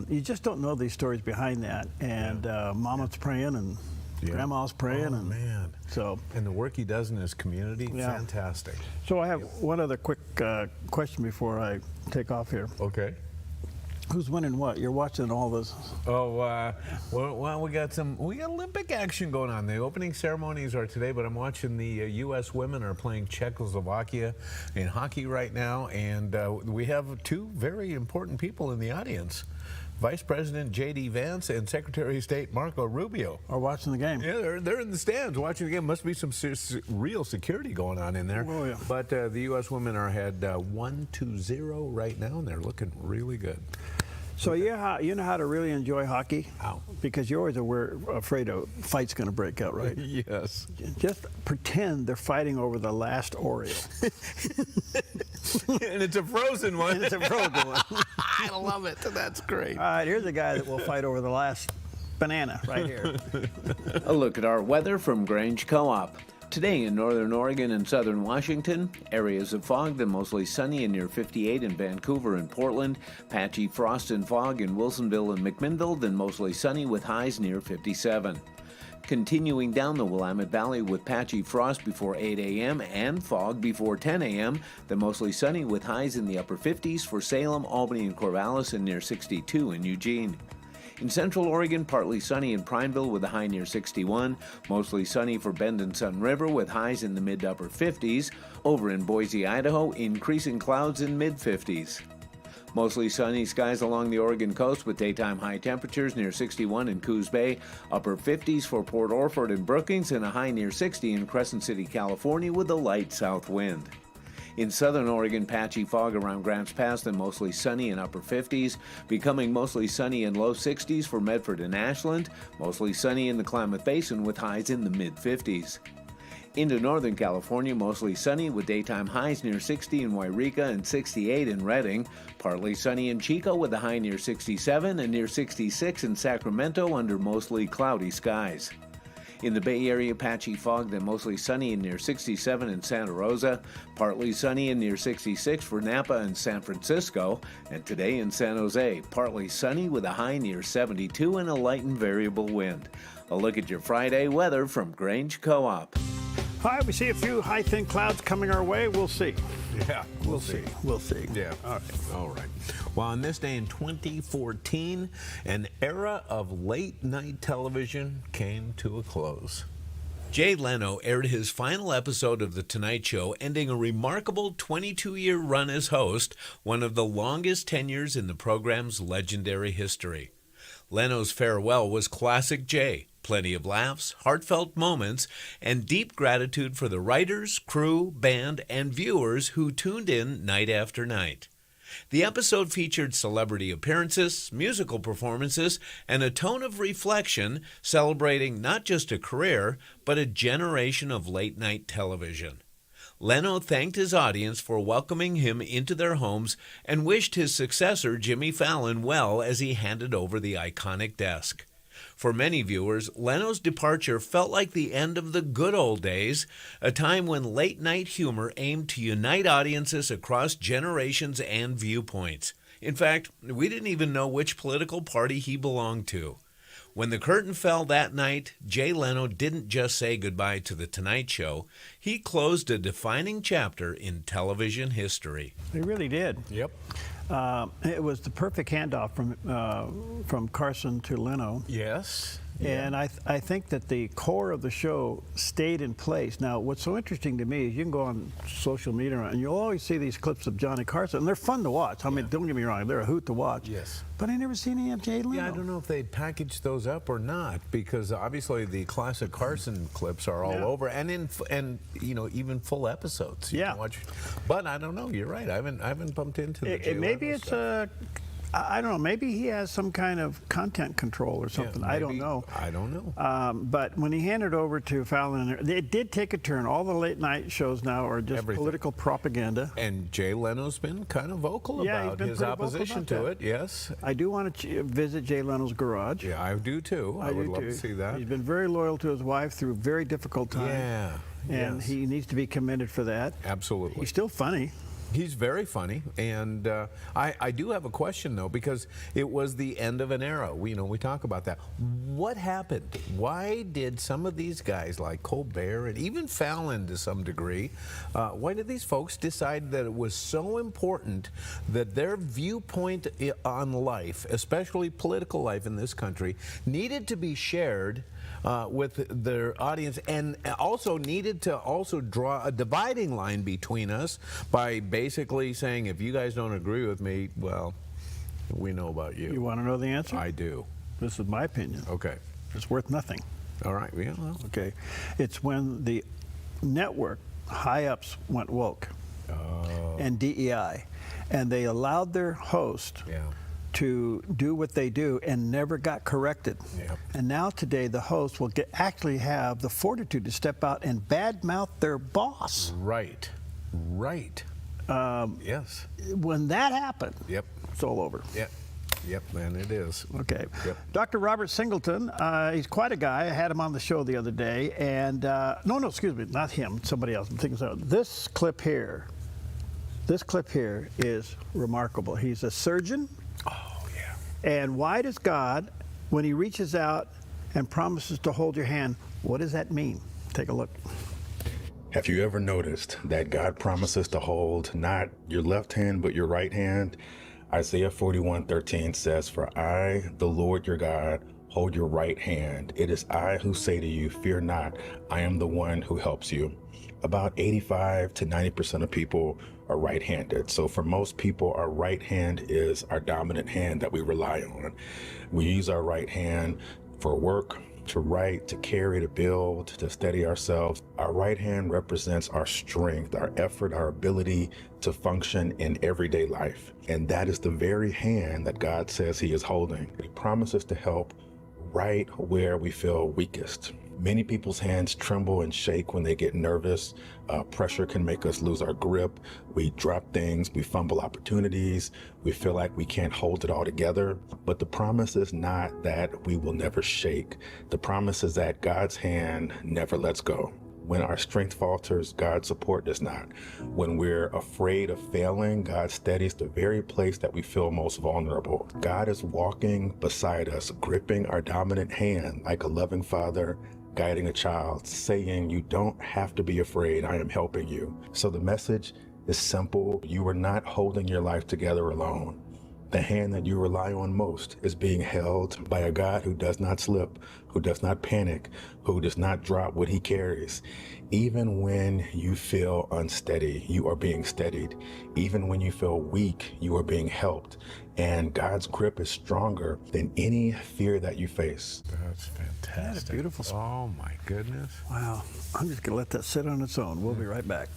you just don't know these stories behind that. And Mama's praying and Grandma's praying. Oh, man. So, and the work he does in his community, fantastic. So I have one other quick question before I take off here. Okay. Who's winning what? You're watching all this. Oh, well, we got Olympic action going on. The opening ceremonies are today, but I'm watching the U.S. women are playing Czechoslovakia in hockey right now, and we have two very important people in the audience. Vice President J.D. Vance and Secretary of State Marco Rubio are watching the game. Yeah, they're in the stands watching the game. Must be some real security going on in there. Oh, yeah. But the U.S. women are ahead 1-0 right now, and they're looking really good. So you know how to really enjoy hockey? How? Because you're always afraid a fight's going to break out, right? Yes. Just pretend they're fighting over the last Oreo. And it's a frozen one. And it's a frozen one. I love it. That's great. All right, here's a guy that will fight over the last banana right here. A look at our weather from Grange Co-op. Today in northern Oregon and southern Washington, areas of fog, then mostly sunny and near 58 in Vancouver and Portland, patchy frost and fog in Wilsonville and McMinnville, then mostly sunny with highs near 57. Continuing down the Willamette Valley with patchy frost before 8 a.m. and fog before 10 a.m., then mostly sunny with highs in the upper 50s for Salem, Albany, and Corvallis, and near 62 in Eugene. In central Oregon, partly sunny in Prineville with a high near 61. Mostly sunny for Bend and Sun River with highs in the mid to upper 50s. Over in Boise, Idaho, increasing clouds in mid 50s. Mostly sunny skies along the Oregon coast with daytime high temperatures near 61 in Coos Bay. Upper 50s for Port Orford and Brookings and a high near 60 in Crescent City, California with a light south wind. In southern Oregon, patchy fog around Grants Pass, then mostly sunny in upper 50s, becoming mostly sunny in low 60s for Medford and Ashland, mostly sunny in the Klamath Basin with highs in the mid 50s. Into Northern California, mostly sunny with daytime highs near 60 in Wairika and 68 in Redding. Partly sunny in Chico with a high near 67 and near 66 in Sacramento under mostly cloudy skies. In the Bay Area, patchy fog, then mostly sunny and near 67 in Santa Rosa. Partly sunny and near 66 for Napa and San Francisco. And today in San Jose, partly sunny with a high near 72 and a light and variable wind. A look at your Friday weather from Grange Co-op. Hi, we see a few high, thin clouds coming our way. We'll see. Yeah, We'll see. We'll see. Yeah. All right. Well, on this day in 2014, an era of late-night television came to a close. Jay Leno aired his final episode of The Tonight Show, ending a remarkable 22-year run as host, one of the longest tenures in the program's legendary history. Leno's farewell was classic Jay. Plenty of laughs, heartfelt moments, and deep gratitude for the writers, crew, band, and viewers who tuned in night after night. The episode featured celebrity appearances, musical performances, and a tone of reflection celebrating not just a career, but a generation of late-night television. Leno thanked his audience for welcoming him into their homes and wished his successor, Jimmy Fallon, well as he handed over the iconic desk. For many viewers, Leno's departure felt like the end of the good old days, a time when late-night humor aimed to unite audiences across generations and viewpoints. In fact, we didn't even know which political party he belonged to. When the curtain fell that night, Jay Leno didn't just say goodbye to The Tonight Show. He closed a defining chapter in television history. He really did. Yep. It was the perfect handoff from Carson to Leno. Yes. And I think that the core of the show stayed in place. Now, what's so interesting to me is you can go on social media and you'll always see these clips of Johnny Carson, and they're fun to watch. I mean, don't get me wrong, they're a hoot to watch. Yes. But I never seen any of Jay Leno. Yeah, I don't know if they packaged those up or not, because obviously the classic Carson clips are all over, and even full episodes. You can watch. But I don't know. You're right. I haven't bumped into the Jay maybe Leno it's stuff. I don't know. Maybe he has some kind of content control or something. Yeah, I don't know. I don't know. But when he handed over to Fallon, it did take a turn. All the late night shows now are just political propaganda. And Jay Leno's been kind of vocal about his opposition to it. Yes. I do want to visit Jay Leno's garage. Yeah, I do too. I would love to see that. He's been very loyal to his wife through very difficult times. Yeah. And he needs to be commended for that. Absolutely. He's still funny. He's very funny, and I do have a question, though, because it was the end of an era. We talk about that. What happened? Why did some of these guys, like Colbert and even Fallon to some degree, why did these folks decide that it was so important that their viewpoint on life, especially political life in this country, needed to be shared with their audience, and also needed to also draw a dividing line between us by basically saying, if you guys don't agree with me, well, we know about you. You want to know the answer? I do. This is my opinion. Okay. It's worth nothing. All right. Yeah, well. Okay. It's when the network high-ups went woke and DEI, and they allowed their host to do what they do and never got corrected. Yep. And now today the host will actually have the fortitude to step out and badmouth their boss. Right. Right. Yes. When that happened, it's all over. Yep. Yep, man, it is. Okay. Yep. Dr. Robert Singleton, he's quite a guy. I had him on the show the other day, and no, excuse me, not him, somebody else. I'm thinking so. This clip here is remarkable. He's a surgeon. Oh, yeah. And why does God, when he reaches out and promises to hold your hand, what does that mean? Take a look. Have you ever noticed that God promises to hold not your left hand, but your right hand? Isaiah 41:13 says, "For I, the Lord your God, hold your right hand. It is I who say to you, fear not. I am the one who helps you." About 85 to 90% of people are right-handed. So for most people, our right hand is our dominant hand that we rely on. We use our right hand for work, to write, to carry, to build, to steady ourselves. Our right hand represents our strength, our effort, our ability to function in everyday life. And that is the very hand that God says he is holding. He promises to help right where we feel weakest. Many people's hands tremble and shake when they get nervous. Pressure can make us lose our grip. We drop things, we fumble opportunities, we feel like we can't hold it all together. But the promise is not that we will never shake. The promise is that God's hand never lets go. When our strength falters, God's support does not. When we're afraid of failing, God steadies the very place that we feel most vulnerable. God is walking beside us, gripping our dominant hand like a loving father guiding a child, saying, you don't have to be afraid, I am helping you. So the message is simple. You are not holding your life together alone. The hand that you rely on most is being held by a God who does not slip, who does not panic, who does not drop what he carries. Even when you feel unsteady, you are being steadied. Even when you feel weak, you are being helped. And God's grip is stronger than any fear that you face. That's fantastic. That's beautiful. Oh my goodness. Wow. I'm just gonna let that sit on its own. We'll be right back.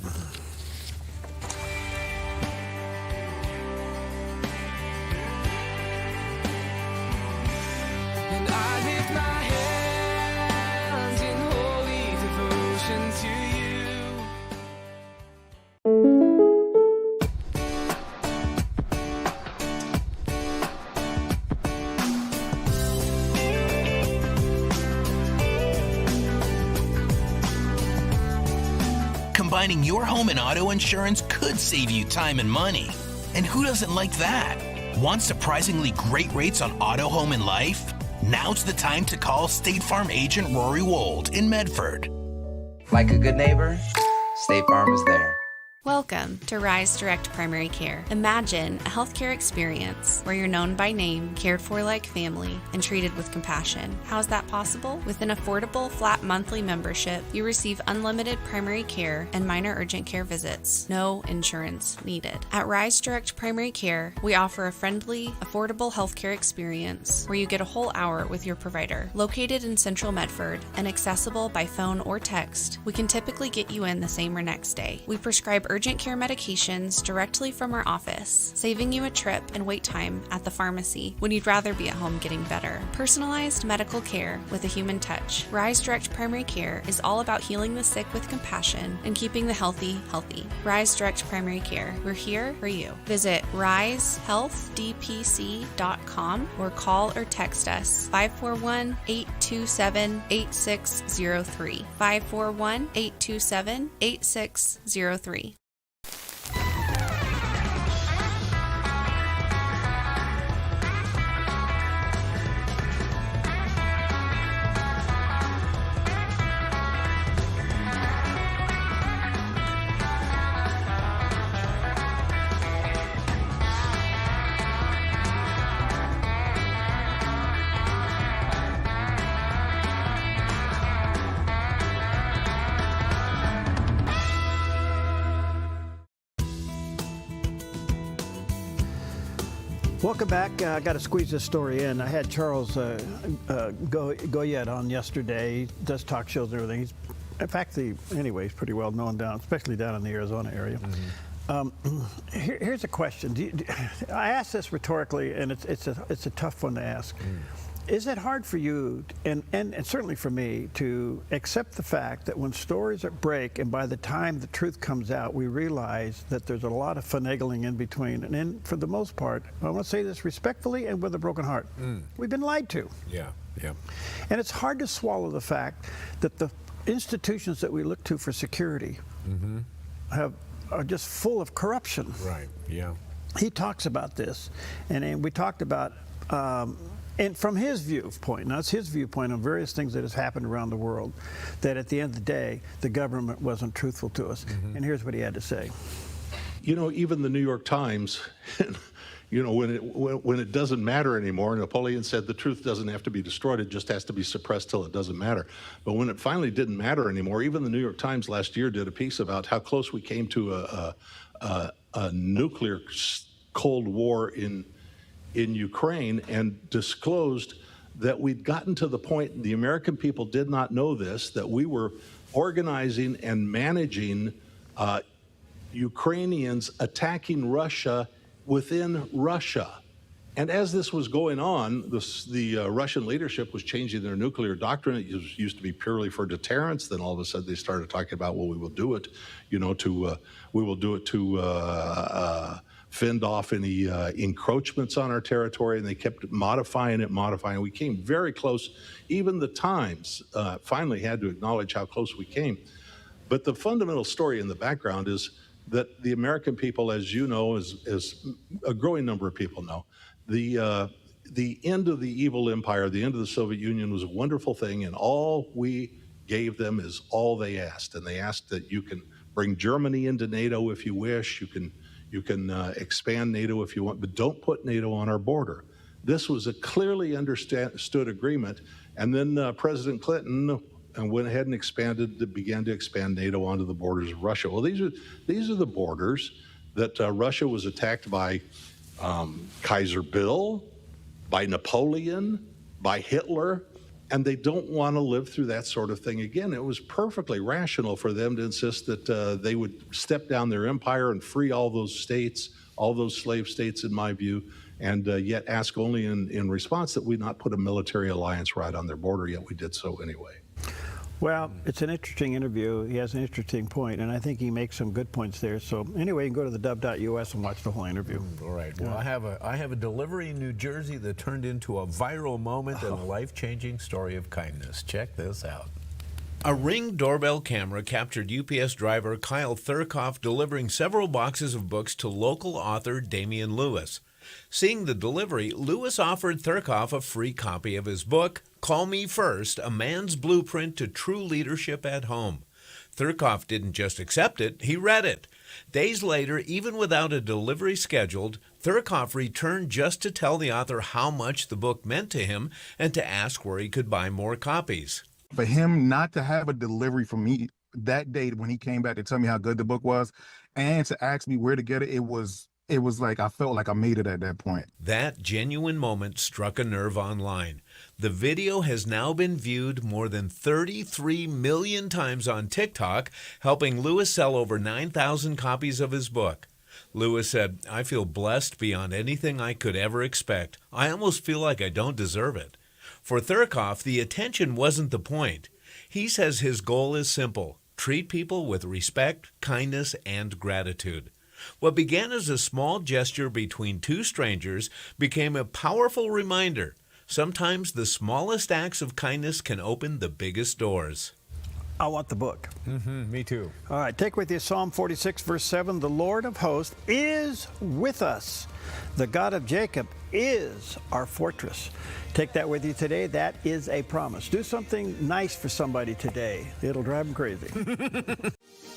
And I lift my hands in holy devotion to you. Combining your home and auto insurance could save you time and money. And who doesn't like that? Want surprisingly great rates on auto, home, and life? Now's the time to call State Farm agent Rory Wold in Medford. Like a good neighbor, State Farm is there. Welcome to Rise Direct Primary Care. Imagine a healthcare experience where you're known by name, cared for like family, and treated with compassion. How is that possible? With an affordable, flat monthly membership, you receive unlimited primary care and minor urgent care visits. No insurance needed. At Rise Direct Primary Care, we offer a friendly, affordable healthcare experience where you get a whole hour with your provider. Located in Central Medford and accessible by phone or text, we can typically get you in the same or next day. We prescribe urgent care medications directly from our office, saving you a trip and wait time at the pharmacy when you'd rather be at home getting better. Personalized medical care with a human touch. Rise Direct Primary Care is all about healing the sick with compassion and keeping the healthy healthy. Rise Direct Primary Care. We're here for you. Visit risehealthdpc.com or call or text us 541-827-8603. 541-827-8603. Welcome back. I got to squeeze this story in. I had Charles Goyette on yesterday. He does talk shows and everything. In fact, he's pretty well known especially down in the Arizona area. Mm-hmm. Here's a question. I asked this rhetorically, and it's a tough one to ask. Is it hard for you, and certainly for me, to accept the fact that when stories break and by the time the truth comes out, we realize that there's a lot of finagling in between? And for the most part, I want to say this respectfully and with a broken heart, we've been lied to. Yeah. And it's hard to swallow the fact that the institutions that we look to for security are just full of corruption. Right, yeah. He talks about this, and we talked about and from his viewpoint, now it's his viewpoint on various things that has happened around the world, that at the end of the day, the government wasn't truthful to us. And here's what he had to say. You know, even the New York Times, you know, when it doesn't matter anymore, Napoleon said the truth doesn't have to be destroyed, it just has to be suppressed till it doesn't matter. But when it finally didn't matter anymore, even the New York Times last year did a piece about how close we came to a nuclear Cold War in Ukraine, and disclosed that we'd gotten to the point, the American people did not know this, that we were organizing and managing Ukrainians attacking Russia within Russia. And as this was going on, the Russian leadership was changing their nuclear doctrine. It used to be purely for deterrence. Then all of a sudden they started talking about, well, we will do it, to fend off any encroachments on our territory. And they kept modifying it. We came very close. Even the Times finally had to acknowledge how close we came. But the fundamental story in the background is that the American people, as you know, as a growing number of people know, the end of the evil empire, the end of the Soviet Union was a wonderful thing, and all we gave them is all they asked. And they asked that you can bring Germany into NATO if you wish, you can expand NATO if you want, but don't put NATO on our border. This was a clearly understood agreement, and then President Clinton went ahead and began to expand NATO onto the borders of Russia. Well, these are the borders that Russia was attacked by Kaiser Bill, by Napoleon, by Hitler, and they don't want to live through that sort of thing again. It was perfectly rational for them to insist that they would step down their empire and free all those states, all those slave states, in my view, and yet ask only in response that we not put a military alliance right on their border, yet we did so anyway. Well, it's an interesting interview. He has an interesting point, and I think he makes some good points there. So anyway, you can go to theDove.us and watch the whole interview. All right. Well, I have a delivery in New Jersey that turned into a viral moment and a life-changing story of kindness. Check this out. A Ring doorbell camera captured UPS driver Kyle Thurkoff delivering several boxes of books to local author Damian Lewis. Seeing the delivery, Lewis offered Thurkoff a free copy of his book, Call Me First, A Man's Blueprint to True Leadership at Home. Thurkoff didn't just accept it, he read it. Days later, even without a delivery scheduled, Thurkoff returned just to tell the author how much the book meant to him and to ask where he could buy more copies. For him not to have a delivery from me that day when he came back to tell me how good the book was and to ask me where to get it, it was like I felt like I made it at that point. That genuine moment struck a nerve online. The video has now been viewed more than 33 million times on TikTok, helping Lewis sell over 9,000 copies of his book. Lewis said, "I feel blessed beyond anything I could ever expect. I almost feel like I don't deserve it." For Thurkoff, the attention wasn't the point. He says his goal is simple: treat people with respect, kindness, and gratitude. What began as a small gesture between two strangers became a powerful reminder. Sometimes the smallest acts of kindness can open the biggest doors. I want the book. Me too. All right, take with you Psalm 46, verse 7. The Lord of hosts is with us. The God of Jacob is our fortress. Take that with you today. That is a promise. Do something nice for somebody today. It'll drive them crazy.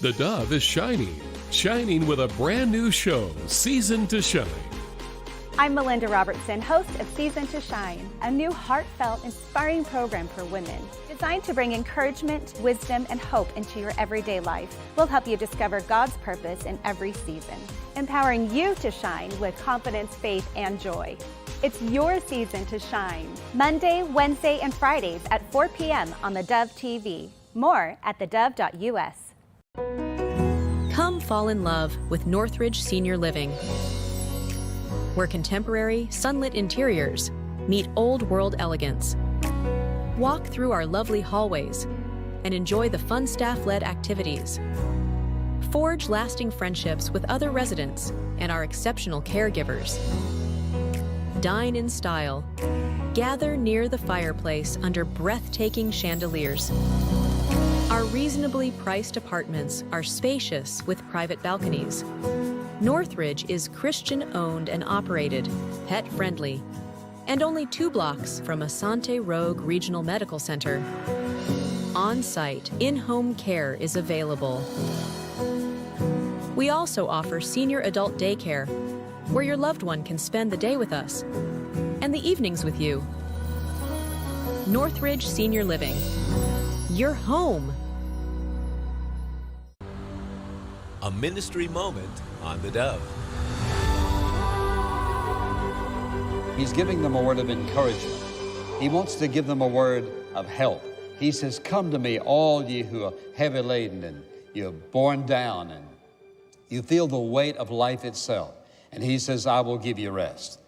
The Dove is shining with a brand new show, Season to Shine. I'm Melinda Robertson, host of Season to Shine, a new heartfelt, inspiring program for women designed to bring encouragement, wisdom, and hope into your everyday life. We'll help you discover God's purpose in every season, empowering you to shine with confidence, faith, and joy. It's your season to shine. Monday, Wednesday, and Fridays at 4 p.m. on the Dove TV. More at theDove.us. Come fall in love with Northridge Senior Living, where contemporary, sunlit interiors meet old world elegance. Walk through our lovely hallways and enjoy the fun staff-led activities. Forge lasting friendships with other residents and our exceptional caregivers. Dine in style. Gather near the fireplace under breathtaking chandeliers. Our reasonably priced apartments are spacious with private balconies. Northridge is Christian-owned and operated, pet-friendly, and only 2 blocks from Asante Rogue Regional Medical Center. On-site, in-home care is available. We also offer senior adult daycare, where your loved one can spend the day with us and the evenings with you. Northridge Senior Living. Your home. A ministry moment on the Dove. He's giving them a word of encouragement. He wants to give them a word of help. He says, "Come to me, all ye who are heavy laden and you're borne down and you feel the weight of life itself." And he says, "I will give you rest."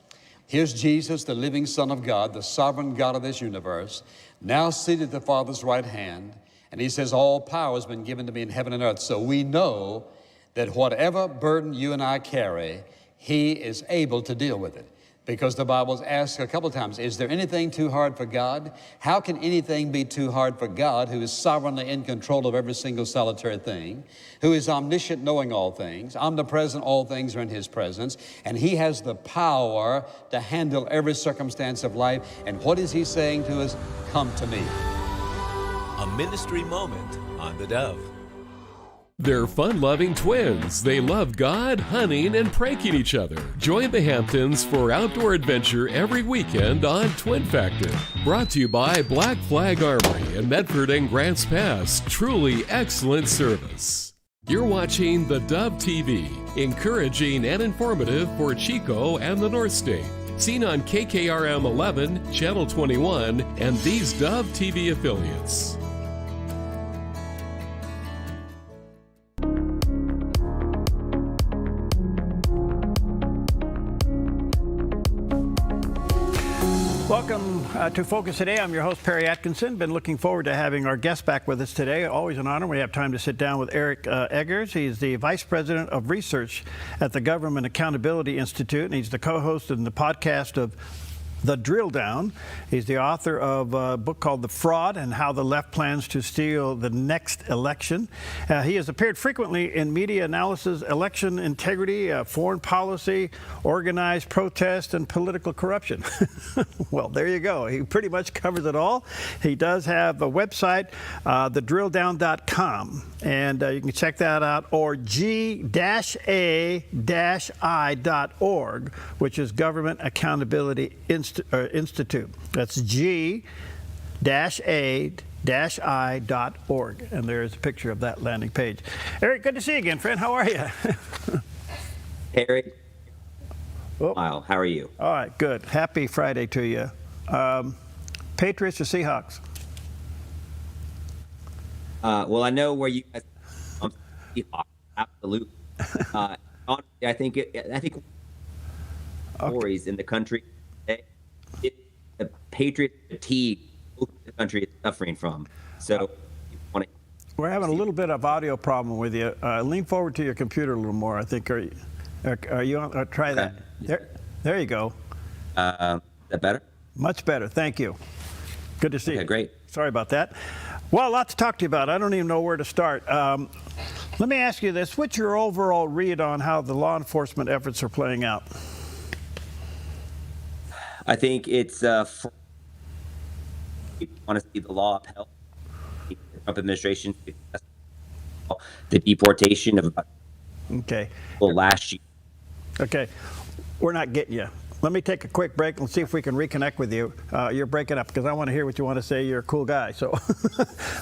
Here's Jesus, the living Son of God, the sovereign God of this universe, now seated at the Father's right hand. And he says, all power has been given to me in heaven and earth. So we know that whatever burden you and I carry, he is able to deal with it. Because the Bible's asked a couple of times, is there anything too hard for God? How can anything be too hard for God, who is sovereignly in control of every single solitary thing, who is omniscient, knowing all things, omnipresent, all things are in his presence, and he has the power to handle every circumstance of life. And what is he saying to us? Come to me. A ministry moment on the Dove. They're fun-loving twins. They love God, hunting, and pranking each other. Join the Hamptons for outdoor adventure every weekend on Twin Factor. Brought to you by Black Flag Armory in Medford and Grants Pass. Truly excellent service. You're watching theDove TV, encouraging and informative for Chico and the North State. Seen on KKRM 11, Channel 21, and these Dove TV affiliates. Welcome to Focus Today. I'm your host, Perry Atkinson. Been looking forward to having our guest back with us today. Always an honor. We have time to sit down with Eric Eggers. He's the Vice President of Research at the Government Accountability Institute, and he's the co-host in the podcast of The Drill Down. He's the author of a book called The Fraud and How the Left Plans to Steal the Next Election. He has appeared frequently in media analysis, election integrity, foreign policy, organized protest, and political corruption. Well, there you go. He pretty much covers it all. He does have a website, thedrilldown.com, and you can check that out, or g-a-i.org, which is Government Accountability Institute. That's g-a-i.org, and there's a picture of that landing page. Eric, good to see you again, friend. How are you? Harry. Wow, how are you? All right, good. Happy Friday to you. Patriots or Seahawks? Well, I know where you guys are. Seahawks, absolutely. Honestly, I think stories in the country today, the Patriot fatigue the country is suffering from. So we're having a little bit of audio problem with you. Lean forward to your computer a little more. I think. Are you on? Try that. There you go. Is that better? Much better. Thank you. Good to see you. Great. Sorry about that. Well, a lot to talk to you about. I don't even know where to start. Let me ask you this. What's your overall read on how the law enforcement efforts are playing out? I think it's we want to see the law upheld. The Trump administration, the deportation of about last year. Okay, we're not getting you. Let me take a quick break and see if we can reconnect with you. You're breaking up because I want to hear what you want to say. You're a cool guy. So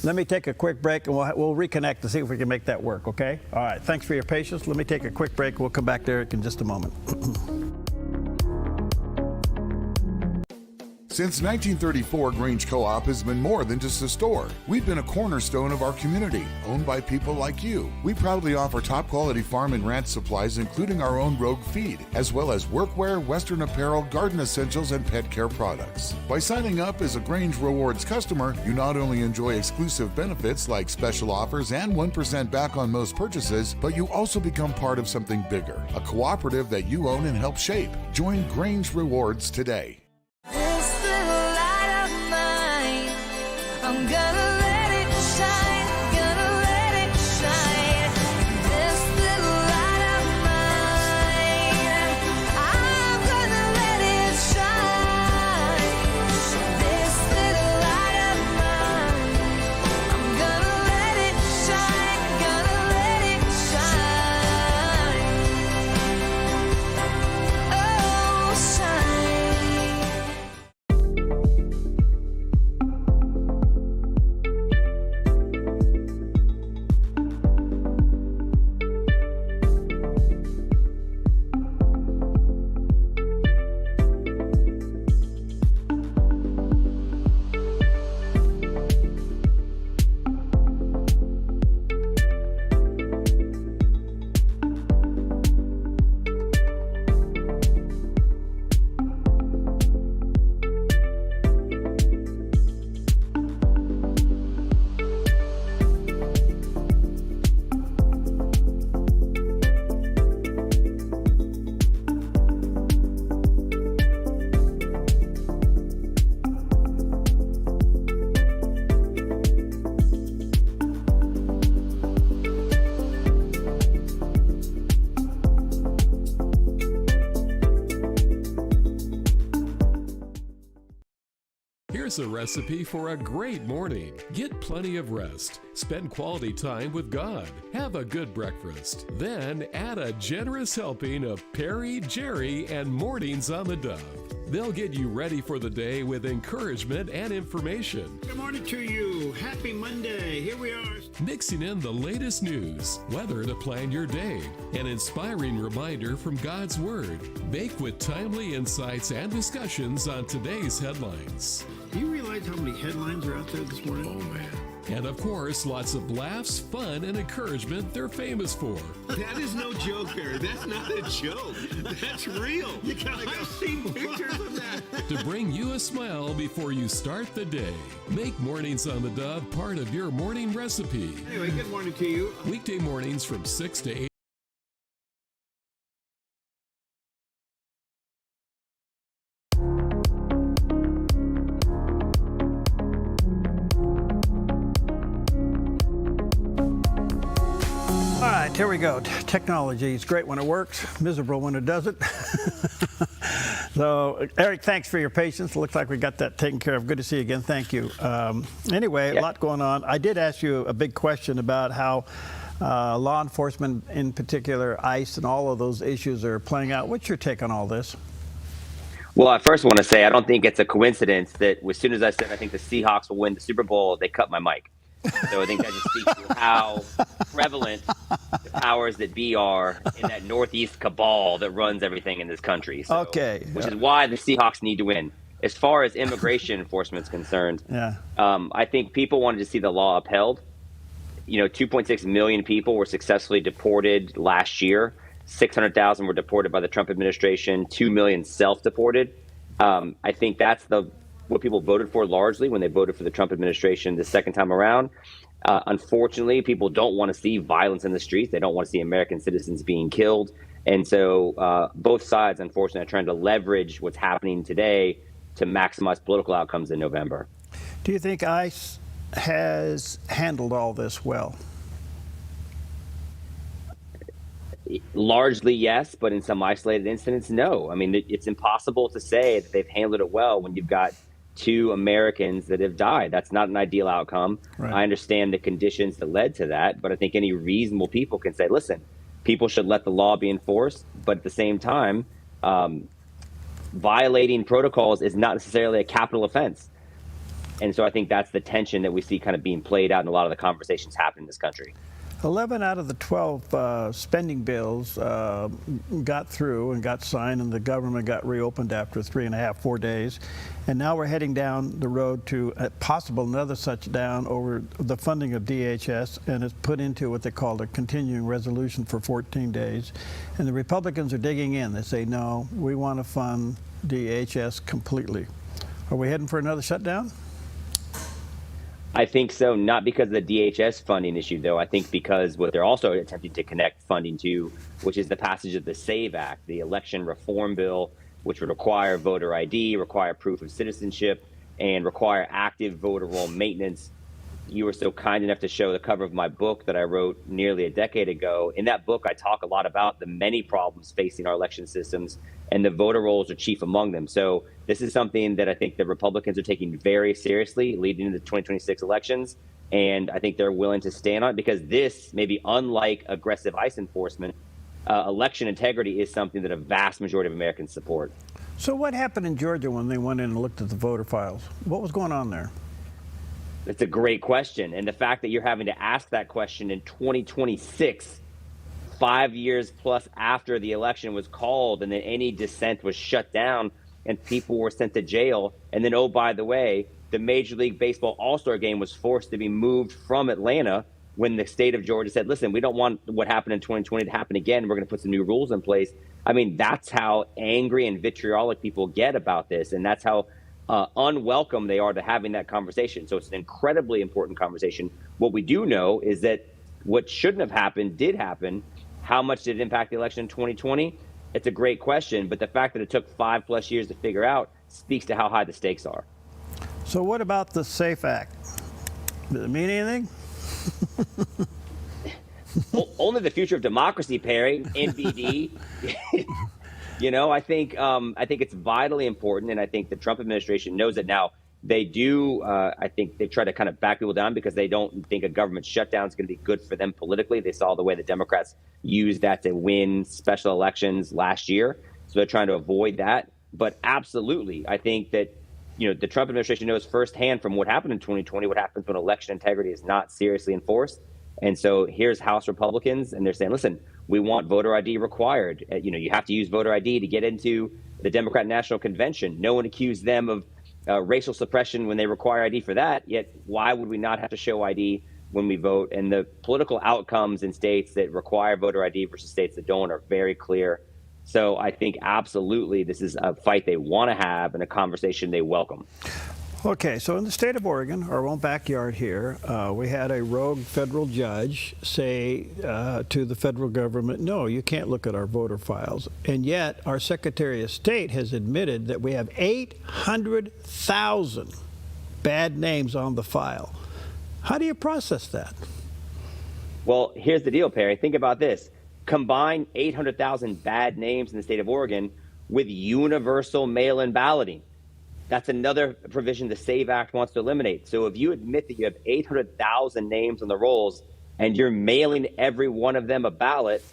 let me take a quick break and we'll reconnect to see if we can make that work, okay? All right, thanks for your patience. Let me take a quick break. We'll come back to Eric in just a moment. Since 1934, Grange Co-op has been more than just a store. We've been a cornerstone of our community, owned by people like you. We proudly offer top-quality farm and ranch supplies, including our own Rogue feed, as well as workwear, Western apparel, garden essentials, and pet care products. By signing up as a Grange Rewards customer, you not only enjoy exclusive benefits like special offers and 1% back on most purchases, but you also become part of something bigger, a cooperative that you own and help shape. Join Grange Rewards today. I'm gonna let it shine, gonna let it shine. This little light of mine, I'm gonna let it shine. This little light of mine, I'm gonna let it shine, gonna let it shine. Oh, shine. here's a recipe for a great morning. Get plenty of rest. Spend quality time with God. Have a good breakfast. Then add a generous helping of Perry, Jerry, and Mornings on the Dove. They'll get you ready for the day with encouragement and information. Good morning to you. Happy Monday. Here we are. Mixing in the latest news, weather to plan your day, an inspiring reminder from God's Word, baked with timely insights and discussions on today's headlines. Do you realize how many headlines are out there this morning? Oh, man. And of course, lots of laughs, fun, and encouragement they're famous for. That is no joke, Barry. That's not a joke. That's real. I've seen pictures of that. To bring you a smile before you start the day. Make Mornings on the Dove part of your morning recipe. Anyway, good morning to you. Weekday mornings from 6 to 8. All right, here we go. Technology is great when it works, miserable when it doesn't. So, Eric, thanks for your patience. Looks like we got that taken care of. Good to see you again. Thank you. Anyway, a lot going on. I did ask you a big question about how law enforcement, in particular ICE, and all of those issues are playing out. What's your take on all this? Well, I first want to say I don't think it's a coincidence that as soon as I said I think the Seahawks will win the Super Bowl, they cut my mic. So I think that just speaks to how prevalent the powers that be are in that Northeast cabal that runs everything in this country. So, okay. Which is why the Seahawks need to win. As far as immigration enforcement is concerned, I think people wanted to see the law upheld. 2.6 million people were successfully deported last year. 600,000 were deported by the Trump administration. 2 million self-deported. I think that's what people voted for largely when they voted for the Trump administration the second time around. Unfortunately, people don't want to see violence in the streets. They don't want to see American citizens being killed. And so both sides, unfortunately, are trying to leverage what's happening today to maximize political outcomes in November. Do you think ICE has handled all this well? Largely, yes, but in some isolated incidents, no. I mean, it's impossible to say that they've handled it well when you've got 2 Americans that have died. That's not an ideal outcome. Right. I understand the conditions that led to that, but I think any reasonable people can say, listen, people should let the law be enforced, but at the same time, violating protocols is not necessarily a capital offense. And so I think that's the tension that we see kind of being played out in a lot of the conversations happening in this country. 11 out of the 12 spending bills got through and got signed, and the government got reopened after 3.5, 4 days. And now we're heading down the road to a possible another such down over the funding of DHS, and it's put into what they call a continuing resolution for 14 days. And the Republicans are digging in. They say, no, we want to fund DHS completely. Are we heading for another shutdown? I think so, not because of the DHS funding issue, though. I think because what they're also attempting to connect funding to, which is the passage of the SAVE Act, the election reform bill, which would require voter ID, require proof of citizenship, and require active voter roll maintenance. You were so kind enough to show the cover of my book that I wrote nearly a decade ago. In that book, I talk a lot about the many problems facing our election systems, and the voter rolls are chief among them. So this is something that I think the Republicans are taking very seriously leading into the 2026 elections. And I think they're willing to stand on it because this, maybe unlike aggressive ICE enforcement, election integrity is something that a vast majority of Americans support. So what happened in Georgia when they went in and looked at the voter files? What was going on there? That's a great question. And the fact that you're having to ask that question in 2026, 5 years plus after the election was called and then any dissent was shut down and people were sent to jail. And then, oh, by the way, the Major League Baseball All-Star game was forced to be moved from Atlanta when the state of Georgia said, listen, we don't want what happened in 2020 to happen again. We're going to put some new rules in place. I mean, that's how angry and vitriolic people get about this. And that's how unwelcome they are to having that conversation. So it's an incredibly important conversation. What we do know is that what shouldn't have happened did happen. How much did it impact the election in 2020? It's a great question, but the fact that it took 5+ years to figure out speaks to how high the stakes are. So what about the SAFE Act? Does it mean anything? Only the future of democracy, Perry. NBD. I think it's vitally important, and I think the Trump administration knows it now. They do, I think they try to kind of back people down because they don't think a government shutdown is going to be good for them politically. They saw the way the Democrats used that to win special elections last year. So they're trying to avoid that. But absolutely, I think that, the Trump administration knows firsthand from what happened in 2020, what happens when election integrity is not seriously enforced. And so here's House Republicans, and they're saying, listen, we want voter ID required. You have to use voter ID to get into the Democrat National Convention. No one accused them of racial suppression when they require ID for that. Yet why would we not have to show ID when we vote? And the political outcomes in states that require voter ID versus states that don't are very clear. So I think absolutely this is a fight they want to have and a conversation they welcome. Okay, so in the state of Oregon, our own backyard here, we had a rogue federal judge say to the federal government, no, you can't look at our voter files. And yet our Secretary of State has admitted that we have 800,000 bad names on the file. How do you process that? Well, here's the deal, Perry. Think about this. Combine 800,000 bad names in the state of Oregon with universal mail-in balloting. That's another provision the SAVE Act wants to eliminate. So if you admit that you have 800,000 names on the rolls and you're mailing every one of them a ballot,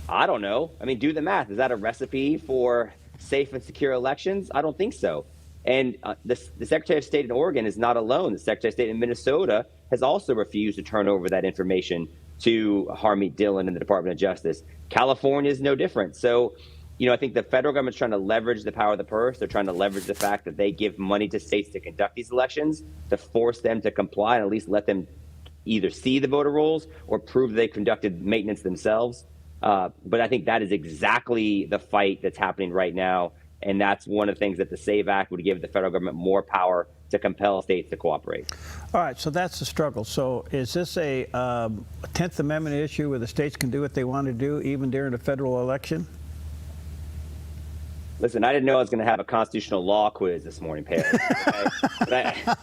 I don't know. I mean, do the math. Is that a recipe for safe and secure elections? I don't think so. And the Secretary of State in Oregon is not alone. The Secretary of State in Minnesota has also refused to turn over that information to Harmeet Dillon and the Department of Justice. California is no different. So, I think the federal government's trying to leverage the power of the purse. They're trying to leverage the fact that they give money to states to conduct these elections to force them to comply and at least let them either see the voter rolls or prove they conducted maintenance themselves. But I think that is exactly the fight that's happening right now. And that's one of the things that the SAVE Act would give the federal government more power to compel states to cooperate. All right, so that's the struggle. So is this a 10th Amendment issue where the states can do what they want to do even during a federal election? Listen, I didn't know I was going to have a constitutional law quiz this morning, Perry. Okay? But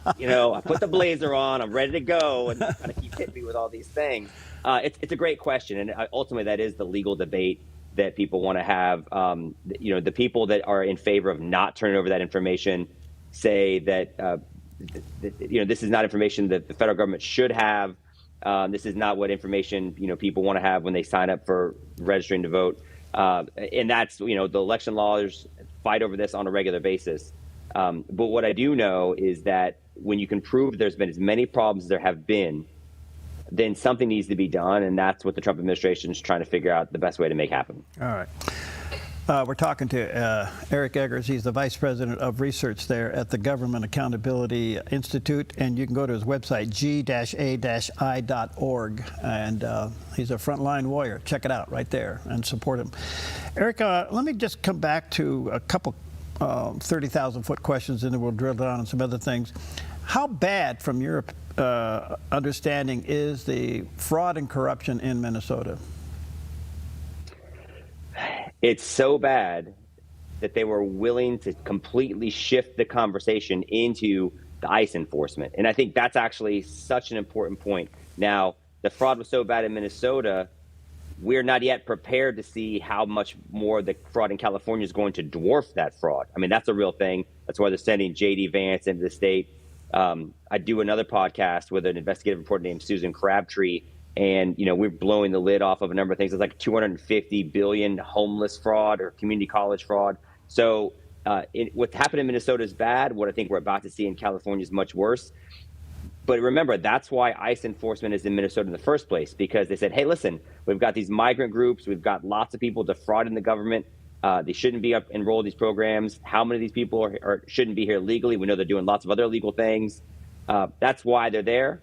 I put the blazer on. I'm ready to go, and kind of keep hitting me with all these things. It's a great question, and ultimately that is the legal debate that people want to have. The people that are in favor of not turning over that information say that this is not information that the federal government should have. This is not what information people want to have when they sign up for registering to vote. And that's, the election lawyers fight over this on a regular basis. But what I do know is that when you can prove there's been as many problems as there have been, then something needs to be done. And that's what the Trump administration is trying to figure out the best way to make happen. All right. We're talking to Eric Eggers. He's the Vice President of Research there at the Government Accountability Institute. And you can go to his website, g-a-i.org. And he's a frontline warrior. Check it out right there and support him. Eric, let me just come back to a couple 30,000-foot questions, and then we'll drill down on some other things. How bad, from your understanding, is the fraud and corruption in Minnesota? It's so bad that they were willing to completely shift the conversation into the ICE enforcement. And I think that's actually such an important point. Now, the fraud was so bad in Minnesota, we're not yet prepared to see how much more the fraud in California is going to dwarf that fraud. I mean, that's a real thing. That's why they're sending J.D. Vance into the state. I do another podcast with an investigative reporter named Susan Crabtree. And, we're blowing the lid off of a number of things. It's like 250 billion homeless fraud or community college fraud. So what happened in Minnesota is bad. What I think we're about to see in California is much worse. But remember, that's why ICE enforcement is in Minnesota in the first place, because they said, hey, listen, we've got these migrant groups. We've got lots of people defrauding the government. They shouldn't be enrolled in these programs. How many of these people shouldn't be here legally? We know they're doing lots of other illegal things. That's why they're there.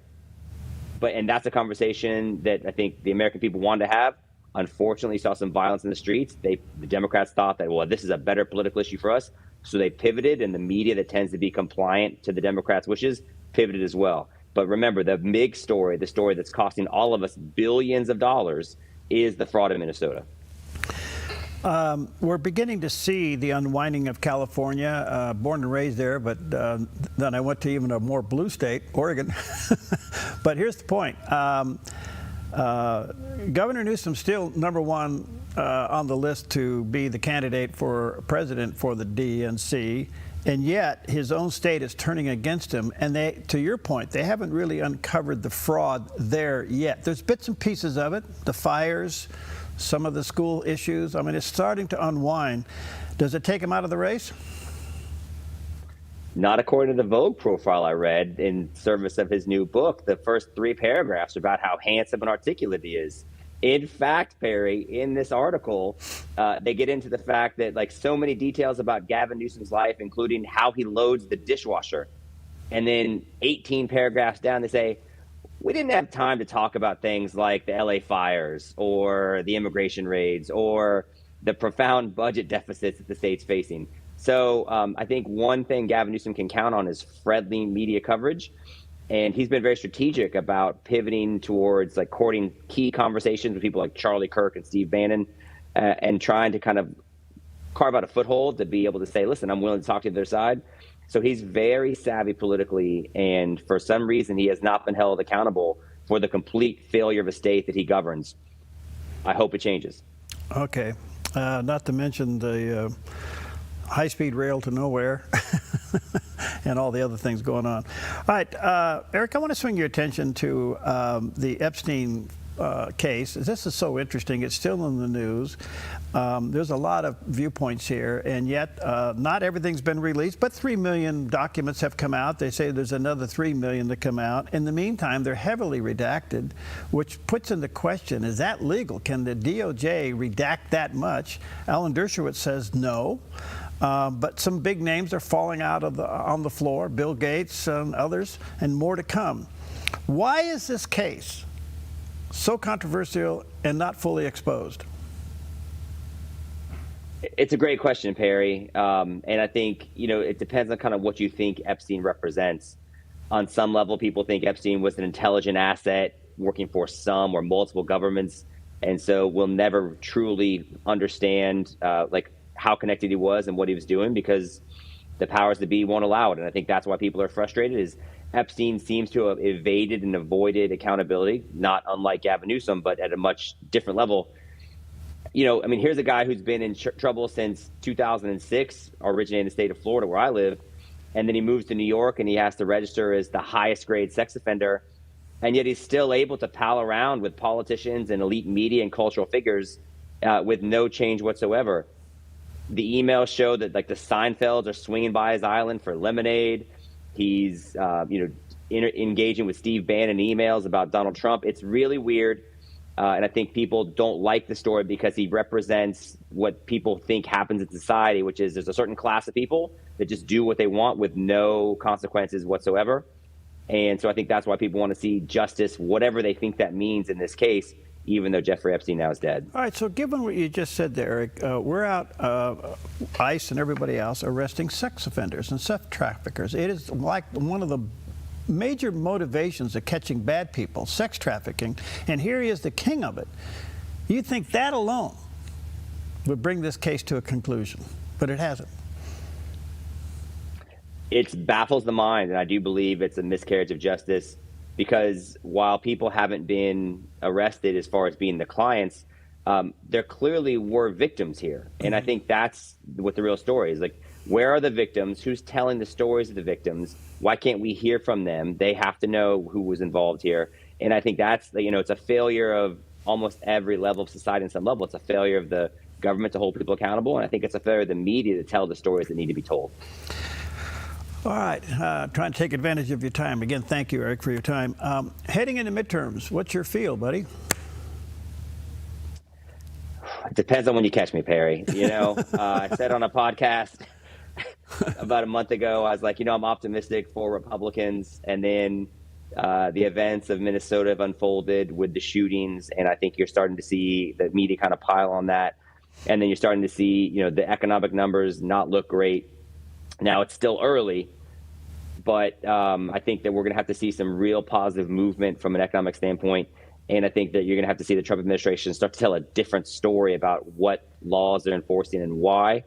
And that's a conversation that I think the American people wanted to have. Unfortunately, saw some violence in the streets. The Democrats thought that, well, this is a better political issue for us. So they pivoted, and the media that tends to be compliant to the Democrats' wishes pivoted as well. But remember, the big story, the story that's costing all of us billions of dollars, is the fraud in Minnesota. We're beginning to see the unwinding of California, born and raised there, but then I went to even a more blue state, Oregon. But here's the point. Governor Newsom's still number one on the list to be the candidate for president for the DNC. And yet his own state is turning against him. And they, to your point, they haven't really uncovered the fraud there yet. There's bits and pieces of it, the fires, some of the school issues. I mean, it's starting to unwind. Does it take him out of the race? Not according to the Vogue profile I read in service of his new book. The first 3 paragraphs are about how handsome and articulate he is. In fact, Perry, in this article, they get into the fact that like so many details about Gavin Newsom's life, including how he loads the dishwasher. And then 18 paragraphs down, they say, we didn't have time to talk about things like the LA fires or the immigration raids or the profound budget deficits that the state's facing. So I think one thing Gavin Newsom can count on is friendly media coverage. And he's been very strategic about pivoting towards like courting key conversations with people like Charlie Kirk and Steve Bannon and trying to kind of carve out a foothold to be able to say, listen, I'm willing to talk to the other side. So he's very savvy politically. And for some reason, he has not been held accountable for the complete failure of a state that he governs. I hope it changes. Okay. Not to mention the high-speed rail to nowhere and all the other things going on. All right, Eric, I want to swing your attention to the Epstein case. This is so interesting. It's still in the news. There's a lot of viewpoints here, and yet not everything's been released, but 3 million documents have come out. They say there's another 3 million to come out. In the meantime, they're heavily redacted, which puts into question, is that legal? Can the DOJ redact that much? Alan Dershowitz says no. But some big names are falling out of on the floor, Bill Gates and others, and more to come. Why is this case so controversial and not fully exposed? It's a great question, Perry. And I think, it depends on kind of what you think Epstein represents. On some level, people think Epstein was an intelligent asset working for some or multiple governments. And so we'll never truly understand, how connected he was and what he was doing because the powers that be won't allow it. And I think that's why people are frustrated is Epstein seems to have evaded and avoided accountability, not unlike Gavin Newsom, but at a much different level. Here's a guy who's been in trouble since 2006, originating in the state of Florida where I live. And then he moves to New York and he has to register as the highest grade sex offender. And yet he's still able to pal around with politicians and elite media and cultural figures with no change whatsoever. The emails show that like the Seinfelds are swinging by his island for lemonade. He's, engaging with Steve Bannon in emails about Donald Trump. It's really weird. And I think people don't like the story because he represents what people think happens in society, which is there's a certain class of people that just do what they want with no consequences whatsoever. And so I think that's why people want to see justice, whatever they think that means in this case, even though Jeffrey Epstein now is dead. All right, so given what you just said there, Eric, we're out, ICE and everybody else, arresting sex offenders and sex traffickers. It is like one of the major motivations of catching bad people, sex trafficking, and here he is the king of it. You think that alone would bring this case to a conclusion, but it hasn't. It baffles the mind, and I do believe it's a miscarriage of justice. Because while people haven't been arrested as far as being the clients, there clearly were victims here. And I think that's what the real story is. Like, where are the victims? Who's telling the stories of the victims? Why can't we hear from them? They have to know who was involved here. And I think that's, it's a failure of almost every level of society on some level. It's a failure of the government to hold people accountable. And I think it's a failure of the media to tell the stories that need to be told. All right, trying to take advantage of your time. Again, thank you, Eric, for your time. Heading into midterms, what's your feel, buddy? It depends on when you catch me, Perry. I said on a podcast about a month ago, I was like, I'm optimistic for Republicans. And then the events of Minnesota have unfolded with the shootings. And I think you're starting to see the media kind of pile on that. And then you're starting to see, the economic numbers not look great. Now, it's still early, but I think that we're going to have to see some real positive movement from an economic standpoint. And I think that you're going to have to see the Trump administration start to tell a different story about what laws they're enforcing and why.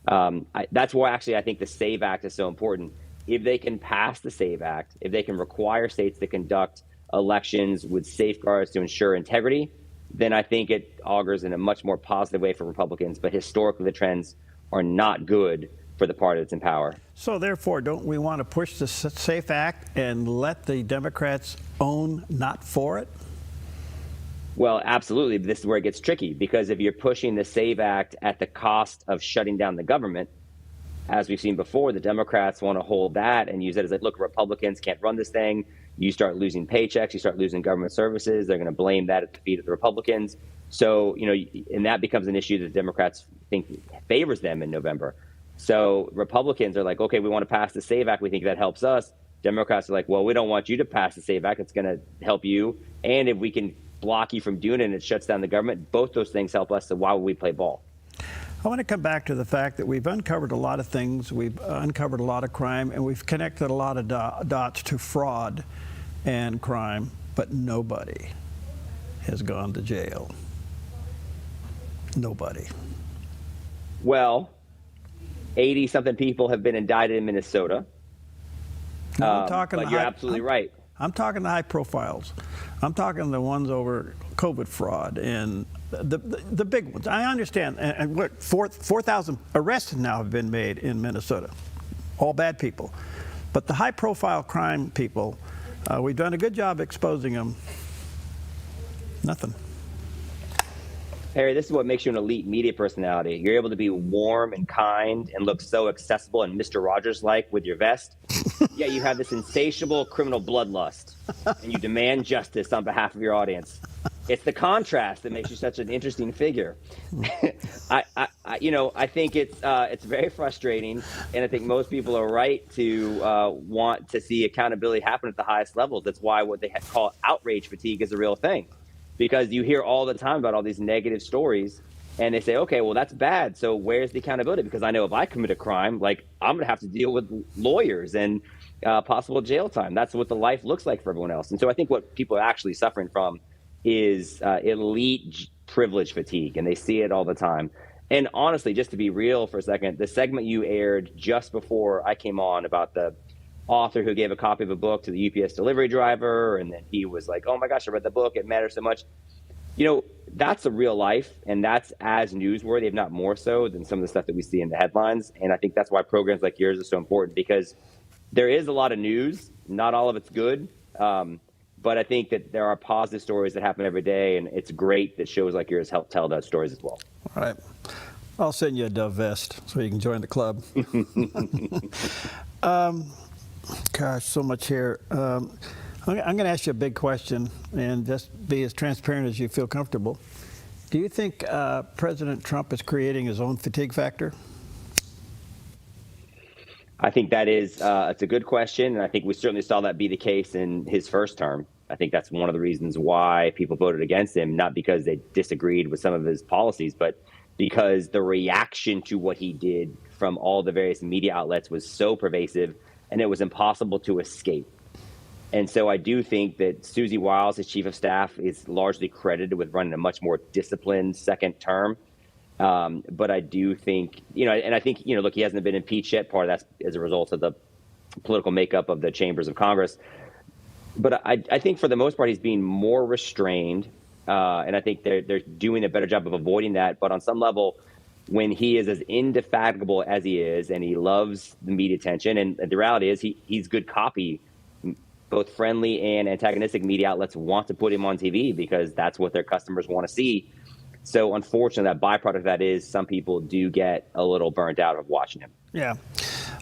That's why, actually, I think the SAVE Act is so important. If they can pass the SAVE Act, if they can require states to conduct elections with safeguards to ensure integrity, then I think it augurs in a much more positive way for Republicans. But historically, the trends are not good for the party that's in power. So therefore, don't we want to push the SAFE Act and let the Democrats own not for it? Well, absolutely. This is where it gets tricky, because if you're pushing the SAVE Act at the cost of shutting down the government, as we've seen before, the Democrats want to hold that and use it as like, look, Republicans can't run this thing. You start losing paychecks, you start losing government services. They're going to blame that at the feet of the Republicans. So, and that becomes an issue that the Democrats think favors them in November. So Republicans are like, okay, we want to pass the SAVE Act. We think that helps us. Democrats are like, well, we don't want you to pass the SAVE Act. It's going to help you. And if we can block you from doing it and it shuts down the government, both those things help us. So why would we play ball? I want to come back to the fact that we've uncovered a lot of things, we've uncovered a lot of crime, and we've connected a lot of dots to fraud and crime, but nobody has gone to jail. Nobody. Well, 80-something people have been indicted in Minnesota. No, I'm talking but you're absolutely right. I'm talking the high profiles. I'm talking the ones over COVID fraud and the big ones. I understand. And what 4,000 arrests now have been made in Minnesota, all bad people. But the high profile crime people, we've done a good job exposing them. Nothing. Harry, this is what makes you an elite media personality. You're able to be warm and kind and look so accessible and Mr. Rogers-like with your vest. Yet you have this insatiable criminal bloodlust, and you demand justice on behalf of your audience. It's the contrast that makes you such an interesting figure. I think it's very frustrating, and I think most people are right to want to see accountability happen at the highest levels. That's why what they call outrage fatigue is a real thing. Because you hear all the time about all these negative stories, and they say, okay, well, that's bad. So where's the accountability? Because I know if I commit a crime, like, I'm going to have to deal with lawyers and possible jail time. That's what the life looks like for everyone else. And so I think what people are actually suffering from is elite privilege fatigue, and they see it all the time. And honestly, just to be real for a second, the segment you aired just before I came on about the author who gave a copy of a book to the UPS delivery driver, and then he was like, oh my gosh, I read the book, it matters so much. That's a real life, and that's as newsworthy, if not more so, than some of the stuff that we see in the headlines. And I think that's why programs like yours are so important, because there is a lot of news. Not all of it's good, but I think that there are positive stories that happen every day, and it's great that shows like yours help tell those stories as well. All right. I'll send you a Dove vest so you can join the club. Gosh, so much here. I'm going to ask you a big question, and just be as transparent as you feel comfortable. Do you think President Trump is creating his own fatigue factor? I think that is it's a good question, and I think we certainly saw that be the case in his first term. I think that's one of the reasons why people voted against him, not because they disagreed with some of his policies, but because the reaction to what he did from all the various media outlets was so pervasive, and it was impossible to escape. And so I do think that Susie Wiles, his chief of staff, is largely credited with running a much more disciplined second term. But I do think, and I think, look, he hasn't been impeached yet. Part of that's as a result of the political makeup of the chambers of Congress. But I think for the most part, he's being more restrained. And I think they're doing a better job of avoiding that. But on some level, when he is as indefatigable as he is, and he loves the media attention, and the reality is he's good copy. Both friendly and antagonistic media outlets want to put him on TV because that's what their customers want to see. So unfortunately, that byproduct of that is some people do get a little burnt out of watching him. Yeah.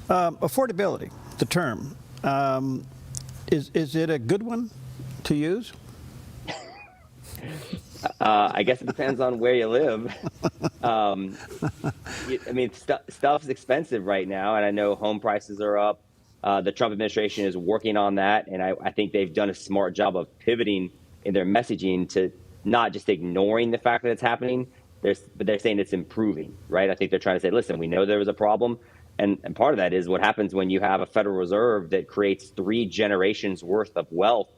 Affordability, the term. Is it a good one to use? I guess it depends on where you live. Stuff's expensive right now, and I know home prices are up. The Trump administration is working on that, and I think they've done a smart job of pivoting in their messaging to not just ignoring the fact that it's happening, but they're saying it's improving, right? I think they're trying to say, listen, we know there was a problem, and part of that is what happens when you have a Federal Reserve that creates 3 generations worth of wealth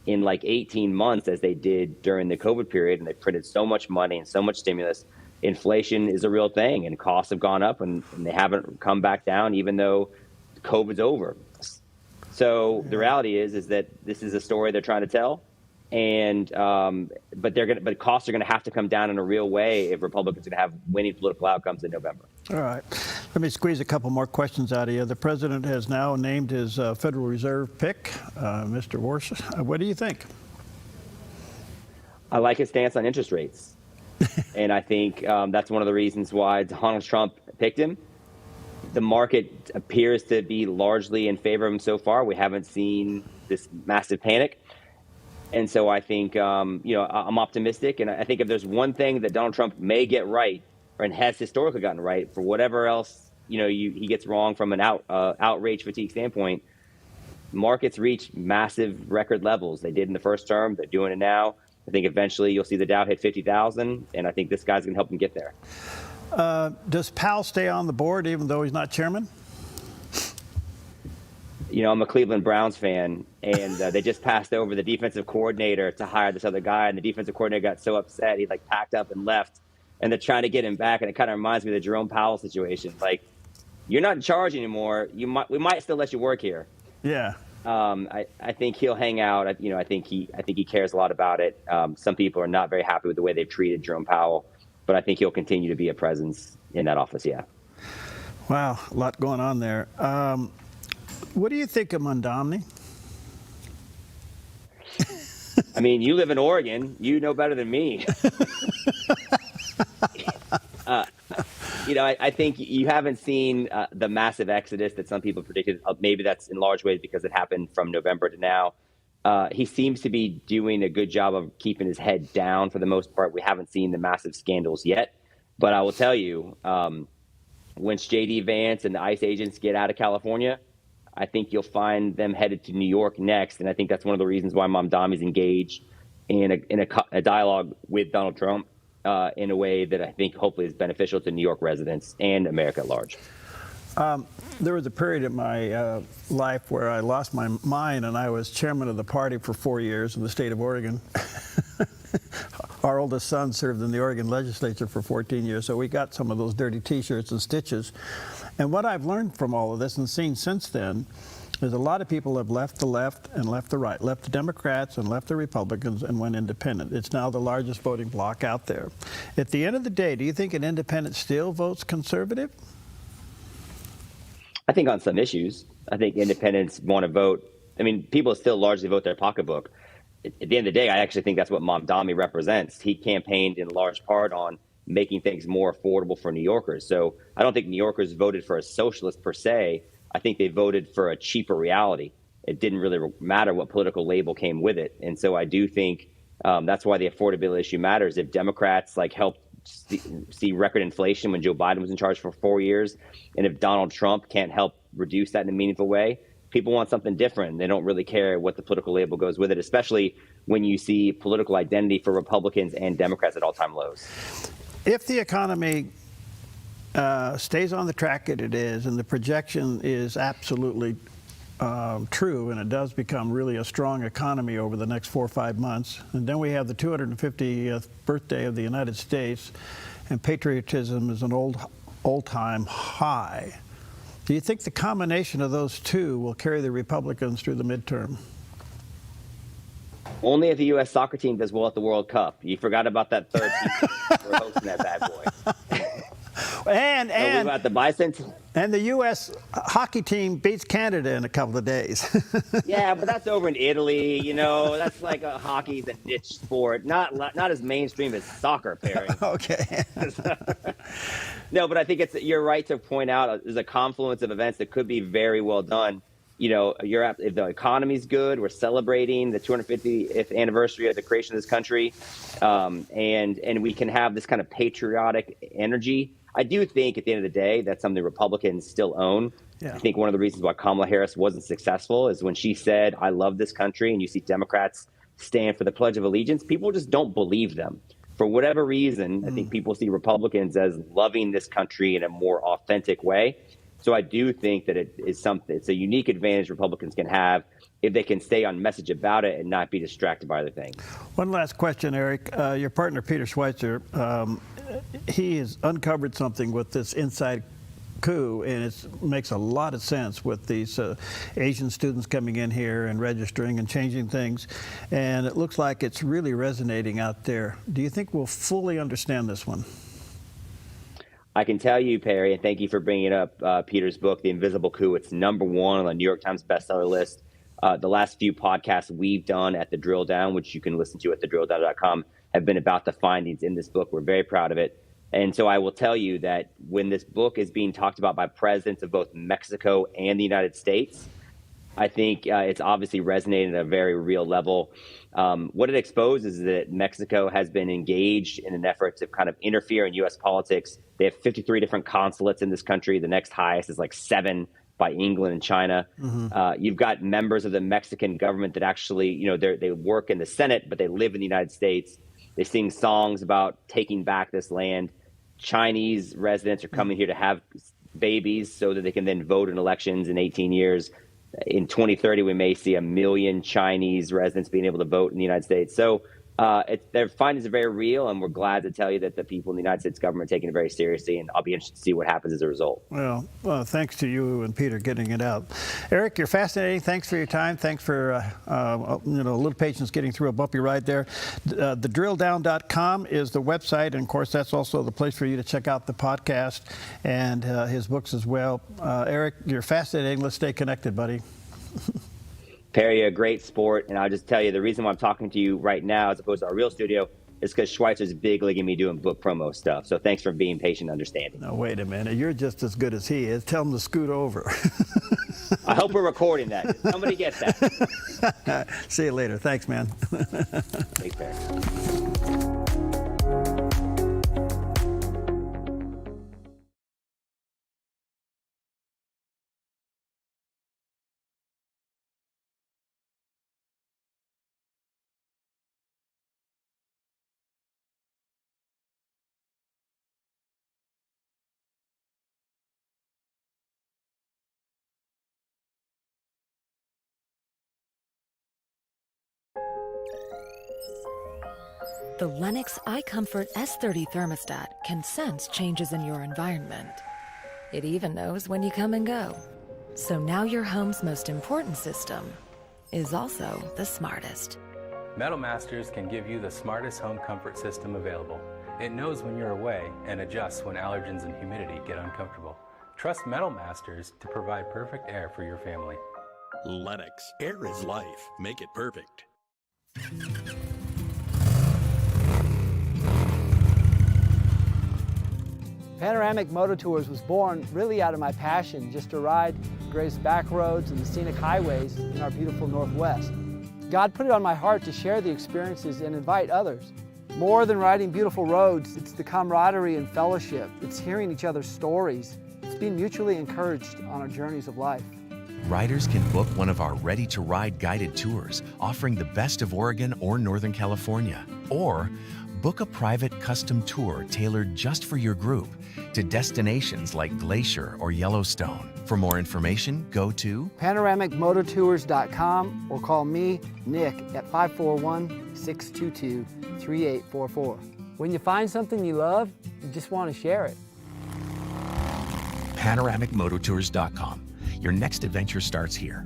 in like 18 months, as they did during the COVID period, and they printed so much money and so much stimulus. Inflation is a real thing, and costs have gone up, and they haven't come back down, even though COVID's over. So the reality is that this is a story they're trying to tell, and but costs are going to have to come down in a real way if Republicans are going to have winning political outcomes in November. All right, Let me squeeze a couple more questions out of you. The president has now named his Federal Reserve pick, Mr. Warsh. What do you think? I like his stance on interest rates. And I think that's one of the reasons why Donald Trump picked him. The market appears to be largely in favor of him so far. We haven't seen this massive panic. And so I think, I'm optimistic. And I think if there's one thing that Donald Trump may get right, and has historically gotten right, for whatever else, he gets wrong from an outrage fatigue standpoint, markets reach massive record levels. They did in the first term. They're doing it now. I think eventually you'll see the Dow hit 50,000, and I think this guy's going to help them get there. Does Powell stay on the board even though he's not chairman? I'm a Cleveland Browns fan, and they just passed over the defensive coordinator to hire this other guy, and the defensive coordinator got so upset he packed up and left, and they're trying to get him back, and it kind of reminds me of the Jerome Powell situation. You're not in charge anymore. We might still let you work here. Yeah. I think he'll hang out. I think he cares a lot about it. Some people are not very happy with the way they've treated Jerome Powell, but I think he'll continue to be a presence in that office. Yeah. Wow, a lot going on there. What do you think of Mondomny? I mean, you live in Oregon. You know better than me. I think you haven't seen the massive exodus that some people predicted. Maybe that's in large ways because it happened from November to now. He seems to be doing a good job of keeping his head down for the most part. We haven't seen the massive scandals yet. But I will tell you, once J.D. Vance and the ICE agents get out of California, I think you'll find them headed to New York next. And I think that's one of the reasons why Mamdami's engaged in a dialogue with Donald Trump. In a way that I think hopefully is beneficial to New York residents and America at large. There was a period in my life where I lost my mind, and I was chairman of the party for 4 years in the state of Oregon. Our oldest son served in the Oregon legislature for 14 years, so we got some of those dirty T-shirts and stitches. And what I've learned from all of this and seen since then is a lot of people have left the left and left the right, left the Democrats and left the Republicans and went independent. It's now the largest voting bloc out there. At the end of the day, do you think an independent still votes conservative? I think on some issues. I think independents want to vote. I mean, people still largely vote their pocketbook. At the end of the day, I actually think that's what Mamdami represents. He campaigned in large part on making things more affordable for New Yorkers. So I don't think New Yorkers voted for a socialist per se. I think they voted for a cheaper reality. It didn't really matter what political label came with it. And so I do think that's why the affordability issue matters. If Democrats helped see record inflation when Joe Biden was in charge for 4 years, and if Donald Trump can't help reduce that in a meaningful way, people want something different. They don't really care what the political label goes with it, especially when you see political identity for Republicans and Democrats at all-time lows. If the economy stays on the track that it is, and the projection is absolutely true, and it does become really a strong economy over the next 4 or 5 months, and then we have the 250th birthday of the United States, and patriotism is an all-time high. Do you think the combination of those two will carry the Republicans through the midterm? Only if the U.S. soccer team does well at the World Cup. You forgot about that third team. We're hosting that bad boy. And the bicentennial. And the U.S. hockey team beats Canada in a couple of days. Yeah, but that's over in Italy. That's hockey's a niche sport, not as mainstream as soccer. Perry. Okay. No, but I think you're right to point out there's a confluence of events that could be very well done. If the economy's good, we're celebrating the 250th anniversary of the creation of this country, and we can have this kind of patriotic energy. I do think at the end of the day, that's something Republicans still own. Yeah. I think one of the reasons why Kamala Harris wasn't successful is when she said, "I love this country," and you see Democrats stand for the Pledge of Allegiance, people just don't believe them. For whatever reason, I think people see Republicans as loving this country in a more authentic way. So I do think that it's a unique advantage Republicans can have if they can stay on message about it and not be distracted by other things. One last question, Eric. Your partner, Peter Schweitzer, he has uncovered something with this inside coup, and it makes a lot of sense with these Asian students coming in here and registering and changing things. And it looks like it's really resonating out there. Do you think we'll fully understand this one? I can tell you, Perry, and thank you for bringing up Peter's book, The Invisible Coup. It's #1 on the New York Times bestseller list. The last few podcasts we've done at The Drill Down, which you can listen to at thedrilldown.com, have been about the findings in this book. We're very proud of it. And so I will tell you that when this book is being talked about by presidents of both Mexico and the United States, I think it's obviously resonating at a very real level. What it exposes is that Mexico has been engaged in an effort to kind of interfere in U.S. politics. They have 53 different consulates in this country. The next highest is like 7 by England and China. You've got members of the Mexican government that actually, they work in the Senate, but they live in the United States. They sing songs about taking back this land. Chinese residents are coming here to have babies so that they can then vote in elections in 18 years. In 2030, we may see 1 million Chinese residents being able to vote in the United States. So their findings are very real, and we're glad to tell you that the people in the United States government are taking it very seriously, and I'll be interested to see what happens as a result. Well, thanks to you and Peter getting it out. Eric, you're fascinating. Thanks for your time. Thanks for a little patience getting through a bumpy ride there. TheDrillDown.com is the website, and of course that's also the place for you to check out the podcast and his books as well. Eric, you're fascinating. Let's stay connected, buddy. Perry, you're a great sport, and I'll just tell you the reason why I'm talking to you right now as opposed to our real studio is because Schweitzer's big leaguing me doing book promo stuff. So thanks for being patient and understanding. No, wait a minute. You're just as good as he is. Tell him to scoot over. I hope we're recording that. Somebody gets that. See you later. Thanks, man. Thanks, Perry. The Lennox iComfort S30 thermostat can sense changes in your environment. It even knows when you come and go. So now your home's most important system is also the smartest. Metal Masters can give you the smartest home comfort system available. It knows when you're away and adjusts when allergens and humidity get uncomfortable. Trust Metal Masters to provide perfect air for your family. Lennox. Air is life. Make it perfect. Panoramic Moto Tours was born really out of my passion just to ride Gray's back roads and the scenic highways in our beautiful Northwest. God put it on my heart to share the experiences and invite others. More than riding beautiful roads, it's the camaraderie and fellowship. It's hearing each other's stories. It's being mutually encouraged on our journeys of life. Riders can book one of our ready-to-ride guided tours offering the best of Oregon or Northern California. Or book a private custom tour tailored just for your group to destinations like Glacier or Yellowstone. For more information, go to panoramicmototours.com or call me, Nick, at 541-622-3844. When you find something you love, you just want to share it. panoramicmototours.com. Your next adventure starts here.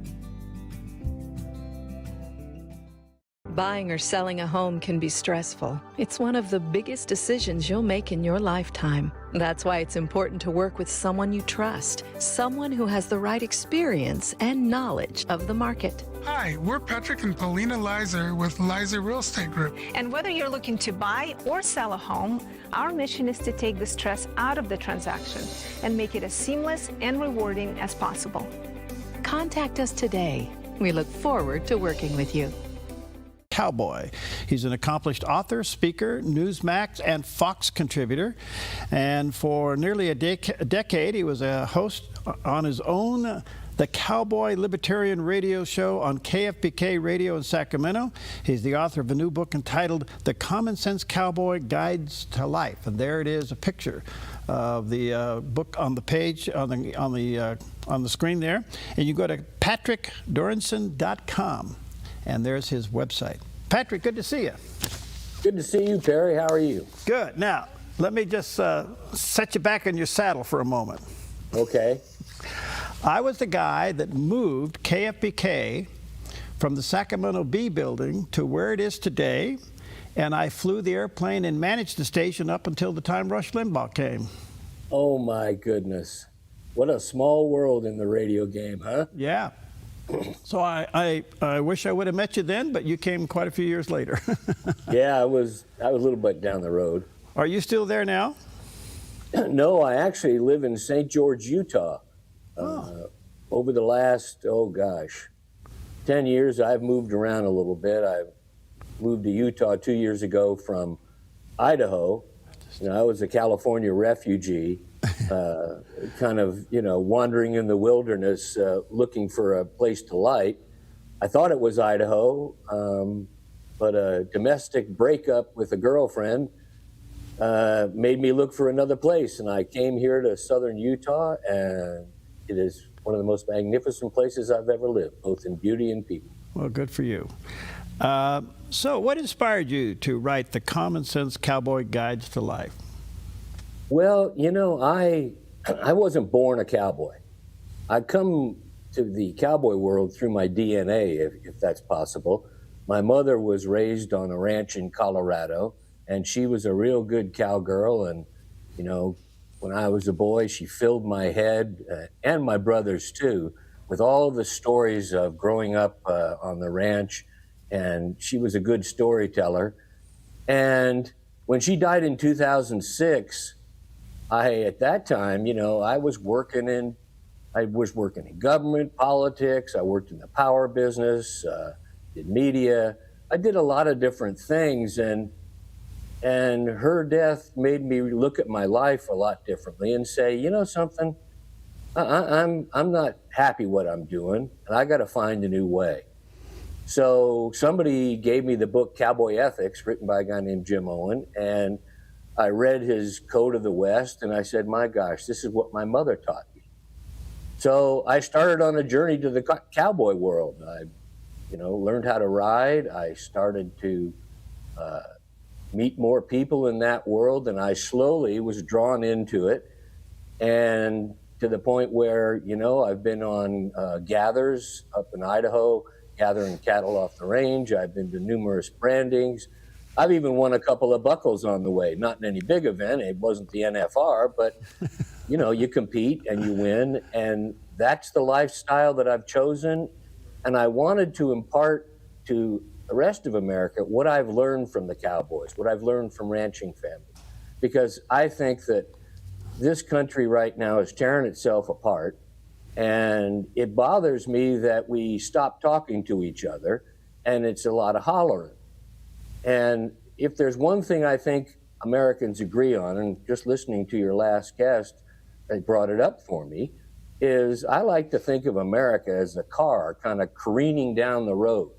Buying or selling a home can be stressful. It's one of the biggest decisions you'll make in your lifetime. That's why it's important to work with someone you trust, someone who has the right experience and knowledge of the market. Hi, we're Patrick and Paulina Leiser with Leiser Real Estate Group. And whether you're looking to buy or sell a home, our mission is to take the stress out of the transaction and make it as seamless and rewarding as possible. Contact us today. We look forward to working with you. Cowboy. He's an accomplished author, speaker, Newsmax, and Fox contributor. And for nearly a decade, he was a host on his own, the Cowboy Libertarian radio show on KFBK Radio in Sacramento. He's the author of a new book entitled The Common Sense Cowboy Guides to Life. And there it is, a picture of the book on the page, on the screen there. And you go to patrickdoranson.com. And there's his website. Patrick, good to see you. Good to see you, Perry. How are you? Good. Now, let me just set you back in your saddle for a moment. Okay. I was the guy that moved KFBK from the Sacramento Bee building to where it is today, and I flew the airplane and managed the station up until the time Rush Limbaugh came. Oh my goodness. What a small world in the radio game, huh? Yeah. So I wish I would have met you then, but you came quite a few years later. Yeah, I was a little bit down the road. Are you still there now? No, I actually live in St. George, Utah. Over the last, 10 years, I've moved around a little bit. I moved to Utah 2 years ago from Idaho. I was a California refugee, kind of, wandering in the wilderness, looking for a place to light. I thought it was Idaho, but a domestic breakup with a girlfriend made me look for another place. And I came here to southern Utah, and it is one of the most magnificent places I've ever lived, both in beauty and people. Well, good for you. So what inspired you to write the Common Sense Cowboy Guides to Life? Well, I wasn't born a cowboy. I come to the cowboy world through my DNA, if that's possible. My mother was raised on a ranch in Colorado, and she was a real good cowgirl. And, when I was a boy, she filled my head, and my brothers too, with all the stories of growing up on the ranch. And she was a good storyteller. And when she died in 2006, at that time, I was working in government, politics. I worked in the power business, did media. I did a lot of different things, and her death made me look at my life a lot differently and say, something, I'm not happy what I'm doing, and I got to find a new way. So somebody gave me the book Cowboy Ethics, written by a guy named Jim Owen, and I read his Code of the West, and I said, my gosh, this is what my mother taught me. So I started on a journey to the cowboy world. I, learned how to ride. I started to meet more people in that world, and I slowly was drawn into it, and to the point where, I've been on gathers up in Idaho, gathering cattle off the range. I've been to numerous brandings. I've even won a couple of buckles on the way, not in any big event. It wasn't the NFR, but, you compete and you win, and that's the lifestyle that I've chosen. And I wanted to impart to the rest of America what I've learned from the cowboys, what I've learned from ranching families, because I think that this country right now is tearing itself apart, and it bothers me that we stop talking to each other, and it's a lot of hollering. And if there's one thing I think Americans agree on, and just listening to your last guest, they brought it up for me, is I like to think of America as a car kind of careening down the road.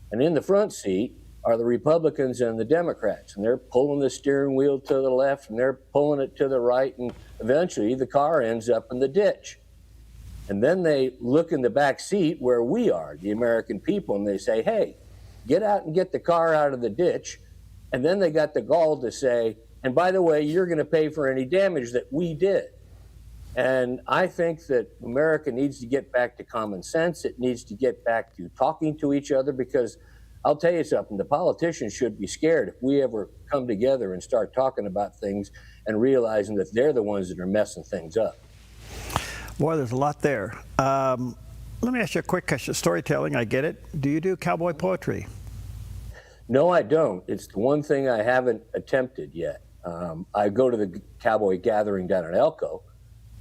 And in the front seat are the Republicans and the Democrats, and they're pulling the steering wheel to the left and they're pulling it to the right, and eventually the car ends up in the ditch. And then they look in the back seat where we are, the American people, and they say, hey, get out and get the car out of the ditch. And then they got the gall to say, and by the way, you're going to pay for any damage that we did. And I think that America needs to get back to common sense. It needs to get back to talking to each other, because I'll tell you something, the politicians should be scared if we ever come together and start talking about things and realizing that they're the ones that are messing things up. Boy, there's a lot there. Let me ask you a quick question. Storytelling, I get it. Do you do cowboy poetry? No, I don't. It's the one thing I haven't attempted yet. I go to the cowboy gathering down in Elko,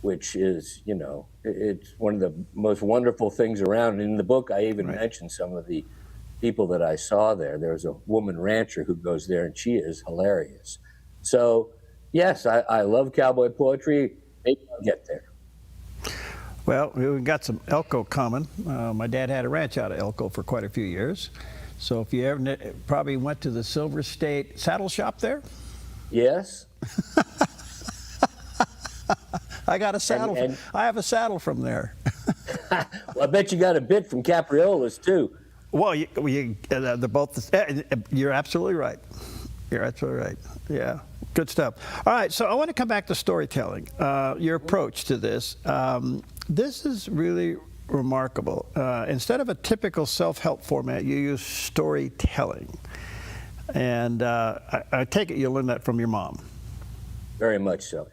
which is, it's one of the most wonderful things around. And in the book, I even mentioned some of the people that I saw there. There's a woman rancher who goes there, and she is hilarious. So, yes, I love cowboy poetry. Maybe I'll get there. Well, we've got some Elko coming. My dad had a ranch out of Elko for quite a few years. So if you ever probably went to the Silver State saddle shop there? Yes. I got a saddle. I have a saddle from there. Well, I bet you got a bit from Capriola's too. Well, they're both. You're absolutely right. You're absolutely right. Yeah, good stuff. All right, so I want to come back to storytelling. Your approach to this. This is really remarkable. Instead of a typical self-help format, you use storytelling. And I take it you learned that from your mom. Very much so.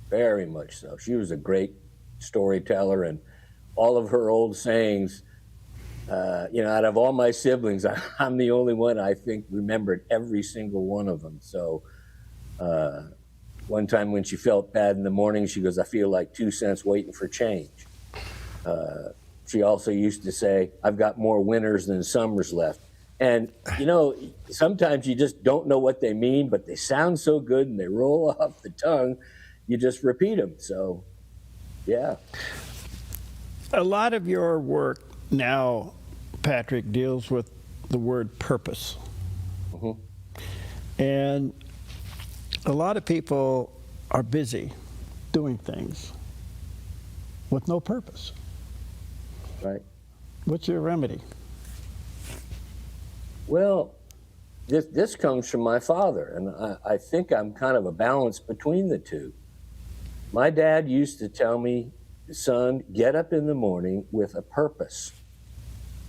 very much so. She was a great storyteller, and all of her old sayings, out of all my siblings, I'm the only one I think remembered every single one of them. So one time when she felt bad in the morning, she goes, I feel like 2 cents waiting for change. She also used to say, I've got more winters than summers left. And, sometimes you just don't know what they mean, but they sound so good and they roll off the tongue, you just repeat them. So, yeah. A lot of your work now, Patrick, deals with the word purpose. Mm-hmm. And a lot of people are busy doing things with no purpose. Right. What's your remedy? Well, this comes from my father, and I think I'm kind of a balance between the two. My dad used to tell me, son, get up in the morning with a purpose.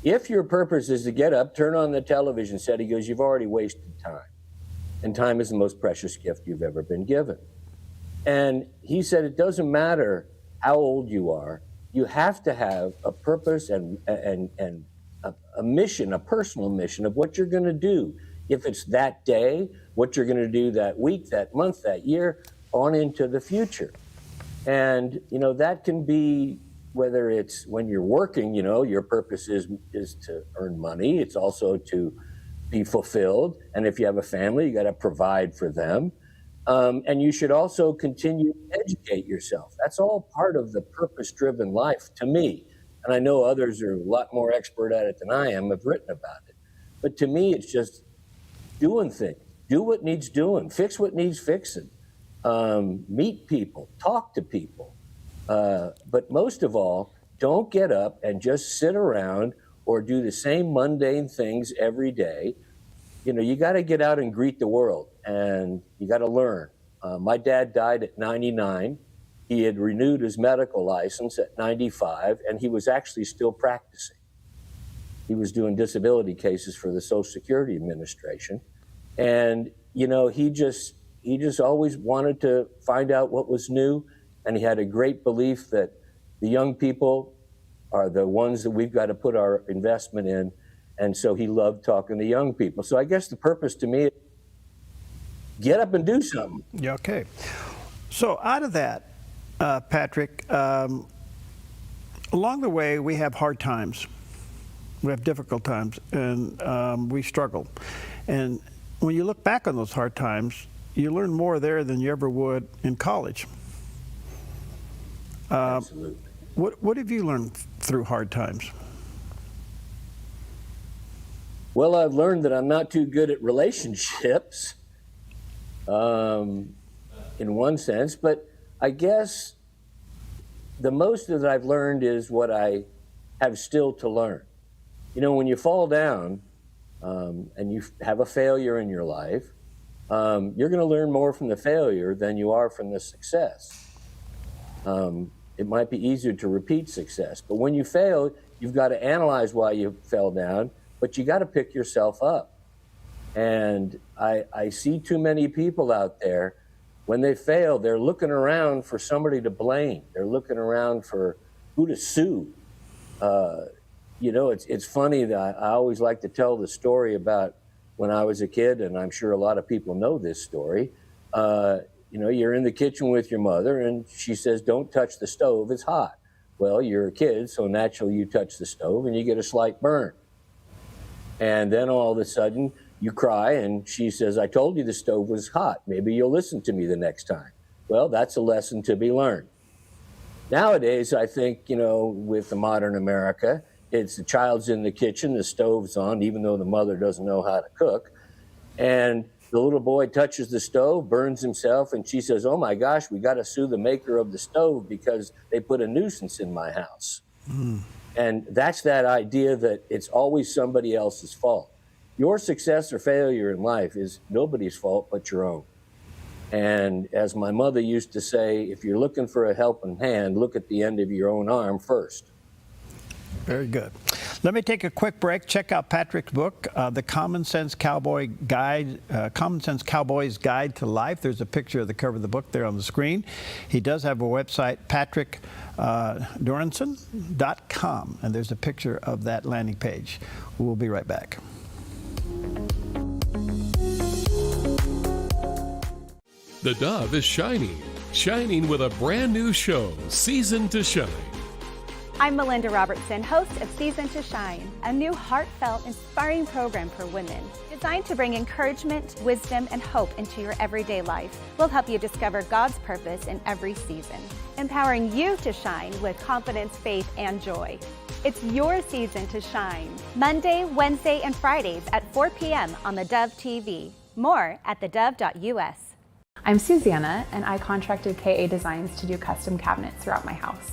If your purpose is to get up, turn on the television set, he goes, you've already wasted time. And time is the most precious gift you've ever been given. And he said, it doesn't matter how old you are, you have to have a purpose and a mission, a personal mission of what you're going to do. If it's that day, what you're going to do that week, that month, that year, on into the future. And, that can be, whether it's when you're working, your purpose is to earn money. It's also to be fulfilled. And if you have a family, you got to provide for them. And you should also continue to educate yourself. That's all part of the purpose-driven life to me. And I know others are a lot more expert at it than I am, have written about it. But to me, it's just doing things. Do what needs doing. Fix what needs fixing. Meet people. Talk to people. But most of all, don't get up and just sit around or do the same mundane things every day. You got to get out and greet the world, and you got to learn. My dad died at 99. He had renewed his medical license at 95, and he was actually still practicing. He was doing disability cases for the Social Security Administration. And, he just always wanted to find out what was new. And he had a great belief that the young people are the ones that we've got to put our investment in. And so he loved talking to young people. So I guess the purpose to me is get up and do something. Yeah, okay. So out of that, Patrick, along the way, we have hard times. We have difficult times, and we struggle. And when you look back on those hard times, you learn more there than you ever would in college. Absolutely. What have you learned through hard times? Well, I've learned that I'm not too good at relationships, in one sense, but I guess the most that I've learned is what I have still to learn. When you fall down and you have a failure in your life, you're going to learn more from the failure than you are from the success. It might be easier to repeat success, but when you fail, you've got to analyze why you fell down, but you got to pick yourself up. And I see too many people out there, when they fail, they're looking around for somebody to blame. They're looking around for who to sue. It's funny that I always like to tell the story about when I was a kid, and I'm sure a lot of people know this story. You're in the kitchen with your mother, and she says, don't touch the stove, it's hot. Well, you're a kid, so naturally you touch the stove and you get a slight burn. And then all of a sudden you cry and she says, I told you the stove was hot. Maybe you'll listen to me the next time. Well, that's a lesson to be learned. Nowadays, I think, with the modern America, it's the child's in the kitchen, the stove's on, even though the mother doesn't know how to cook. And the little boy touches the stove, burns himself, and she says, oh my gosh, we got to sue the maker of the stove because they put a nuisance in my house. Mm. And that's that idea that it's always somebody else's fault. Your success or failure in life is nobody's fault but your own. And as my mother used to say, if you're looking for a helping hand, look at the end of your own arm first. Very good. Let me take a quick break. Check out Patrick's book, The Common Sense Cowboy Guide, Common Sense Cowboy's Guide to Life. There's a picture of the cover of the book there on the screen. He does have a website, patrickdoranson.com, and there's a picture of that landing page. We'll be right back. The Dove is shining with a brand new show, Season to Shine. I'm Melinda Robertson, host of Season to Shine, a new heartfelt, inspiring program for women designed to bring encouragement, wisdom, and hope into your everyday life. We'll help you discover God's purpose in every season, empowering you to shine with confidence, faith, and joy. It's your season to shine. Monday, Wednesday, and Fridays at 4 p.m. on the Dove TV. More at thedove.us. I'm Susanna, and I contracted KA Designs to do custom cabinets throughout my house.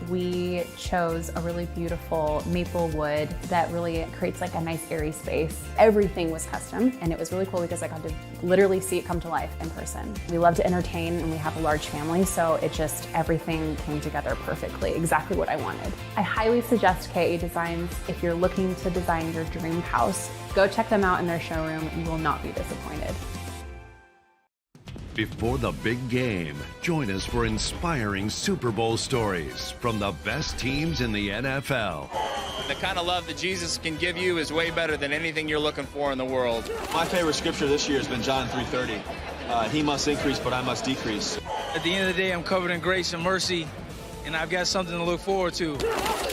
We chose a really beautiful maple wood that really creates like a nice airy space. Everything was custom, and it was really cool because I got to literally see it come to life in person. We love to entertain, and we have a large family, so it just, everything came together perfectly, exactly what I wanted. I highly suggest KA Designs if you're looking to design your dream house. Go check them out in their showroom. You will not be disappointed. Before the big game, join us for inspiring Super Bowl stories from the best teams in the NFL. The kind of love that Jesus can give you is way better than anything you're looking for in the world. My favorite scripture this year has been John 3:30. He must increase, but I must decrease. At the end of the day, I'm covered in grace and mercy, and I've got something to look forward to.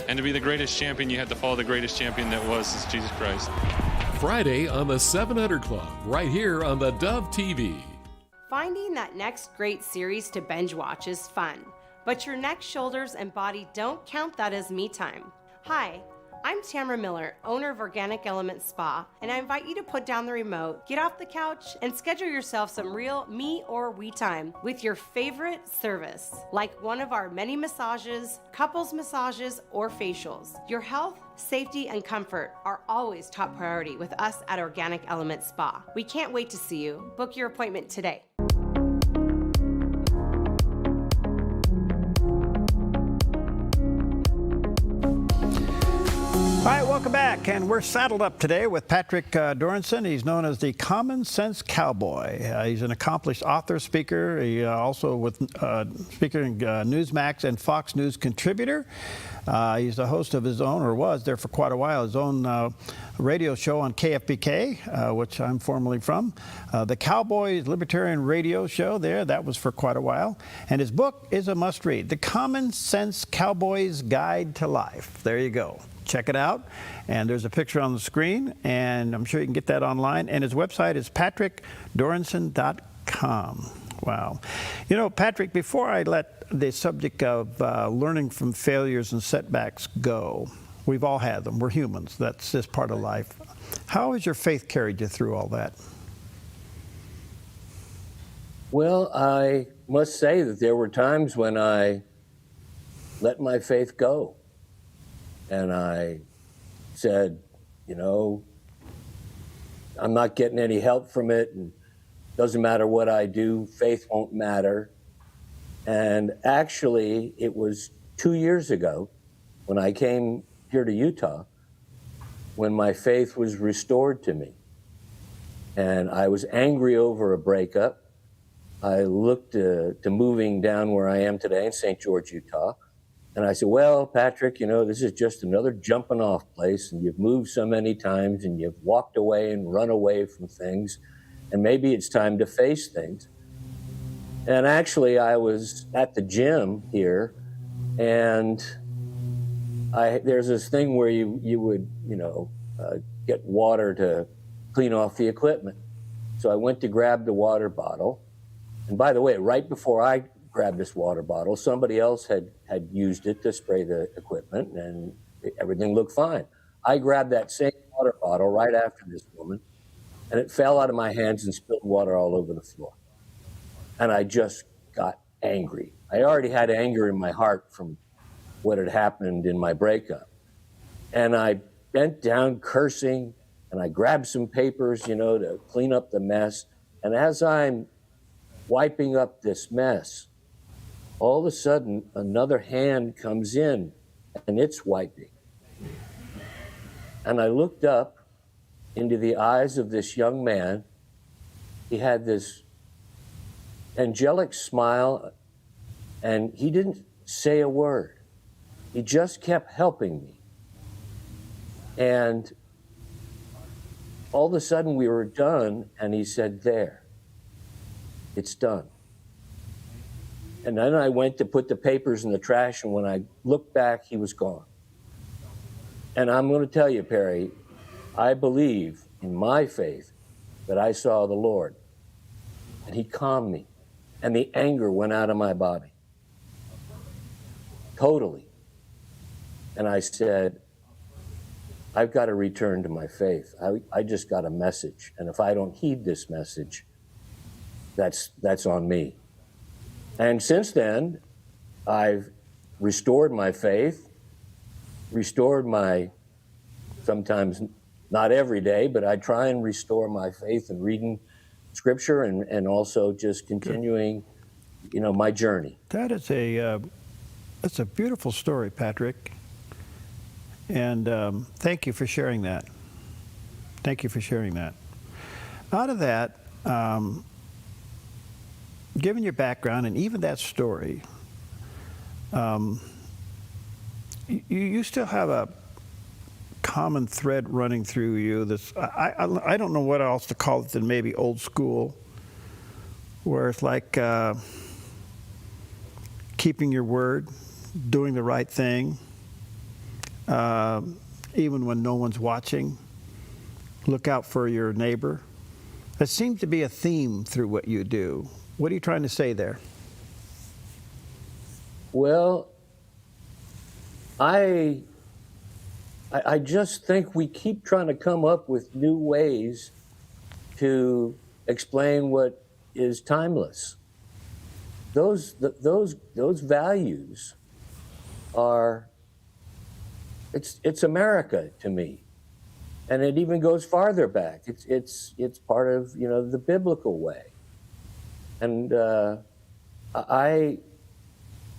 And to be the greatest champion, you have to follow the greatest champion that was, is Jesus Christ. Friday on the 700 Club, right here on the Dove TV. Finding that next great series to binge watch is fun, but your neck, shoulders, and body don't count that as me time. Hi, I'm Tamara Miller, owner of Organic Element Spa, and I invite you to put down the remote, get off the couch, and schedule yourself some real me or we time with your favorite service, like one of our many massages, couples massages, or facials. Your health, safety, and comfort are always top priority with us at Organic Element Spa. We can't wait to see you. Book your appointment today. All right, welcome back, and we're saddled up today with Patrick Doranson. He's known as the Common Sense Cowboy. He's an accomplished author, speaker. He also with speaker in Newsmax and Fox News contributor. He's the host of his own, or was there for quite a while, his own radio show on KFBK, which I'm formerly from. The Cowboys Libertarian Radio Show there, that was for quite a while. And his book is a must-read, The Common Sense Cowboy's Guide to Life. There you go. Check it out. And there's a picture on the screen, and I'm sure you can get that online. And his website is patrickdoranson.com. Wow. You know, Patrick, before I let the subject of learning from failures and setbacks go, we've all had them. We're humans. That's just part of life. How has your faith carried you through all that? Well, I must say that there were times when I let my faith go. And I said, you know, I'm not getting any help from it, and doesn't matter what I do, faith won't matter. And actually, it was 2 years ago when I came here to Utah when my faith was restored to me. And I was angry over a breakup. I looked to moving down where I am today in St. George, Utah. And I said, well, Patrick, you know, this is just another jumping off place, and you've moved so many times, and you've walked away and run away from things, and maybe it's time to face things. And actually, I was at the gym here, and there's this thing where you would, you know, get water to clean off the equipment. So I went to grab the water bottle. And by the way, right before I grabbed this water bottle, somebody else had used it to spray the equipment, and everything looked fine. I grabbed that same water bottle right after this woman, and it fell out of my hands and spilled water all over the floor. And I just got angry. I already had anger in my heart from what had happened in my breakup. And I bent down cursing, and I grabbed some papers, you know, to clean up the mess. And as I'm wiping up this mess, all of a sudden, another hand comes in, and it's wiping. And I looked up into the eyes of this young man. He had this angelic smile, and he didn't say a word. He just kept helping me. And all of a sudden we were done, and he said, "There, it's done." And then I went to put the papers in the trash, and when I looked back, he was gone. And I'm going to tell you, Perry, I believe in my faith that I saw the Lord, and he calmed me, and the anger went out of my body. Totally. And I said, I've got to return to my faith. I just got a message. And if I don't heed this message, that's on me. And since then, I've restored my faith, restored my, sometimes not every day, but I try and restore my faith in reading scripture and also just continuing, my journey. That's a beautiful story, Patrick. And thank you for sharing that. Thank you for sharing that. Out of that, given your background and even that story, you still have a common thread running through you. I don't know what else to call it than maybe old school, where it's like keeping your word, doing the right thing, even when no one's watching. Look out for your neighbor. That seems to be a theme through what you do. What are you trying to say there? Well, I just think we keep trying to come up with new ways to explain what is timeless. Those values are, it's America to me. And it even goes farther back. It's part of, the biblical way. And I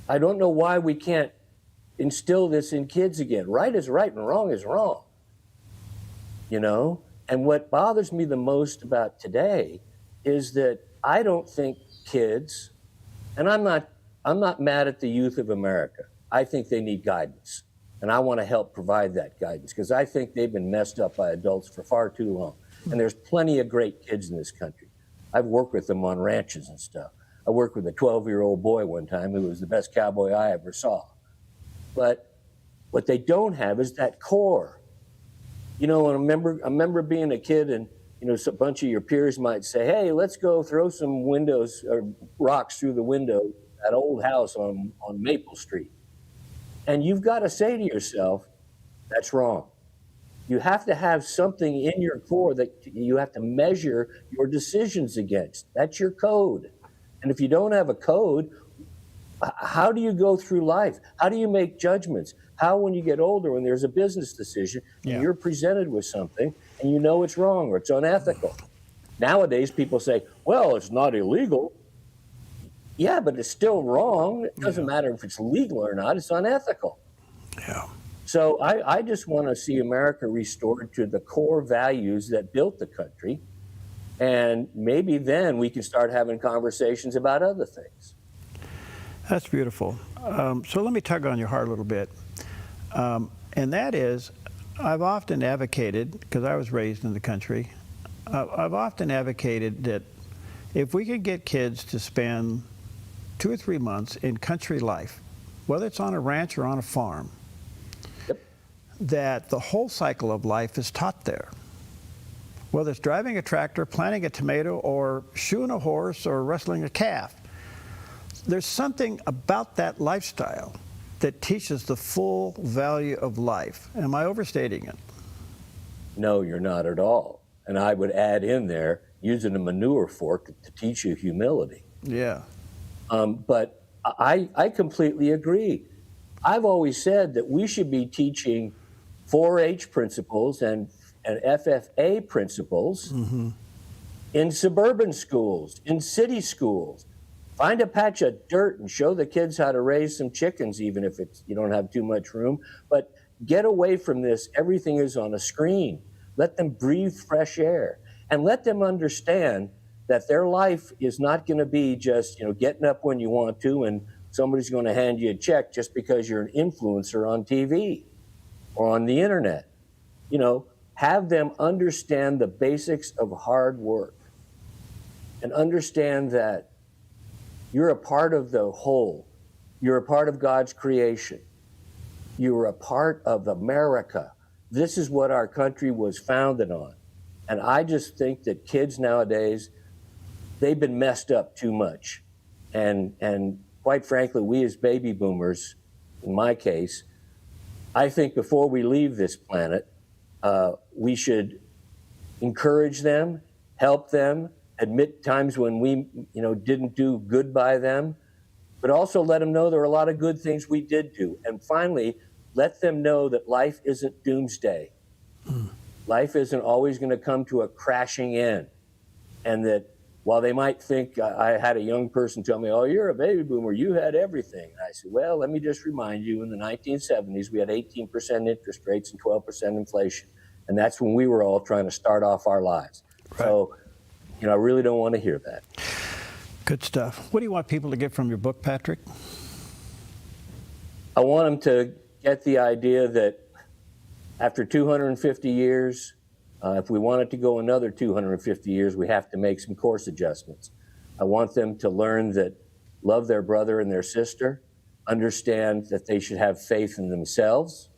don't know why we can't instill this in kids again. Right is right and wrong is wrong. And what bothers me the most about today is that I don't think kids, and I'm not mad at the youth of America. I think they need guidance. And I want to help provide that guidance because I think they've been messed up by adults for far too long. And there's plenty of great kids in this country. I've worked with them on ranches and stuff. I worked with a 12-year-old boy one time who was the best cowboy I ever saw. But what they don't have is that core. And I remember being a kid and, a bunch of your peers might say, hey, let's go throw some windows or rocks through the window of that old house on Maple Street. And you've got to say to yourself, that's wrong. You have to have something in your core that you have to measure your decisions against. That's your code. And if you don't have a code, how do you go through life? How do you make judgments? How, when you get older, when there's a business decision, and you're presented with something and you know it's wrong or it's unethical? Nowadays, people say, well, it's not illegal. Yeah, but it's still wrong. It doesn't matter if it's legal or not. It's unethical. Yeah. So I just want to see America restored to the core values that built the country. And maybe then we can start having conversations about other things. That's beautiful. So let me tug on your heart a little bit. And that is, I've often advocated, because I was raised in the country, I've often advocated that if we could get kids to spend 2 or 3 months in country life, whether it's on a ranch or on a farm, that the whole cycle of life is taught there. Whether it's driving a tractor, planting a tomato, or shoeing a horse, or wrestling a calf. There's something about that lifestyle that teaches the full value of life. Am I overstating it? No, you're not at all. And I would add in there, using a manure fork to teach you humility. Yeah. But I completely agree. I've always said that we should be teaching 4-H principles and FFA principles in suburban schools, in city schools. Find a patch of dirt and show the kids how to raise some chickens, even if you don't have too much room. But get away from this. Everything is on a screen. Let them breathe fresh air, and let them understand that their life is not going to be just, getting up when you want to and somebody's going to hand you a check just because you're an influencer on TV or on the internet. Have them understand the basics of hard work and understand that you're a part of the whole. You're a part of God's creation. You're a part of America. This is what our country was founded on. And I just think that kids nowadays, they've been messed up too much. And quite frankly, we as baby boomers, in my case, I think before we leave this planet, we should encourage them, help them, admit times when we, didn't do good by them, but also let them know there are a lot of good things we did do. And finally, let them know that life isn't doomsday. Life isn't always going to come to a crashing end. And that while they might think, I had a young person tell me, oh, you're a baby boomer, you had everything. And I said, well, let me just remind you, in the 1970s, we had 18% interest rates and 12% inflation. And that's when we were all trying to start off our lives. Right. So, I really don't want to hear that. Good stuff. What do you want people to get from your book, Patrick? I want them to get the idea that after 250 years, if we want it to go another 250 years, we have to make some course adjustments. I want them to learn that love their brother and their sister, understand that they should have faith in themselves,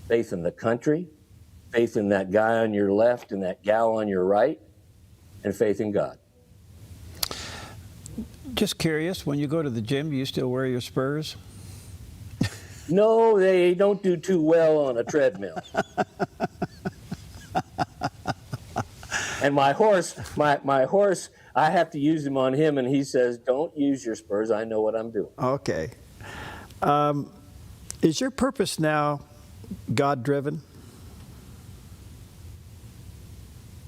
faith in the country, faith in that guy on your left and that gal on your right, and faith in God. Just curious, when you go to the gym, do you still wear your spurs? No, they don't do too well on a treadmill. And my horse, I have to use him on him, and he says, don't use your spurs. I know what I'm doing. Okay. Is your purpose now God-driven?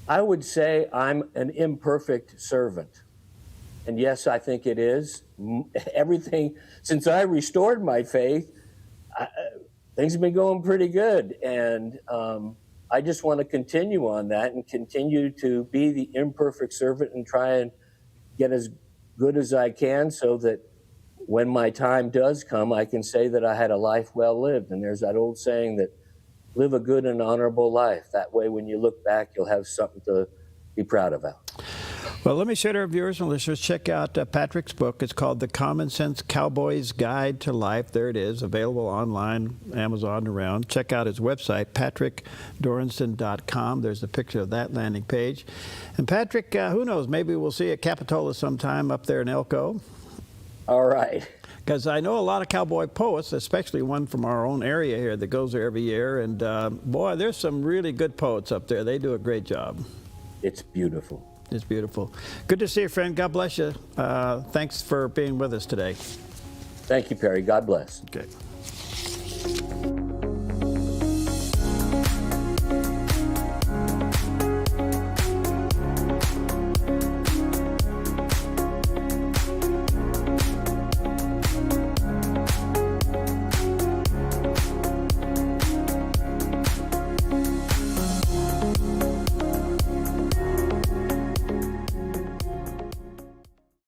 I would say I'm an imperfect servant. And yes, I think it is. Everything, since I restored my faith, things have been going pretty good. And I just want to continue on that and continue to be the imperfect servant and try and get as good as I can so that when my time does come, I can say that I had a life well lived. And there's that old saying that live a good and honorable life. That way, when you look back, you'll have something to be proud about. Well, let me say to our viewers and listeners, check out Patrick's book. It's called The Common Sense Cowboy's Guide to Life. There it is, available online, Amazon, around. Check out his website, patrickdoranson.com. There's a picture of that landing page. And Patrick, who knows, maybe we'll see you at Capitola sometime up there in Elko. All right. Because I know a lot of cowboy poets, especially one from our own area here that goes there every year. And boy, there's some really good poets up there. They do a great job. It's beautiful. It's beautiful. Good to see you, friend. God bless you. Thanks for being with us today. Thank you, Perry. God bless. Okay.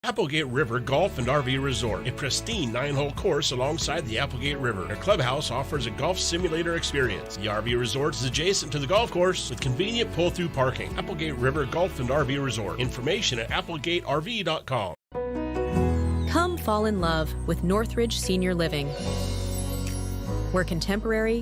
Applegate River Golf and RV Resort, a pristine 9-hole course alongside the Applegate River. Their clubhouse offers a golf simulator experience. The RV Resort is adjacent to the golf course with convenient pull-through parking. Applegate River Golf and RV Resort. Information at applegaterv.com. Come fall in love with Northridge Senior Living, where contemporary